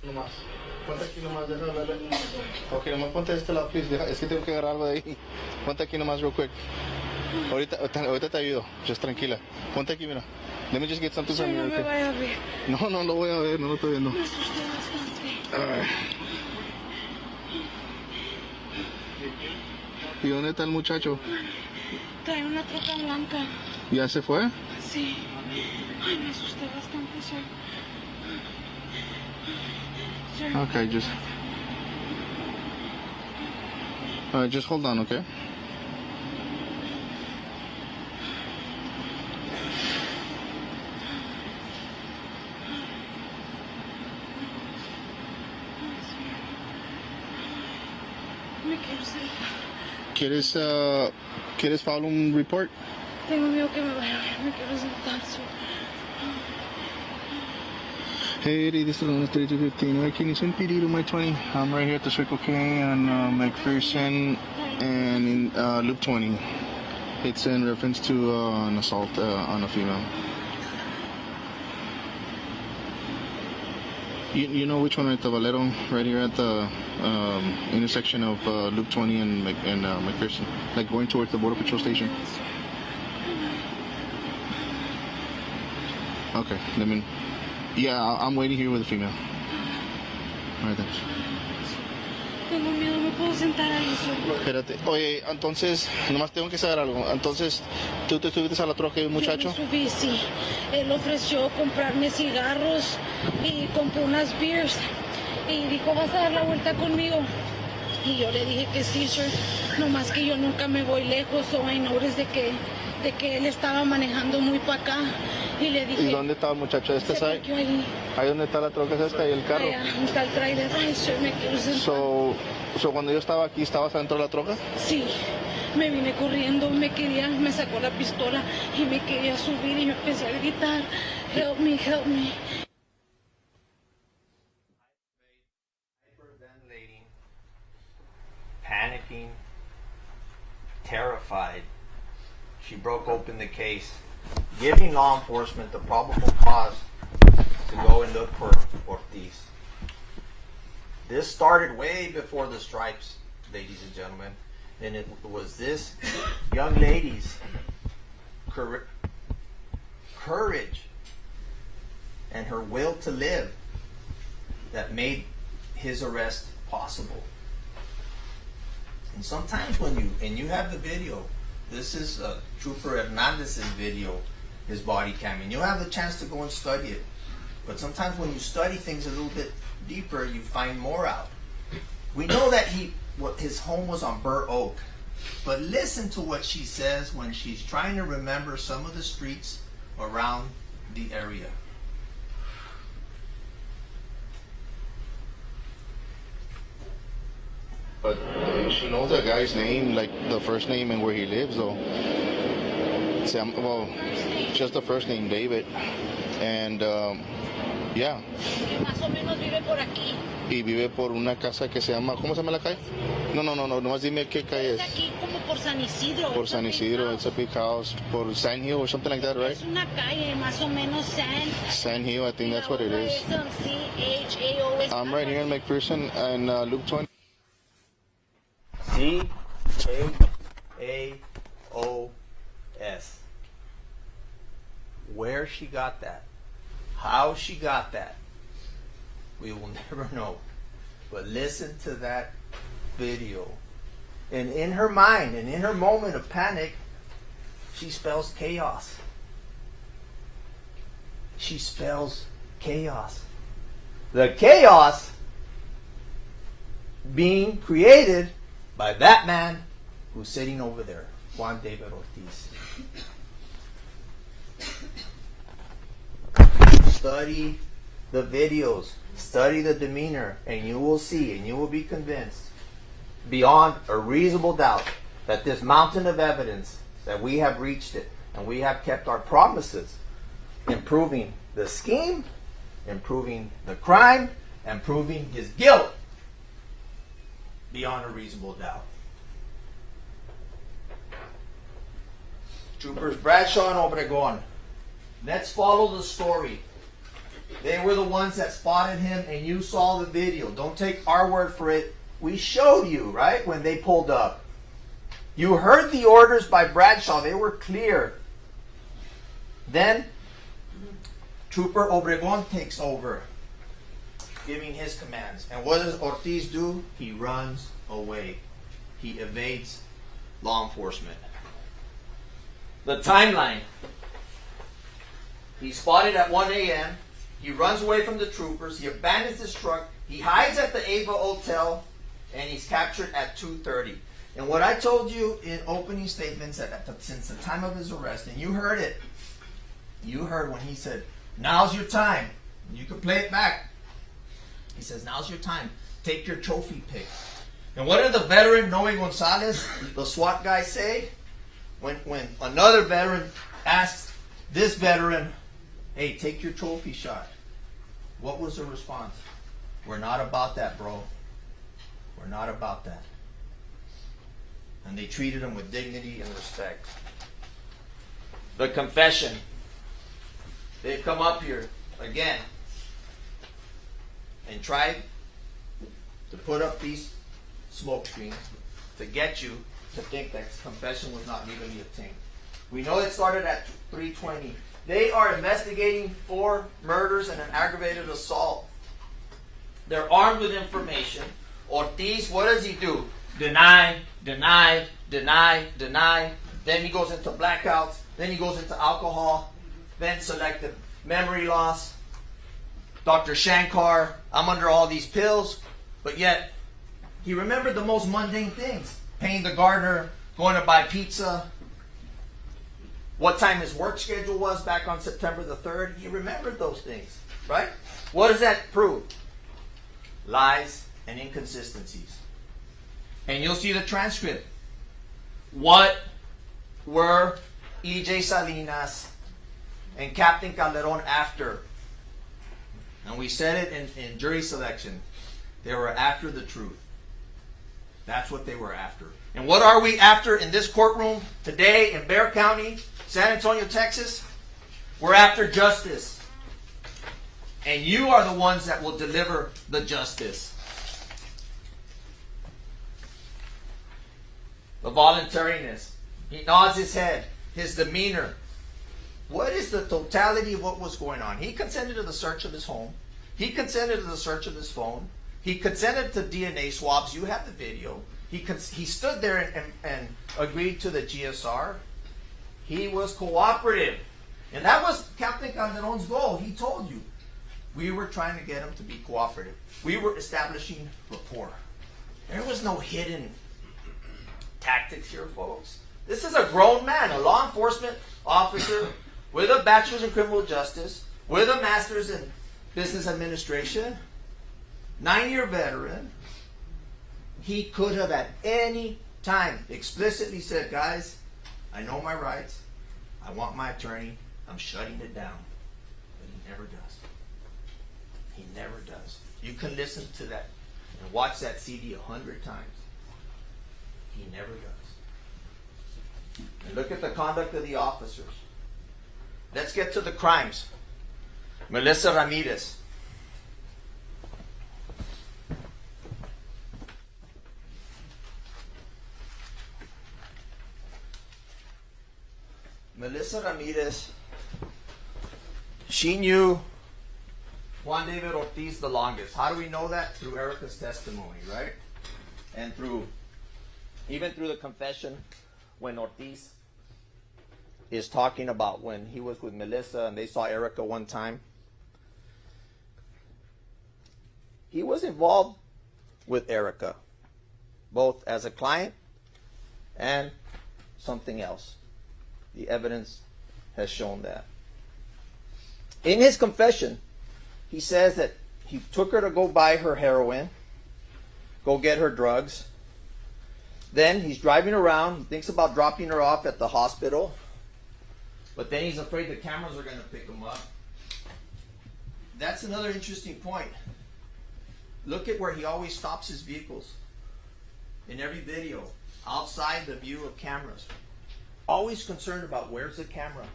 Nomás. Ponte aquí nomás, deja hablarle. Ok, nomás ponte de este lado, please. Es que tengo que agarrar algo de ahí. Ponte aquí nomás, real quick. Ahorita te ayudo. Just tranquila. Ponte aquí, mira. Let me just get something from you. No me vaya a ver. No, no lo voy a ver, no lo estoy viendo. Me asusté bastante. ¿Y dónde está el muchacho? Trae una troca blanca. ¿Ya se fue? Sí. Ay, me asusté bastante, sir. Okay, just hold on, okay? Me quiero sentar. ¿Quieres file un report? Tengo miedo que me vaya a ver. Me quiero sentar, sir. Hey, this is on 3215. Can you send PD to my 20? I'm right here at the Circle K on McPherson and in Loop 20. It's in reference to an assault on a female. You know which one, right? The Valero, right here at the intersection of Loop 20 and McPherson, like going towards the Border Patrol station. Okay, let me. Yeah, I'm waiting here with a female. All right, thanks. Tengo miedo, me puedo sentar ahí, sir. Espérate. Oye, entonces, nomás tengo que saber algo. Entonces, ¿tú te subiste a la troca de un muchacho? Yo me subí, sí. Él ofreció comprarme cigarros y compró unas beers. Y dijo, ¿vas a dar la vuelta conmigo? Y yo le dije que sí, sir. Nomás que yo nunca me voy lejos, so I noticed de que él estaba manejando muy para acá. Y le dije... ¿Y dónde estaba el muchacho? ¿Este side? Ahí donde está la troca es esta y el carro. Allá, está el trailer. Ay, sir, me quiero sentar. So cuando yo estaba aquí, ¿estabas adentro de la troca? Sí, me vine corriendo, me sacó la pistola y me quería subir y me empecé a gritar, help me, help me. Hyperventilating, panicking, terrified, she broke open the case, giving law enforcement the probable cause to go and look for Ortiz. This started way before the stripes, ladies and gentlemen, and it was this young lady's courage and her will to live that made his arrest possible. And sometimes when you have the video, this is Trooper Hernandez's video, his body cam, and you'll have the chance to go and study it. But sometimes when you study things a little bit deeper, you find more out. We know that his home was on Burr Oak, but listen to what she says when she's trying to remember some of the streets around the area. But she knows that guy's name, like the first name and where he lives, though. Well, just the first name, David. And Yeah. Que más o menos vive por aquí. Y vive por una casa que se llama, ¿cómo se llama la calle? No, nomás dime qué calle Es es. aquí como por San Isidro. Por It's a San big Isidro, house. it's a big house. Por Sand Hill or something like that, right? Es una calle más o menos Sand Hill, I think that's what it is. C-H-A-O-S. I'm right here in McPherson and Loop 20. C-A-A-O-S. Where she got that, how she got that, we will never know. But listen to that video. And in her mind, and in her moment of panic, she spells chaos. She spells chaos. The chaos being created by that man who's sitting over there, Juan David Ortiz. Study the videos, study the demeanor, and you will see, and you will be convinced beyond a reasonable doubt that this mountain of evidence, that we have reached it, and we have kept our promises in proving the scheme, in proving the crime, and proving his guilt beyond a reasonable doubt. Troopers Bradshaw and Obregon, let's follow the story. They were the ones that spotted him, and you saw the video. Don't take our word for it. We showed you, right, when they pulled up. You heard the orders by Bradshaw. They were clear. Then Trooper Obregon takes over, giving his commands. And what does Ortiz do? He runs away. He evades law enforcement. The timeline. He's spotted at 1 a.m. He runs away from the troopers. He abandons his truck. He hides at the Ava Hotel, and he's captured at 2:30. And what I told you in opening statements since the time of his arrest, and you heard it. You heard when he said, "Now's your time." You can play it back. He says, "Now's your time. Take your trophy pick." And what did the veteran Noe Gonzalez, the SWAT guy, say? When another veteran asks this veteran, "Hey, take your trophy shot." What was the response? "We're not about that, bro. We're not about that." And they treated him with dignity and respect. The confession. They've come up here again and tried to put up these smoke screens to get you to think that confession was not legally obtained. We know it started at 3:20. They are investigating 4 murders and an aggravated assault. They're armed with information. Ortiz, what does he do? Deny, deny, deny, deny. Then he goes into blackouts. Then he goes into alcohol. Then selective memory loss. Dr. Shankar, I'm under all these pills. But yet, he remembered the most mundane things. Paying the gardener, going to buy pizza, what time his work schedule was back on September the 3rd. He remembered those things, right? What does that prove? Lies and inconsistencies. And you'll see the transcript. What were E.J. Salinas and Captain Calderon after? And we said it in jury selection. They were after the truth. That's what they were after. And what are we after in this courtroom today in Bexar County, San Antonio, Texas? We're after justice. And you are the ones that will deliver the justice. The voluntariness. He nods his head. His demeanor. What is the totality of what was going on? He consented to the search of his home. He consented to the search of his phone. He consented to DNA swabs. You have the video. He stood there and agreed to the GSR. He was cooperative. And that was Captain Calderon's goal. He told you. We were trying to get him to be cooperative. We were establishing rapport. There was no hidden tactics here, folks. This is a grown man, a law enforcement officer with a bachelor's in criminal justice, with a master's in business administration, 9-year veteran. He could have at any time explicitly said, "Guys, I know my rights. I want my attorney. I'm shutting it down." But he never does. never does. You can listen to that and watch that CD 100 times. He never does. And look at the conduct of the officers. Let's get to the crimes. Melissa Ramirez. Melissa Ramirez, she knew Juan David Ortiz the longest. How do we know that? Through Erica's testimony, right? And even through the confession when Ortiz is talking about when he was with Melissa and they saw Erica one time. He was involved with Erica, both as a client and something else. The evidence has shown that. In his confession, he says that he took her to go buy her heroin, go get her drugs. Then he's driving around, he thinks about dropping her off at the hospital, but then he's afraid the cameras are going to pick him up. That's another interesting point. Look at where he always stops his vehicles. In every video, outside the view of cameras. Always concerned about where's the camera.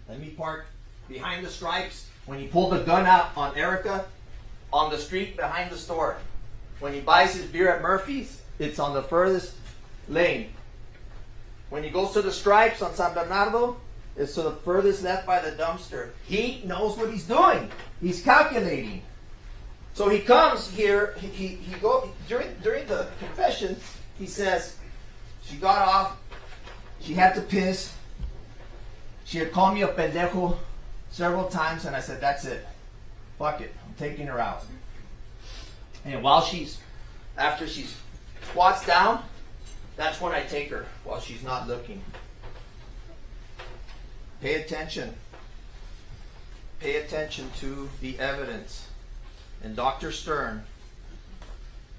Let me park behind the stripes. When he pulled the gun out on Erica, on the street behind the store. When he buys his beer at Murphy's, it's on the furthest lane. When he goes to the stripes on San Bernardo, it's to the furthest left by the dumpster. He knows what he's doing. He's calculating. So he comes here, he goes during the confession, he says, she got off, she had to piss, she had called me a pendejo several times, and I said, that's it. Fuck it, I'm taking her out. And after she squats down, that's when I take her, while she's not looking. Pay attention. Pay attention to the evidence. And Dr. Stern,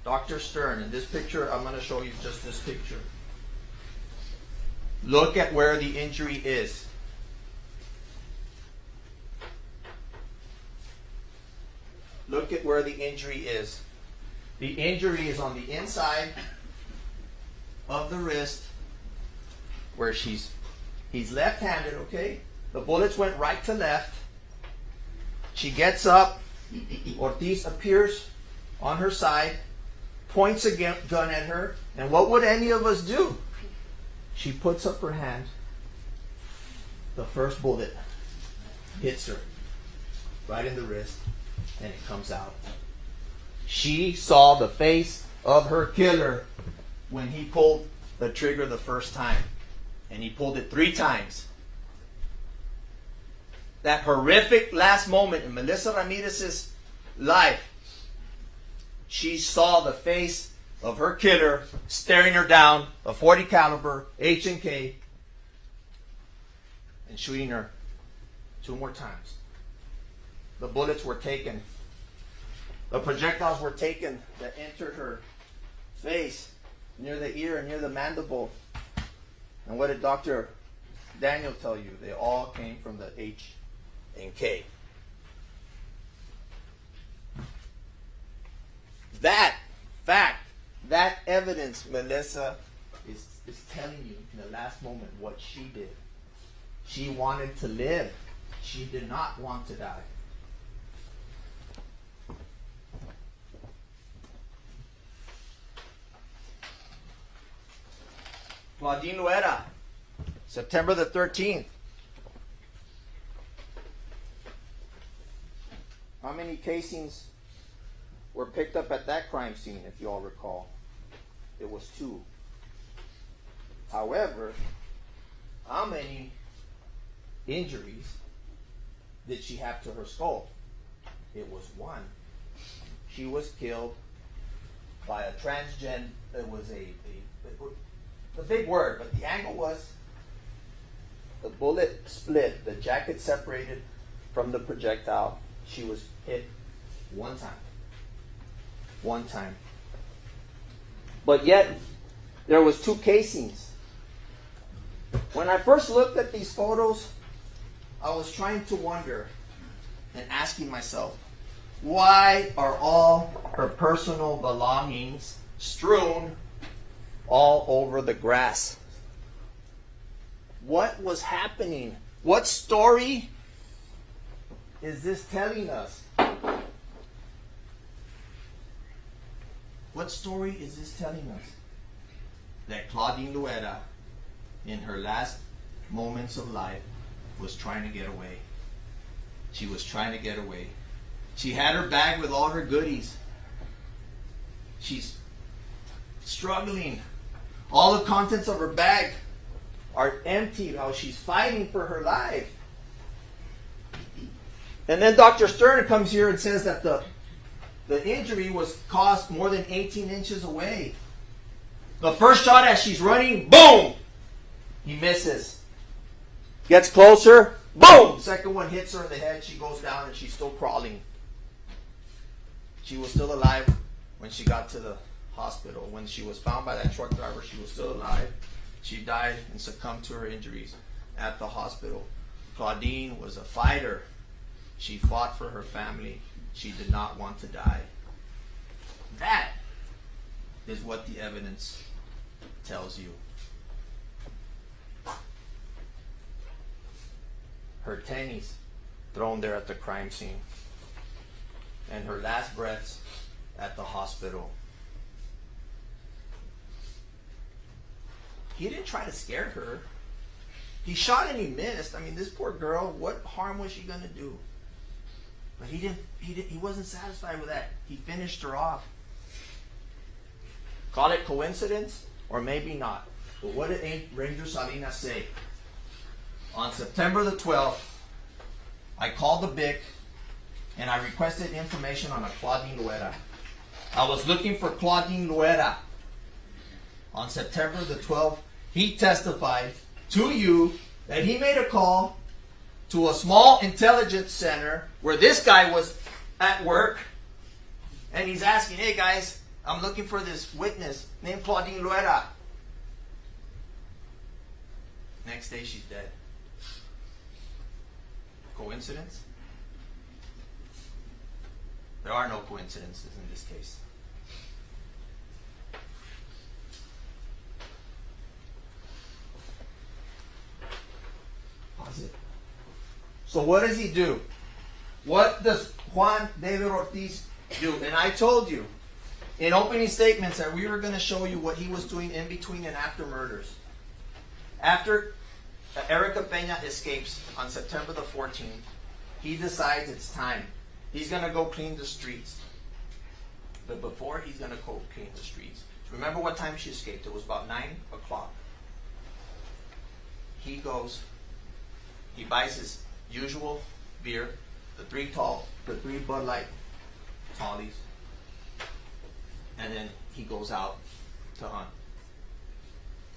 in this picture, I'm going to show you just this picture. Look at where the injury is. Look at where the injury is. The injury is on the inside of the wrist where he's left-handed, okay? The bullets went right to left. She gets up. Ortiz appears on her side, points a gun at her, and what would any of us do? She puts up her hand. The first bullet hits her right in the wrist, and it comes out. She saw the face of her killer when he pulled the trigger the first time, and he pulled it 3 times. That horrific last moment in Melissa Ramirez's life, she saw the face of her killer staring her down, a .40 caliber H&K, and shooting her 2 more times. The bullets were taken. The projectiles were taken that entered her face, near the ear and near the mandible. And what did Dr. Daniel tell you? They all came from the H&K. That fact, that evidence, Melissa is telling you in the last moment what she did. She wanted to live. She did not want to die. Claudine Luera, September the 13th. How many casings were picked up at that crime scene, if you all recall? It was 2. However, how many injuries did she have to her skull? It was 1. She was killed by a transgen. It was a big word, but the angle was the bullet split, the jacket separated from the projectile. She was hit 1 time. 1 time. But yet, there was 2 casings. When I first looked at these photos, I was trying to wonder and asking myself, Why are all her personal belongings strewn all over the grass? What was happening? What story is this telling us? What story is this telling us? That Claudine Luera, in her last moments of life, was trying to get away. She was trying to get away. She had her bag with all her goodies. She's struggling. All the contents of her bag are empty while she's fighting for her life. And then Dr. Stern comes here and says that the injury was caused more than 18 inches away. The first shot as she's running, boom! He misses. Gets closer, boom! Second one hits her in the head. She goes down and she's still crawling. She was still alive when she got to the hospital. When she was found by that truck driver, she was still alive. She died and succumbed to her injuries at the hospital. Claudine was a fighter. She fought for her family. She did not want to die. That is what the evidence tells you. Her tennies thrown there at the crime scene. And her last breaths at the hospital. He didn't try to scare her. He shot and he missed. I mean, this poor girl, what harm was she going to do? But he wasn't satisfied with that. He finished her off. Call it coincidence or maybe not. But what did Ranger Salinas say? On September the 12th, I called the BIC and I requested information on a Claudine Luera. I was looking for Claudine Luera. On September the 12th, he testified to you that he made a call to a small intelligence center where this guy was at work, and he's asking, hey guys, I'm looking for this witness named Claudine Luera. Next day she's dead. Coincidence? There are no coincidences in this case. Pause it. So what does he do? What does Juan David Ortiz do? And I told you in opening statements that we were going to show you what he was doing in between and after murders. After Erica Peña escapes on September the 14th, he decides it's time. He's going to go clean the streets. But before he's going to go clean the streets, remember what time she escaped? It was about 9 o'clock. He goes, he buys his usual beer, the three Bud Light Tallies, and then he goes out to hunt.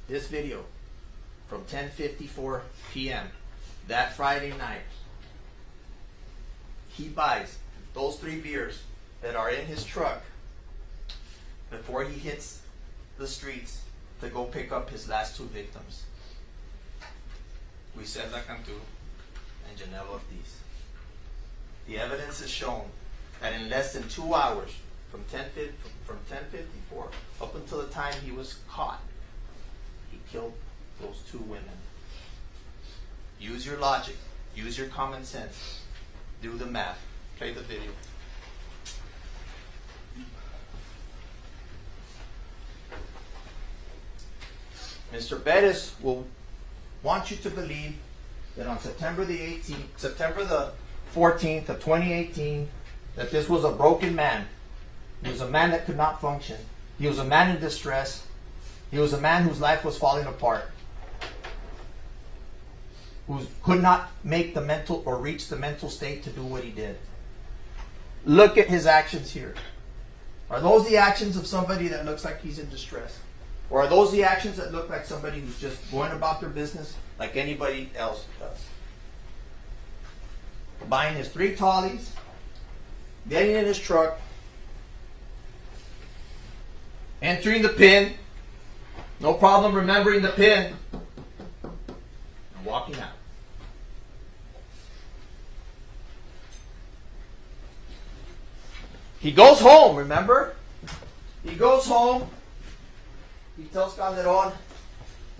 This video from 10:54 p.m. that Friday night, he buys those 3 beers that are in his truck before he hits the streets to go pick up his last 2 victims. Griselda Cantu and Janelle Ortiz. The evidence has shown that in less than 2 hours, from 10:54 up until the time he was caught, he killed those 2 women. Use your logic. Use your common sense. Do the math. Play the video. Mr. Bettis will want you to believe that on September the 14th of 2018, that this was a broken man. He was a man that could not function. He was a man in distress. He was a man whose life was falling apart, who could not make the mental or reach the mental state to do what he did. Look at his actions here. Are those the actions of somebody that looks like he's in distress? Or are those the actions that look like somebody who's just going about their business like anybody else does? Buying his 3 Tallies, getting in his truck, entering the pin, no problem remembering the pin, and walking out. He goes home, remember? He goes home. He tells Calderon,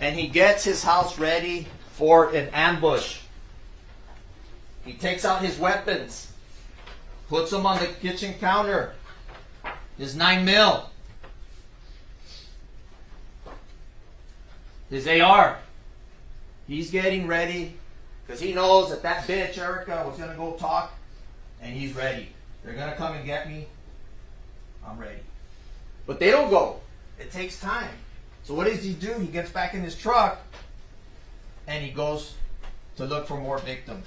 and he gets his house ready for an ambush. He takes out his weapons, puts them on the kitchen counter. His 9mm, his AR. He's getting ready because he knows that that bitch Erica was gonna go talk, and he's ready. They're gonna come and get me. I'm ready. But they don't go. It takes time. So what does he do? He gets back in his truck and he goes to look for more victims.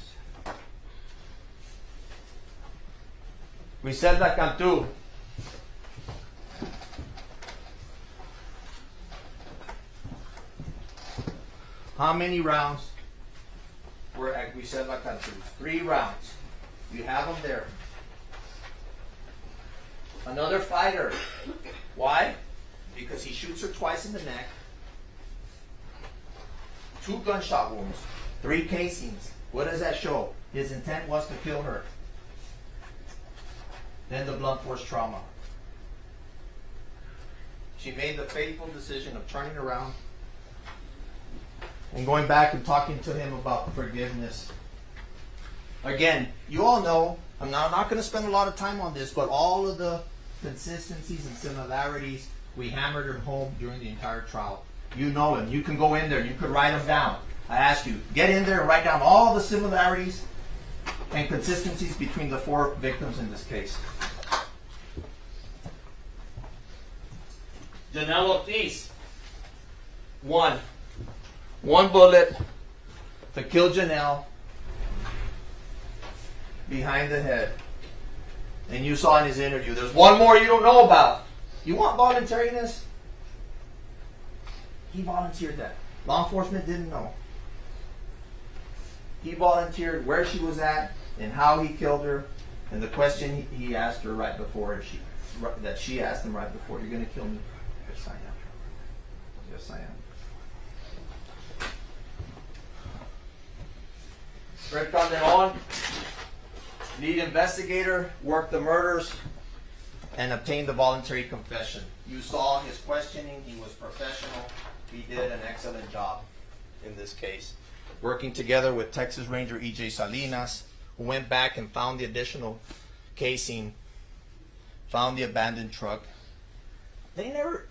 Griselda Cantu. How many rounds were at Griselda Cantu? 3 rounds. You have them there. Another fighter. Why? Because he shoots her twice in the neck. 2 gunshot wounds. 3 casings. What does that show? His intent was to kill her. Then the blunt force trauma. She made the fateful decision of turning around and going back and talking to him about forgiveness. Again, you all know, I'm not going to spend a lot of time on this, but all of the consistencies and similarities, we hammered them home during the entire trial. You know them. You can go in there. You could write them down. I ask you, get in there and write down all the similarities and consistencies between the 4 victims in this case. Janelle Ortiz. 1 bullet to kill Janelle behind the head. And you saw in his interview, there's one more you don't know about. You want voluntariness? He volunteered that. Law enforcement didn't know. He volunteered where she was at and how he killed her, and the question he asked her right before, that she asked him right before, "You're going to kill me?" Yes, I am. Yes, I am. Fred Calderon, lead investigator, worked the murders and obtained the voluntary confession. You saw his questioning. He was professional. He did an excellent job in this case. Working together with Texas Ranger E.J. Salinas, who went back and found the additional casing, found the abandoned truck. They never,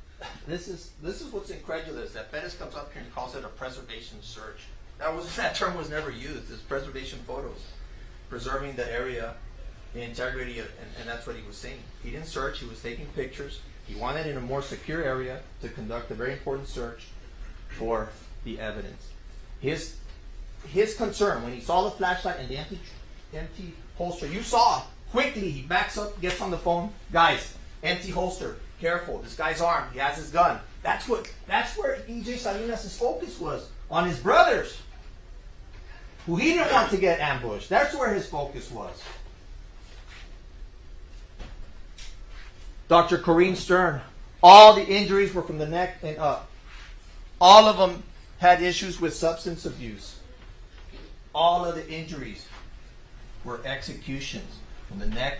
this is what's incredulous, that Perez comes up here and calls it a preservation search. That term was never used. It's preservation photos, preserving the area, the integrity, and that's what he was saying. He didn't search. He was taking pictures. He wanted in a more secure area to conduct a very important search for the evidence. His concern when he saw the flashlight and the empty holster, you saw quickly he backs up, gets on the phone. Guys, empty holster. Careful. This guy's armed. He has his gun. That's where E.J. Salinas' focus was, on his brothers, who he didn't want to get ambushed. That's where his focus was. Dr. Corrine Stern, all the injuries were from the neck and up. All of them had issues with substance abuse. All of the injuries were executions from the neck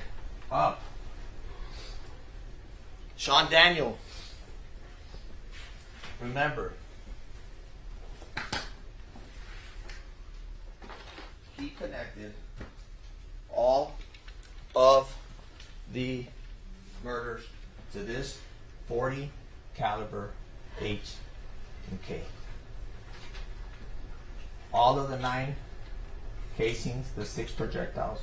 up. Sean Daniel, remember, he connected all of the murders to this .40 caliber H&K. All of the 9 casings, the 6 projectiles,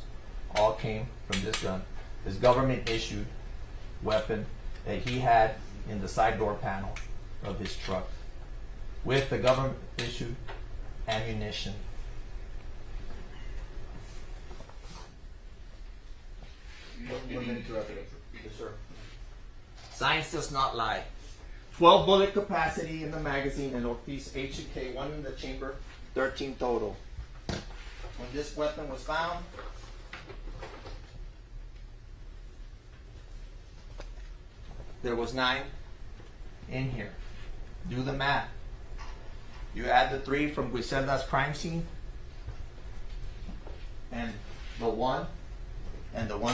all came from this gun, this government issued weapon that he had in the side door panel of his truck, with the government issued ammunition. Yes, sir. Science does not lie. 12 bullet capacity in the magazine, and Ortiz H&K, 1 in the chamber, 13 total. When this weapon was found, there was 9 in here. Do the math. You add the 3 from Griselda's crime scene, and the 1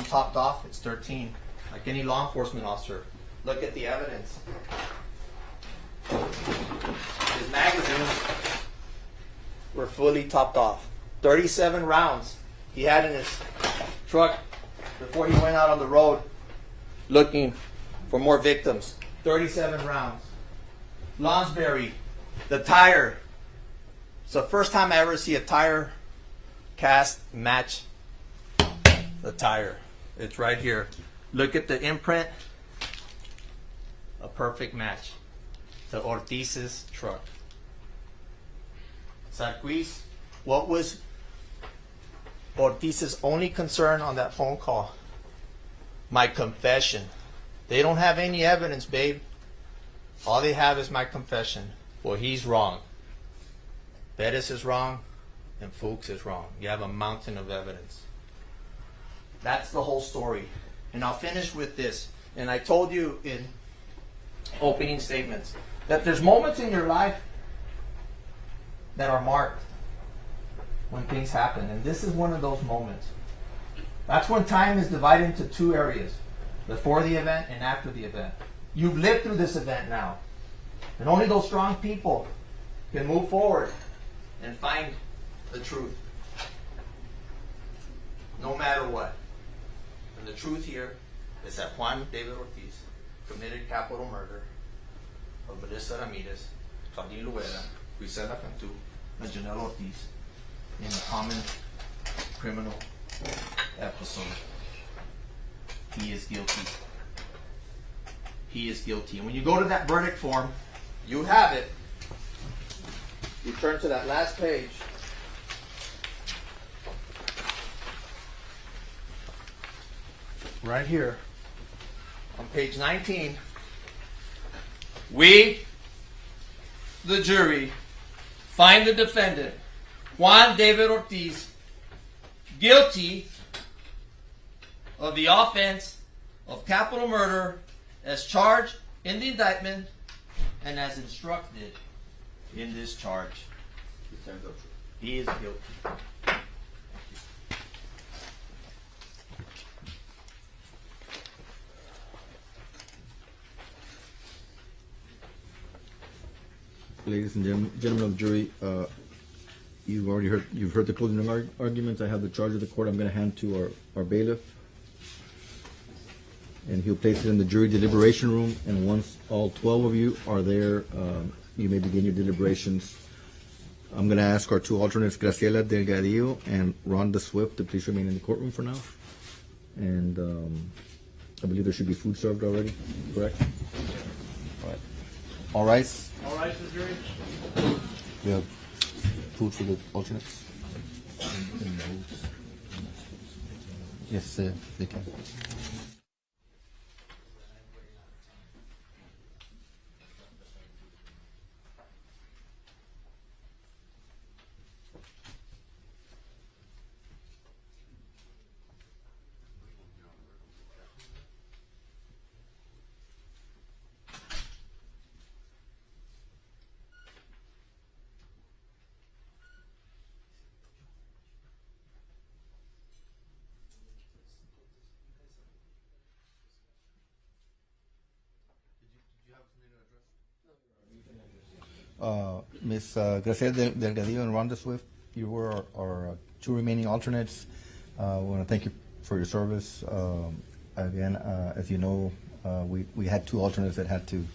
topped off, it's 13. like any law enforcement officer, look at the evidence. His magazines were fully topped off. 37 rounds he had in his truck before he went out on the road looking for more victims. 37 rounds. Lonsberry, the tire. It's the first time I ever see a tire cast match the tire. It's right here. Look at the imprint. A perfect match to Ortiz's truck. Accuse, what was Ortiz's only concern on that phone call? My confession. They don't have any evidence, babe. All they have is my confession. Well, he's wrong. Bettis is wrong, and Fuchs is wrong. You have a mountain of evidence. That's the whole story. And I'll finish with this. And I told you in opening statements that there's moments in your life that are marked when things happen. And this is one of those moments. That's when time is divided into two areas. Before the event and after the event. You've lived through this event now. And only those strong people can move forward and find the truth. No matter what. And the truth here is that Juan David Ortiz committed capital murder of Melissa Ramirez, Claudine Luera, Grisela Cantu, and Janelle Ortiz in a common criminal episode. He is guilty. He is guilty. And when you go to that verdict form, you have it. You turn to that last page. Right here. On page 19. We, the jury, find the defendant, Juan David Ortiz, guilty of the offense of capital murder as charged in the indictment and as instructed in this charge. He is guilty. Ladies and gentlemen of the jury, you've heard the closing arguments. I have the charge of the court. I'm going to hand to our bailiff, and he'll place it in the jury deliberation room. And once all 12 of you are there, you may begin your deliberations. I'm going to ask our two alternates, Graciela Delgadillo and Rhonda Swift, to please remain in the courtroom for now. And I believe there should be food served already, correct? All right. All rise. All right, the jury. We have food for the alternates. Yes, they can. Ms. Graciela Delgadillo and Rhonda Swift, you were our two remaining alternates. We want to thank you for your service. Again, as you know, we had two alternates that had to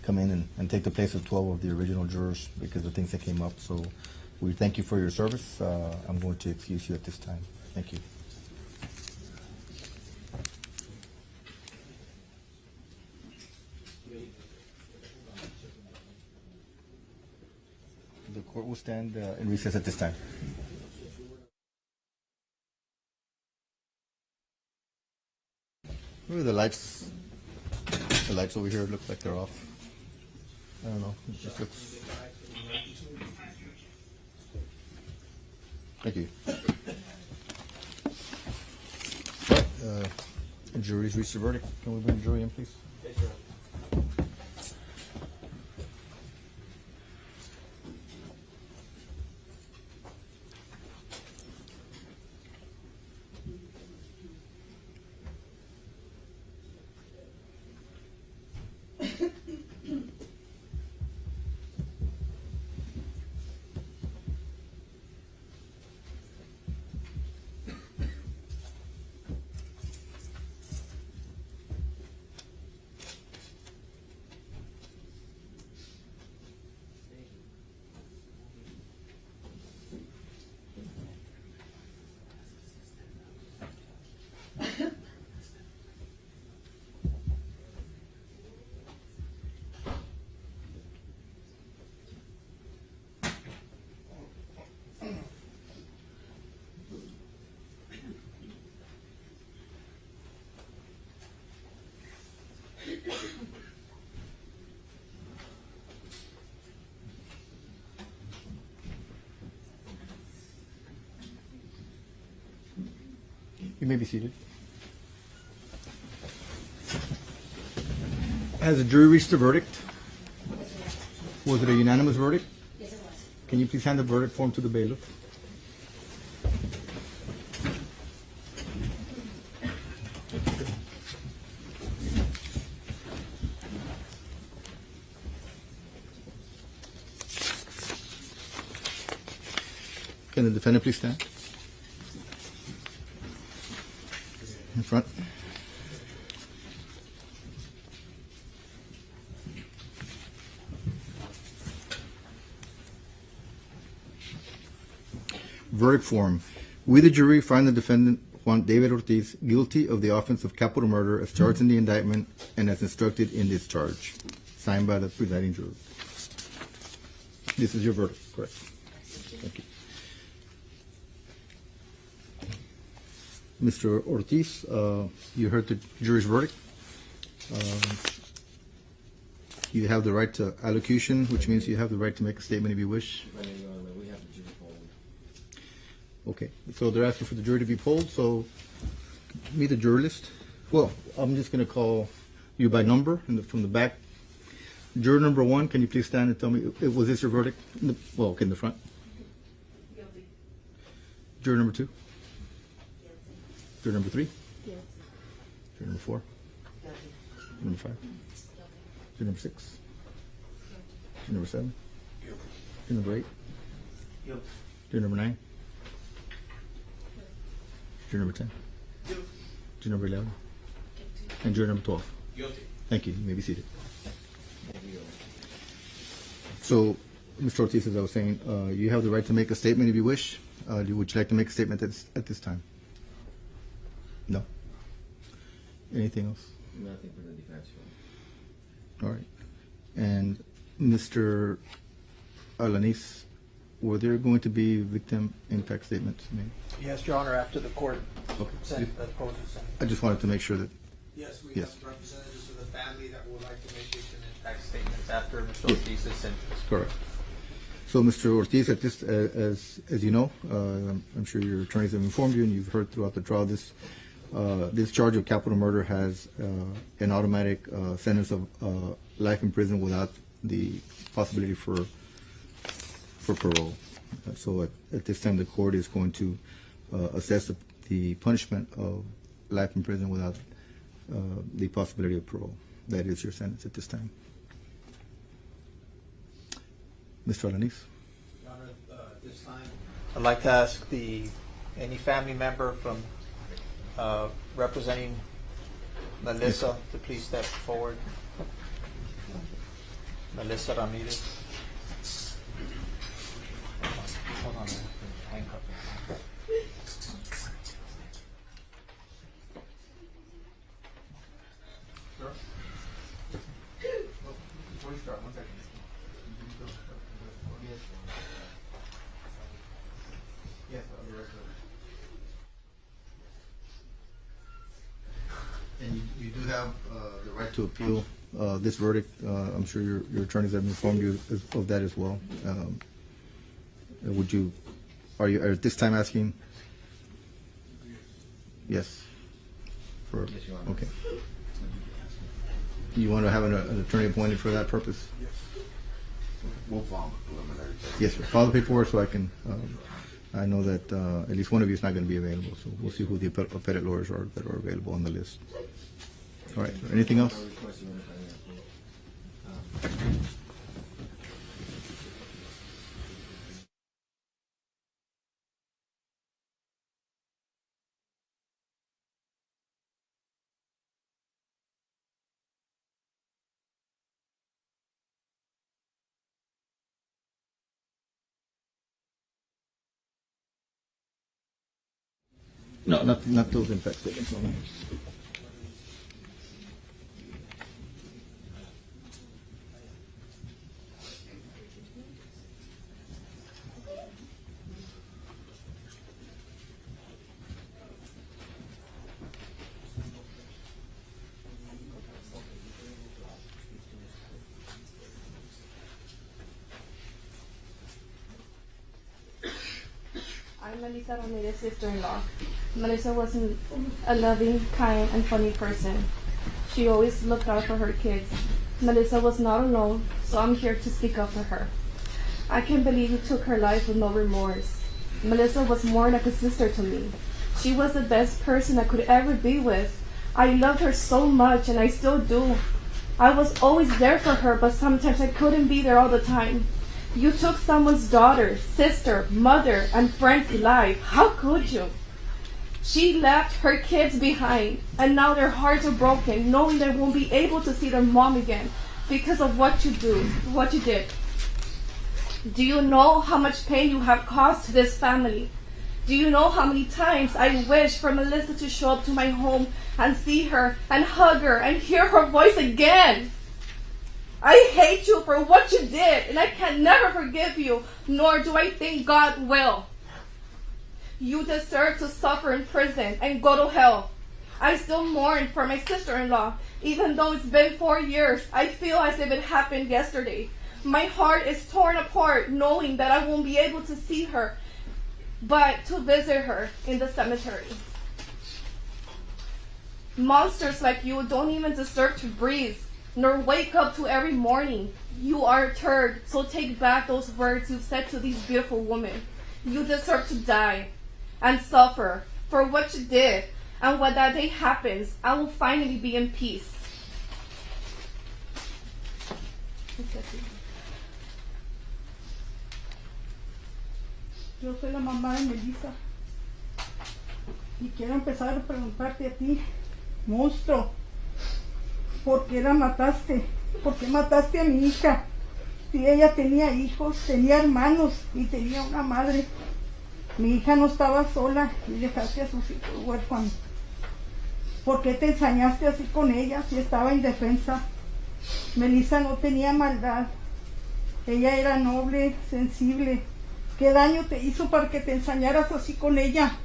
come in and take the place of 12 of the original jurors because of things that came up. So we thank you for your service. I'm going to excuse you at this time. Thank you. The court will stand in recess at this time. Maybe the lights over here look like they're off. I don't know. It just looks. Thank you. Jury's reached a verdict. Can we bring the jury in, please? You may be seated. Has the jury reached a verdict? Was it a unanimous verdict? Yes, it was. Can you please hand the verdict form to the bailiff? Can the defendant please stand? In front. Verdict form. We, the jury, find the defendant, Juan David Ortiz, guilty of the offense of capital murder as charged in the indictment and as instructed in this charge. Signed by the presiding juror. This is your verdict, correct? Thank you. Mr. Ortiz, you heard the jury's verdict. You have the right to allocution, which means you have the right to make a statement if you wish. Okay, so they're asking for the jury to be polled, so meet the juror list. Well, I'm just going to call you by number from the back. Juror number 1, can you please stand and tell me, was this your verdict? Well, okay, in the front. Guilty. Juror number 2. Guilty. Juror number 3. Guilty. Juror number 4. Guilty. Juror number 5. Juror number 6. Juror number 7. Juror number 8. Juror number 9. Juror number 10. Juror number 11. And juror number 12. Guilty. Thank you. You may be seated. So, Mr. Ortiz, as I was saying, you have the right to make a statement if you wish. Would you like to make a statement at this time? No? Anything else? Nothing for the defense. All right. And Mr. Alanis, were there going to be victim impact statements made? Yes, Your Honor, after the court Okay. opposes. I just wanted to make sure that, Yes, we Yes. have representatives of the family that would like to make victim impact statements after Mr. Ortiz's sentence. correct. So, Mr. Ortiz, at this, as you know, I'm sure your attorneys have informed you and you've heard throughout the trial, this charge of capital murder has an automatic sentence of life in prison without the possibility for parole. So at this time, the court is going to assess the punishment of life in prison without the possibility of parole. That is your sentence at this time. Mr. Alanis? Your Honor, at this time, I'd like to ask any family member from representing Melissa to please step forward. Melissa Ramirez. Hold on, handcuff her. Sir? Before you start, one second. Yes, I'll be right there. And you do have the right to appeal this verdict. I'm sure your attorneys have informed you of that as well. Are you at this time asking? Yes. Yes, Your Honor. Okay. You want to have an attorney appointed for that purpose? We'll file the preliminary. Yes, sir. File the paperwork so I can, I know that at least one of you is not going to be available, so we'll see who the appellate lawyers are that are available on the list. All right, sir. Anything else? No, not those impact statements. No. I I'm Melissa Ramirez's sister-in-law. Melissa was a loving, kind, and funny person. She always looked out for her kids. Melissa was not alone, so I'm here to speak up for her. I can't believe you took her life with no remorse. Melissa was more like a sister to me. She was the best person I could ever be with. I loved her so much, and I still do. I was always there for her, but sometimes I couldn't be there all the time. You took someone's daughter, sister, mother, and friend's life. How could you? She left her kids behind, and now their hearts are broken, knowing they won't be able to see their mom again because of what you did. Do you know how much pain you have caused to this family? Do you know how many times I wish for Melissa to show up to my home and see her and hug her and hear her voice again? I hate you for what you did, and I can never forgive you, nor do I think God will. You deserve to suffer in prison and go to hell. I still mourn for my sister-in-law. Even though it's been 4 years, I feel as if it happened yesterday. My heart is torn apart knowing that I won't be able to see her, but to visit her in the cemetery. Monsters like you don't even deserve to breathe, nor wake up to every morning. You are a turd, so take back those words you've said to these beautiful women. You deserve to die and suffer for what you did, and when that day happens, I will finally be in peace. Yo soy la mamá de Melissa y quiero empezar a preguntarte a ti, monstruo, ¿por qué la mataste? ¿Por qué mataste a mi hija? Si ella tenía hijos, tenía hermanos y tenía una madre. Mi hija no estaba sola y dejaste a sus hijos huérfanos. ¿Por qué te ensañaste así con ella si estaba indefensa? Melissa no tenía maldad. Ella era noble, sensible. ¿Qué daño te hizo para que te ensañaras así con ella?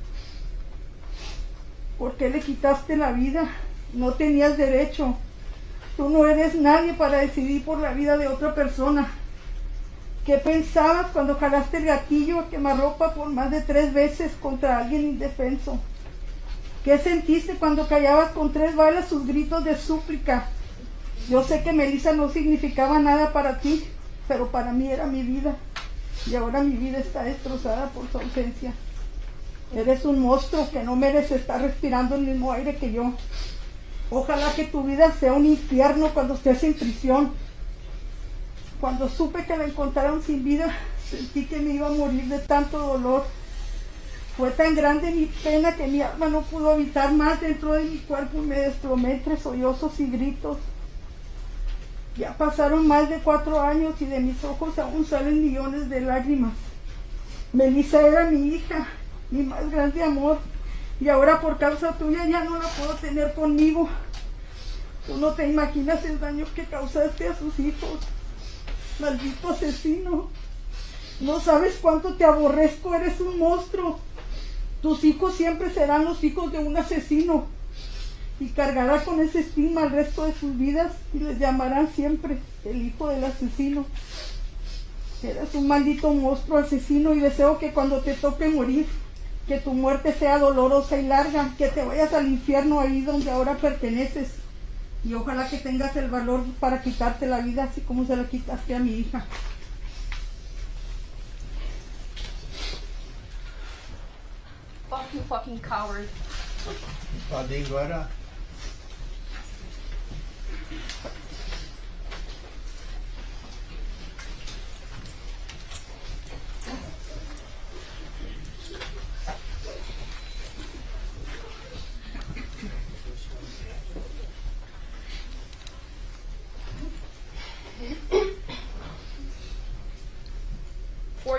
¿Por qué le quitaste la vida? No tenías derecho. Tú no eres nadie para decidir por la vida de otra persona. ¿Qué pensabas cuando jalaste el gatillo a quemarropa por más de 3 veces contra alguien indefenso? ¿Qué sentiste cuando callabas con 3 balas sus gritos de súplica? Yo sé que Melissa no significaba nada para ti, pero para mí era mi vida. Y ahora mi vida está destrozada por su ausencia. Eres un monstruo que no merece estar respirando el mismo aire que yo. Ojalá que tu vida sea un infierno cuando estés en prisión. Cuando supe que la encontraron sin vida, sentí que me iba a morir de tanto dolor. Fue tan grande mi pena que mi alma no pudo habitar más dentro de mi cuerpo y me desplomé entre sollozos y gritos. Ya pasaron más de 4 años y de mis ojos aún salen millones de lágrimas. Melissa era mi hija, mi más grande amor, y ahora por causa tuya ya no la puedo tener conmigo. Tú no te imaginas el daño que causaste a sus hijos. Maldito asesino. No sabes cuánto te aborrezco, eres un monstruo. Tus hijos siempre serán los hijos de un asesino. Y cargará con ese estigma el resto de sus vidas y les llamarán siempre el hijo del asesino. Eres un maldito monstruo asesino y deseo que cuando te toque morir, que tu muerte sea dolorosa y larga, que te vayas al infierno ahí donde ahora perteneces. Y ojalá que tengas el valor para quitarte la vida así como se la quitaste a mi hija. Fuck you, fucking coward. Padiguara.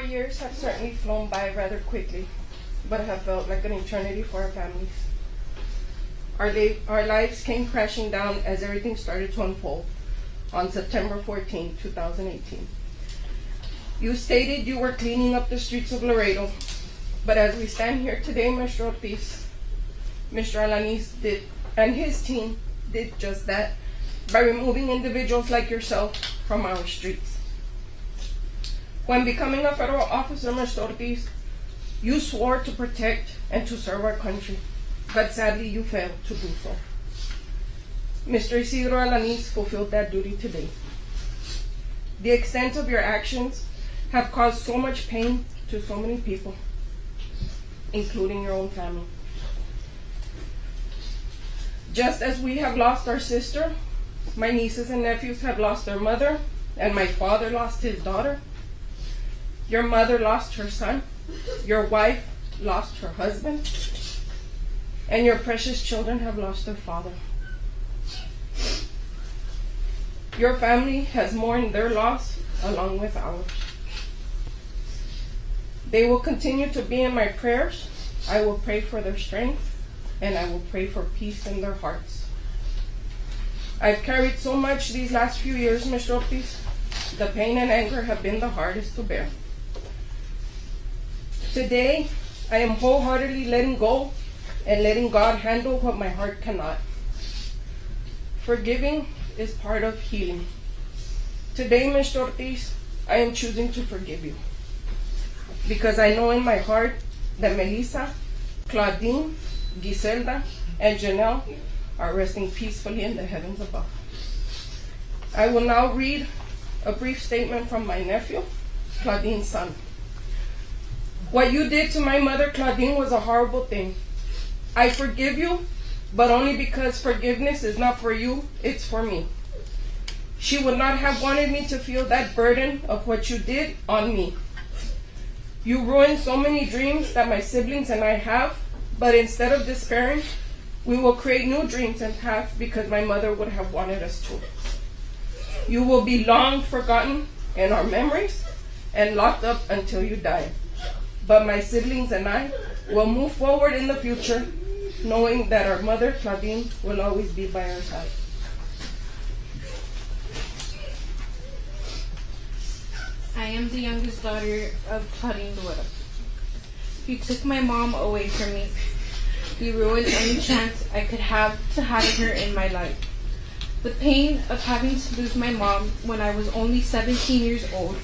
Years have certainly flown by rather quickly, but have felt like an eternity for our families. Our lives came crashing down as everything started to unfold on September 14, 2018. You stated you were cleaning up the streets of Laredo, but as we stand here today, Mr. Ortiz, Mr. Alanis and his team did just that by removing individuals like yourself from our streets. When becoming a federal officer, Mr. Ortiz, You swore to protect and to serve our country, but sadly you failed to do so. Mr. Isidro Alanis fulfilled that duty today. The extent of your actions have caused so much pain to so many people, including your own family. Just as we have lost our sister, my nieces and nephews have lost their mother, and my father lost his daughter. Your mother lost her son, your wife lost her husband, and your precious children have lost their father. Your family has mourned their loss along with ours. They will continue to be in my prayers. I will pray for their strength, and I will pray for peace in their hearts. I've carried so much these last few years, Mr. Ortiz. The pain and anger have been the hardest to bear. Today, I am wholeheartedly letting go and letting God handle what my heart cannot. Forgiving is part of healing. Today, Mr. Ortiz, I am choosing to forgive you, because I know in my heart that Melissa, Claudine, Giselda, and Janelle are resting peacefully in the heavens above. I will now read a brief statement from my nephew, Claudine's son. What you did to my mother, Claudine, was a horrible thing. I forgive you, but only because forgiveness is not for you, it's for me. She would not have wanted me to feel that burden of what you did on me. You ruined so many dreams that my siblings and I have, but instead of despairing, we will create new dreams and paths because my mother would have wanted us to. You will be long forgotten in our memories and locked up until you die. But my siblings and I will move forward in the future, knowing that our mother, Claudine, will always be by our side. I am the youngest daughter of Claudine Duero. You took my mom away from me. You ruined any chance I could have to have her in my life. The pain of having to lose my mom when I was only 17 years old.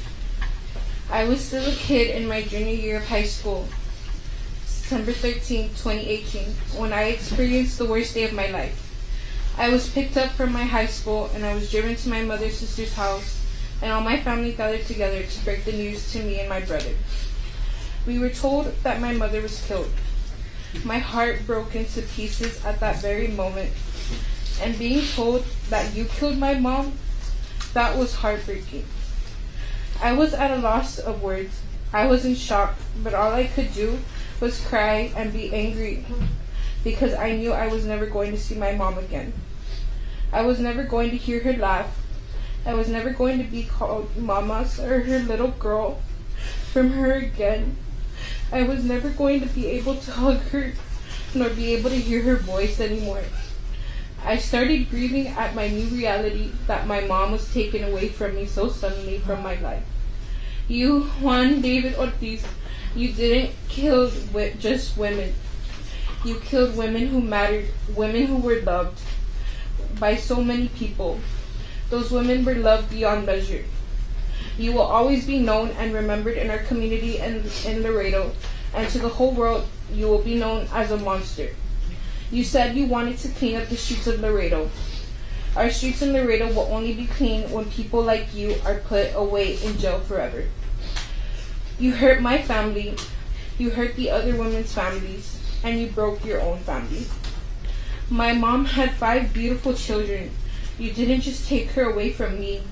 I was still a kid in my junior year of high school, September 13, 2018, when I experienced the worst day of my life. I was picked up from my high school and I was driven to my mother's sister's house, and all my family gathered together to break the news to me and my brother. We were told that my mother was killed. My heart broke into pieces at that very moment, and being told that you killed my mom, that was heartbreaking. I was at a loss of words. I was in shock, but all I could do was cry and be angry because I knew I was never going to see my mom again. I was never going to hear her laugh. I was never going to be called Mama's or her little girl from her again. I was never going to be able to hug her nor be able to hear her voice anymore. I started grieving at my new reality that my mom was taken away from me so suddenly from my life. You, Juan David Ortiz, you didn't kill just women. You killed women who mattered, women who were loved by so many people. Those women were loved beyond measure. You will always be known and remembered in our community and in Laredo, and to the whole world, you will be known as a monster. You said you wanted to clean up the streets of Laredo. Our streets in Laredo will only be clean when people like you are put away in jail forever. You hurt my family, you hurt the other women's families, and you broke your own family. My mom had 5 beautiful children. You didn't just take her away from me.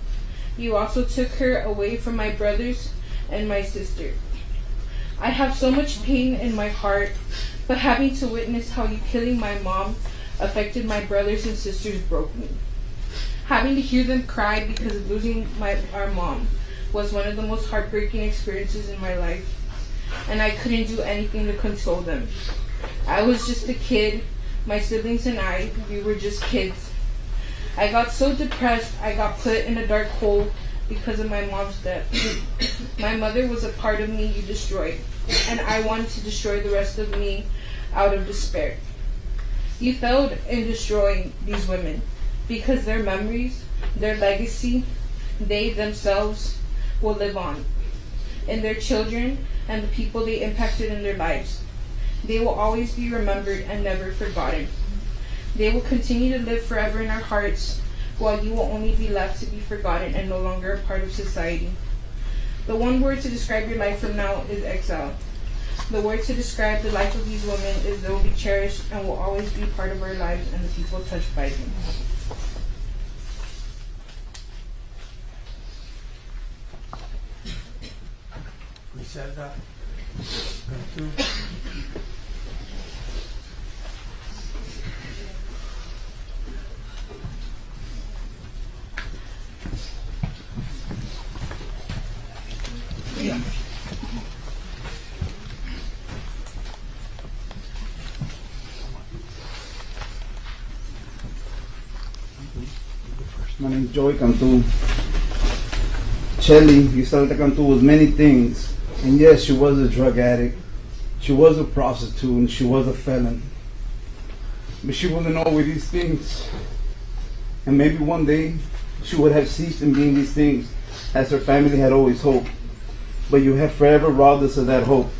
You also took her away from my brothers and my sister. I have so much pain in my heart, but having to witness how you killing my mom affected my brothers and sisters broke me. Having to hear them cry because of losing our mom was one of the most heartbreaking experiences in my life, and I couldn't do anything to console them. I was just a kid. My siblings and I, we were just kids. I got so depressed, I got put in a dark hole because of my mom's death. My mother was a part of me you destroyed, and I wanted to destroy the rest of me out of despair. You failed in destroying these women because their memories, their legacy, they themselves will live on in their children and the people they impacted in their lives. They will always be remembered and never forgotten. They will continue to live forever in our hearts, while you will only be left to be forgotten and no longer a part of society. The one word to describe your life from now is exile. The word to describe the life of these women is they will be cherished and will always be part of our lives and the people touched by them. Griselda, My name is Joey Cantu. Shelly Griselda Cantu was many things. And yes, she was a drug addict. She was a prostitute and she was a felon. But she wouldn't know with these things. And maybe one day she would have ceased in being these things, as her family had always hoped. But you have forever robbed us of that hope,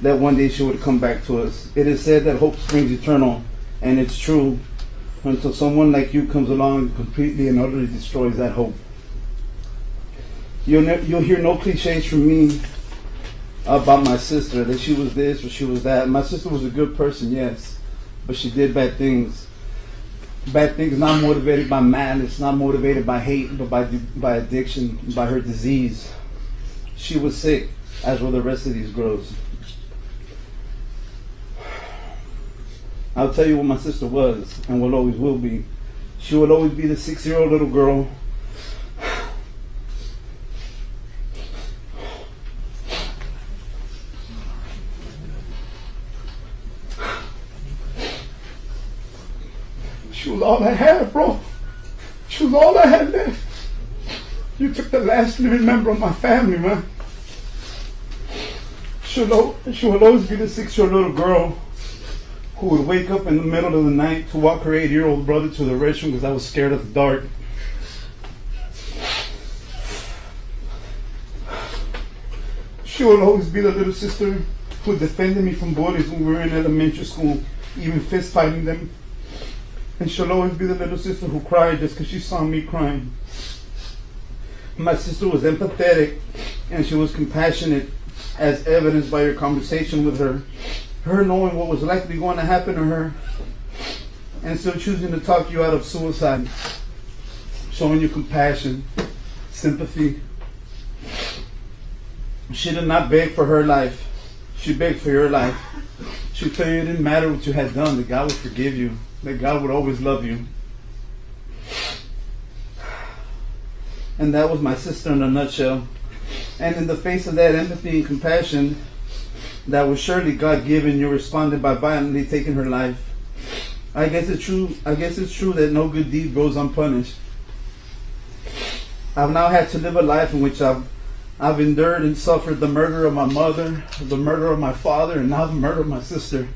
that one day she would come back to us. It is said that hope springs eternal, and it's true, until someone like you comes along and completely and utterly destroys that hope. You'll hear no cliches from me about my sister, that she was this or she was that. My sister was a good person, yes, but she did bad things. Bad things not motivated by malice, not motivated by hate, but by addiction, by her disease. She was sick, as were the rest of these girls. I'll tell you what my sister was, and what always will be. She would always be the 6-year-old little girl She was all I had, bro. She was all I had left. You took the last living member of my family, man. She would always be the 6-year-old little girl who would wake up in the middle of the night to walk her 8-year-old brother to the restroom because I was scared of the dark. She would always be the little sister who defended me from bullies when we were in elementary school, even fist fighting them. And she'll always be the little sister who cried just because she saw me crying. My sister was empathetic and she was compassionate, as evidenced by your conversation with her. Her knowing what was likely going to happen to her and still choosing to talk you out of suicide. Showing you compassion, sympathy. She did not beg for her life. She begged for your life. She would tell you it didn't matter what you had done, that God would forgive you, that God would always love you. And that was my sister in a nutshell. And in the face of that empathy and compassion that was surely God-given, you responded by violently taking her life. I guess it's true that no good deed goes unpunished. I've now had to live a life in which I've endured and suffered the murder of my mother, the murder of my father, and now the murder of my sister.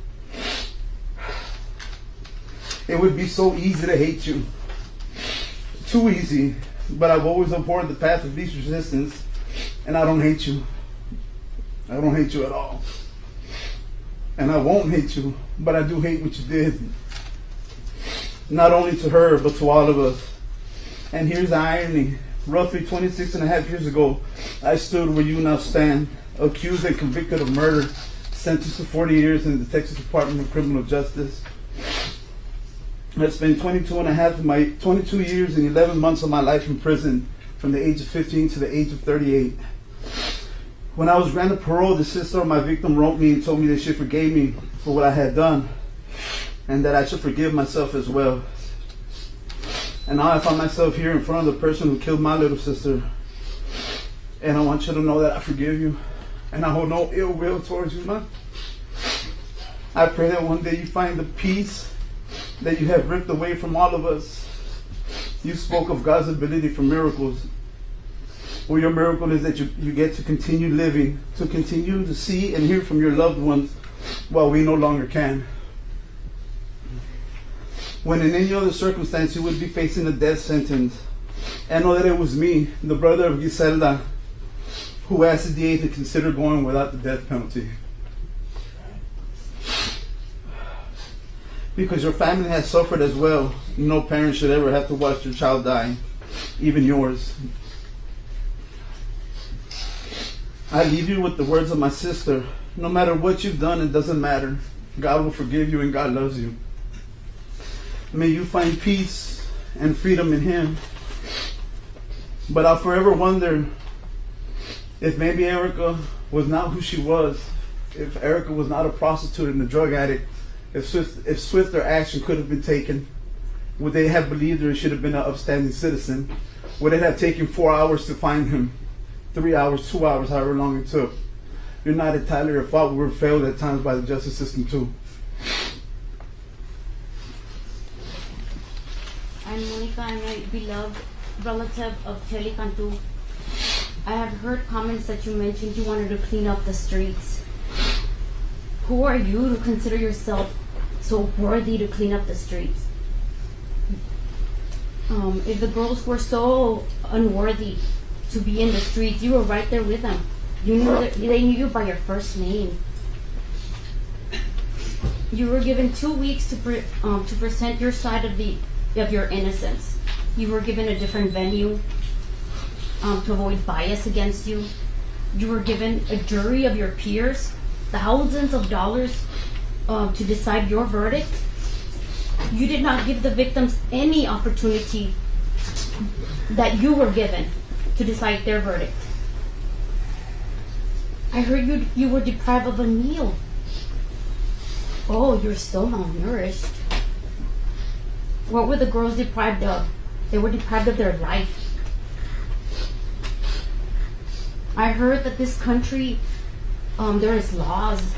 It would be so easy to hate you. Too easy. But I've always abhorred the path of least resistance, and I don't hate you. I don't hate you at all. And I won't hate you, but I do hate what you did. Not only to her, but to all of us. And here's the irony. Roughly 26 and a half years ago, I stood where you now stand, accused and convicted of murder, sentenced to 40 years in the Texas Department of Criminal Justice. I spent 22 years and 11 months of my life in prison, from the age of 15 to the age of 38. When I was granted parole, the sister of my victim wrote me and told me that she forgave me for what I had done, and that I should forgive myself as well. And now I find myself here in front of the person who killed my little sister. And I want you to know that I forgive you. And I hold no ill will towards you, man. I pray that one day you find the peace that you have ripped away from all of us. You spoke of God's ability for miracles. Well, your miracle is that you get to continue living, to continue to see and hear from your loved ones while we no longer can. When in any other circumstance you would be facing a death sentence, and know that it was me, the brother of Griselda, who asked the DA to consider going without the death penalty. Because your family has suffered as well. No parent should ever have to watch their child die, even yours. I leave you with the words of my sister. No matter what you've done, it doesn't matter. God will forgive you and God loves you. May you find peace and freedom in Him. But I'll forever wonder if maybe Erica was not who she was, if Erica was not a prostitute and a drug addict, if swifter action could have been taken, would they have believed her should have been an upstanding citizen? Would it have taken 4 hours to find him? 3 hours, 2 hours, however long it took. You're not entirely your fault. We were failed at times by the justice system too. I'm Monica. I'm a beloved relative of Kelly Cantu. I have heard comments that you mentioned you wanted to clean up the streets. Who are you to consider yourself so worthy to clean up the streets? If the girls were so unworthy to be in the streets, you were right there with them. They knew you by your first name. You were given 2 weeks to present your side of your innocence. You were given a different venue to avoid bias against you. You were given a jury of your peers, thousands of dollars to decide your verdict. You did not give the victims any opportunity that you were given to decide their verdict. I heard you were deprived of a meal. Oh, you're so malnourished. What were the girls deprived of? They were deprived of their life. I heard that this country, there is laws,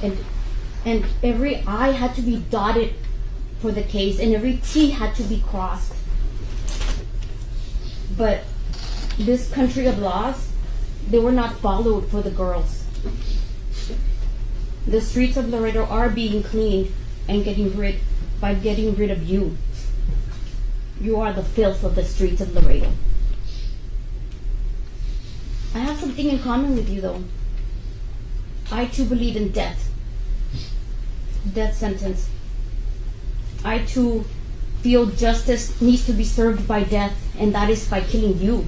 and every I had to be dotted for the case, and every T had to be crossed. But this country of laws, they were not followed for the girls. The streets of Laredo are being cleaned and getting rid of you. You are the filth of the streets of Laredo. I have something in common with you, though. I too believe in death. Death sentence. I too feel justice needs to be served by death, and that is by killing you.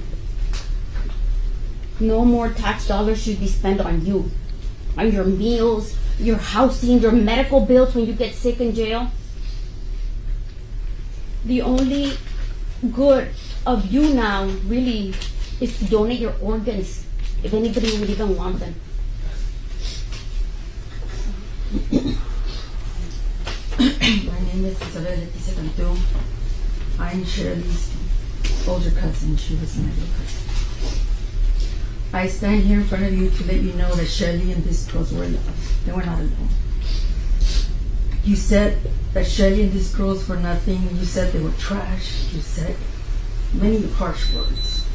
No more tax dollars should be spent on you, on your meals, your housing, your medical bills when you get sick in jail. The only good of you now really is to donate your organs, if anybody would even want them. My name is Ortiz Accuse. I'm Shirley's older cousin. She was my little cousin. I stand here in front of you to let you know that Shirley and these girls were alone. They were not alone. You said that Shirley and these girls were nothing. You said they were trash. You said many harsh words.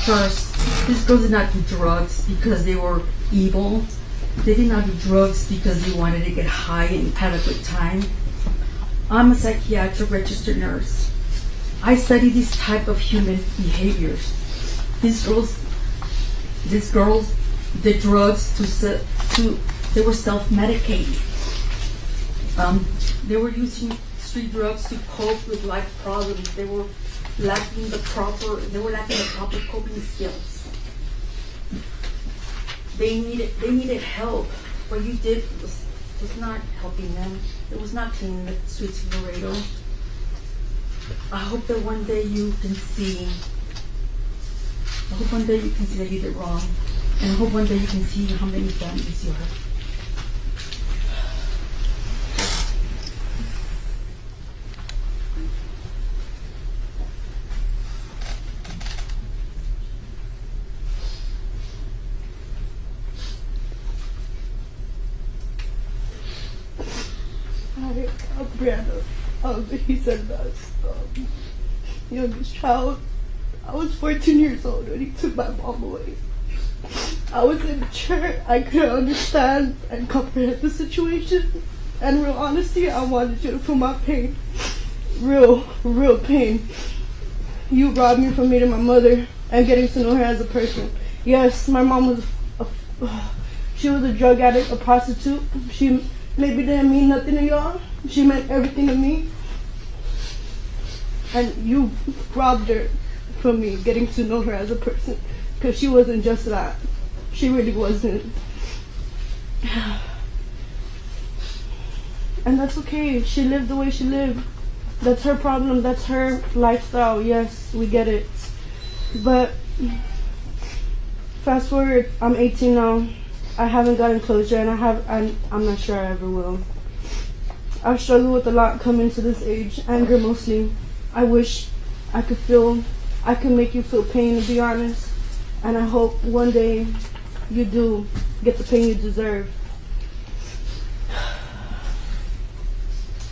First, these girls did not do drugs because they were evil. They did not do drugs because they wanted to get high and have a good time. I'm a psychiatric registered nurse. I study these type of human behaviors. These girls did drugs they were self-medicating. They were using street drugs to cope with life problems. They were lacking the proper coping skills. They needed help. What you did was not helping them. It was not cleaning the streets of Laredo. I hope that one day you can see. I hope one day you can see that you did wrong. And I hope one day you can see how many families you hurt. He said about youngest child. I was 14 years old when he took my mom away. I was immature. I couldn't understand and comprehend the situation. And real honesty, I wanted you to feel my pain. Real pain. You robbed me from meeting my mother, and getting to know her as a person. Yes, my mom was she was a drug addict, a prostitute. She maybe didn't mean nothing to y'all. She meant everything to me. And you robbed her from me getting to know her as a person, because she wasn't just that. She really wasn't. And that's okay. She lived the way she lived. That's her problem. That's her lifestyle. Yes, we get it. But fast forward, I'm 18 now. I haven't gotten closure, and I'm not sure I ever will. I've struggled with a lot coming to this age. Anger mostly. I wish I could make you feel pain, to be honest. And I hope one day you do get the pain you deserve.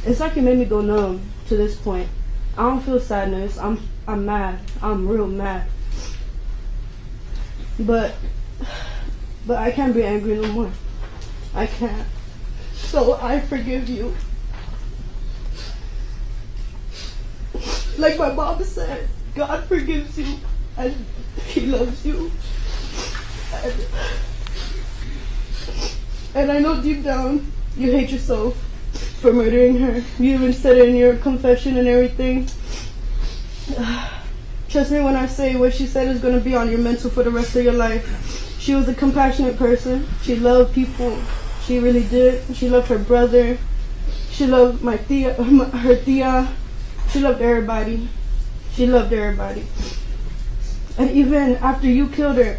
It's like it made me go numb to this point. I don't feel sadness. I'm mad. I'm real mad. But I can't be angry no more. I can't. So I forgive you. Like my mom said, God forgives you and He loves you. And I know deep down you hate yourself for murdering her. You even said it in your confession and everything. Trust me when I say what she said is going to be on your mental for the rest of your life. She was a compassionate person. She loved people. She really did. She loved her brother. She loved her tia. She loved everybody. She loved everybody. And even after you killed her,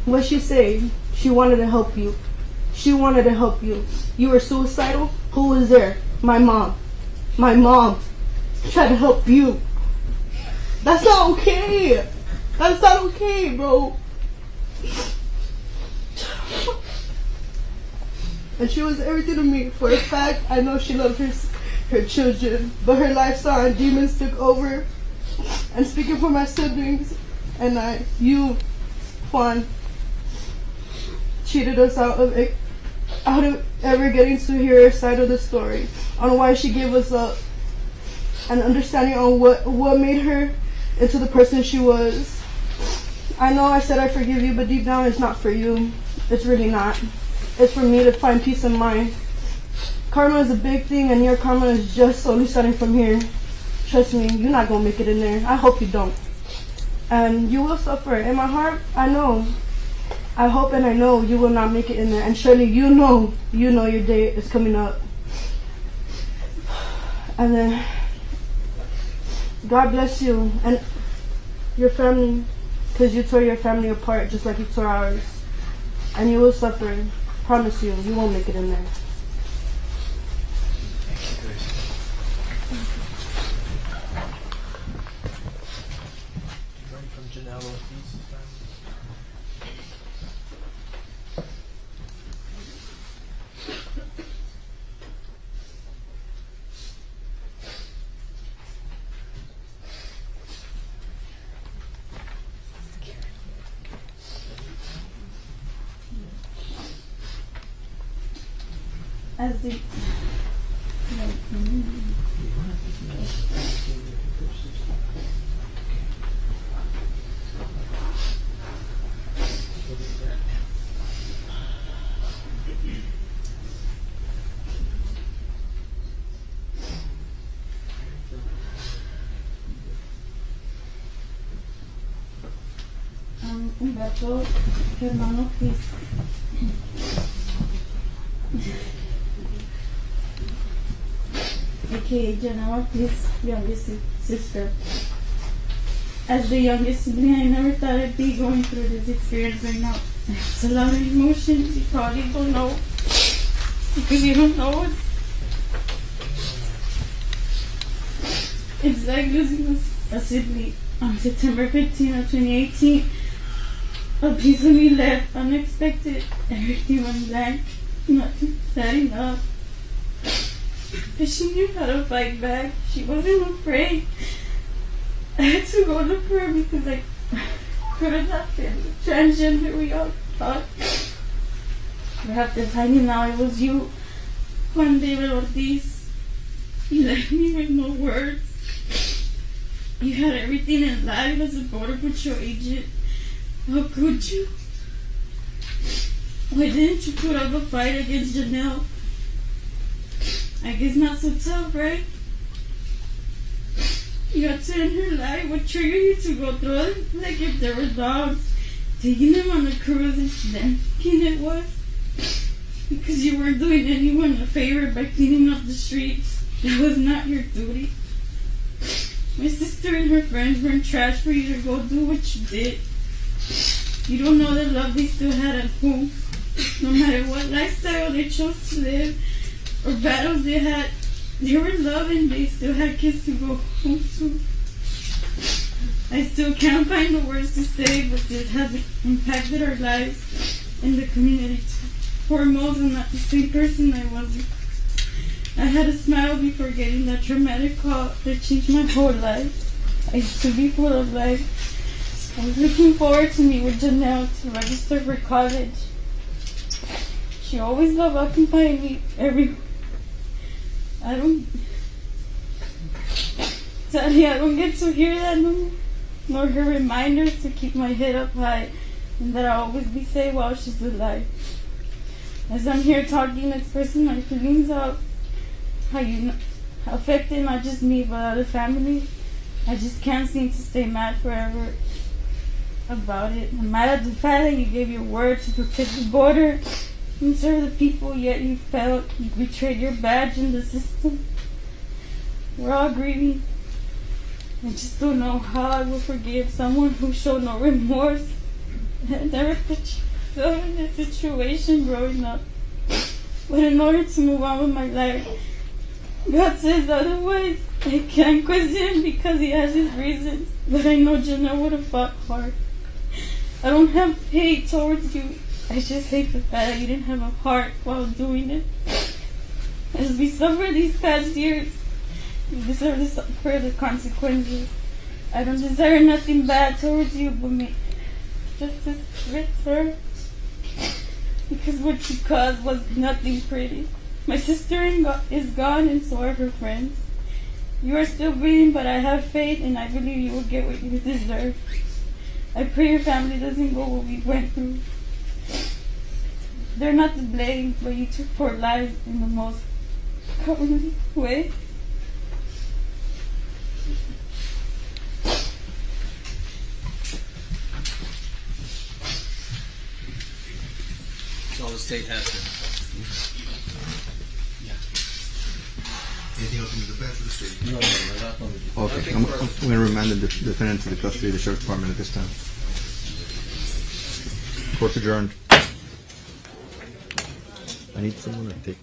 what she say? She wanted to help you. She wanted to help you. You were suicidal? Who was there? My mom. My mom tried to help you. That's not okay. That's not okay, bro. And she was everything to me. For a fact, I know she loved her children, but her lifestyle and demons took over. And speaking for my siblings, and you, Juan, cheated us out of ever getting to hear her side of the story, on why she gave us up, an understanding on what made her into the person she was. I know I said I forgive you, but deep down it's not for you. It's really not. It's for me to find peace of mind. Karma is a big thing, and your karma is just slowly starting from here. Trust me, you're not gonna make it in there. I hope you don't. And you will suffer. In my heart, I know. I hope and I know you will not make it in there. And surely you know your day is coming up. And then God bless you and your family, because you tore your family apart just like you tore ours. And you will suffer. Promise you, you won't make it in there. From Janelle Ortiz. As the Humberto, hermano, please. Okay, Janelle Ortiz, youngest sister. As the youngest sibling, I never thought I'd be going through this experience right now. It's a lot of emotions. You probably don't know, because you don't know it's like losing a sibling. On September 15 of 2018, a piece of me left unexpected. Everything went blank. Nothing sad enough. But she knew how to fight back. She wasn't afraid. I had to go look for her because I could have not been the transgender we all thought. But after finding out it was you, Juan David Ortiz, you left me with no words. You had everything in life as a Border Patrol agent. How could you? Why didn't you put up a fight against Janelle? I guess not so tough, right? You got to end her life. What triggered you to go through it? Like if there were dogs, taking them on a cruise and then thinking it was? Because you weren't doing anyone a favor by cleaning up the streets. It was not your duty. My sister and her friends weren't trash for you to go do what you did. You don't know the love they still had at home. No matter what lifestyle they chose to live or battles they had, they were loving. They still had kids to go home to. I still can't find the words to say, but this has impacted our lives and the community too. Foremost, I'm not the same person I was before. I had a smile before getting that traumatic call that changed my whole life. I used to be full of life. I was looking forward to meet with Janelle to register for college. She always loved occupying me everywhere. Sadly, I don't get to hear that no more, nor her reminders to keep my head up high and that I'll always be safe while she's alive. As I'm here talking, expressing my feelings of how you affected not just me but other families, I just can't seem to stay mad forever about it. I'm mad at the fact that you gave your word to protect the border and serve the people, yet you felt you betrayed your badge in the system. We're all grieving. I just don't know how I will forgive someone who showed no remorse. I never put myself in this situation growing up. But in order to move on with my life, God says otherwise. I can't question him because he has his reasons. But I know Janelle would have fought hard. I don't have hate towards you. I just hate the fact that you didn't have a heart while doing it. As we suffer these past years, you deserve to suffer the consequences. I don't desire nothing bad towards you, but me justice with her. Because what you caused was nothing pretty. My sister is gone, and so are her friends. You are still breathing, but I have faith, and I believe you will get what you deserve. I pray your family doesn't go what we went through. They're not to blame, but you took 4 lives in the most cowardly way. So all the state has to. Anything else in the defense of the state? No, not on the. Okay, I'm going to remand the defendant to the custody of the Sheriff's Department at this time. Court's adjourned. I need someone to take.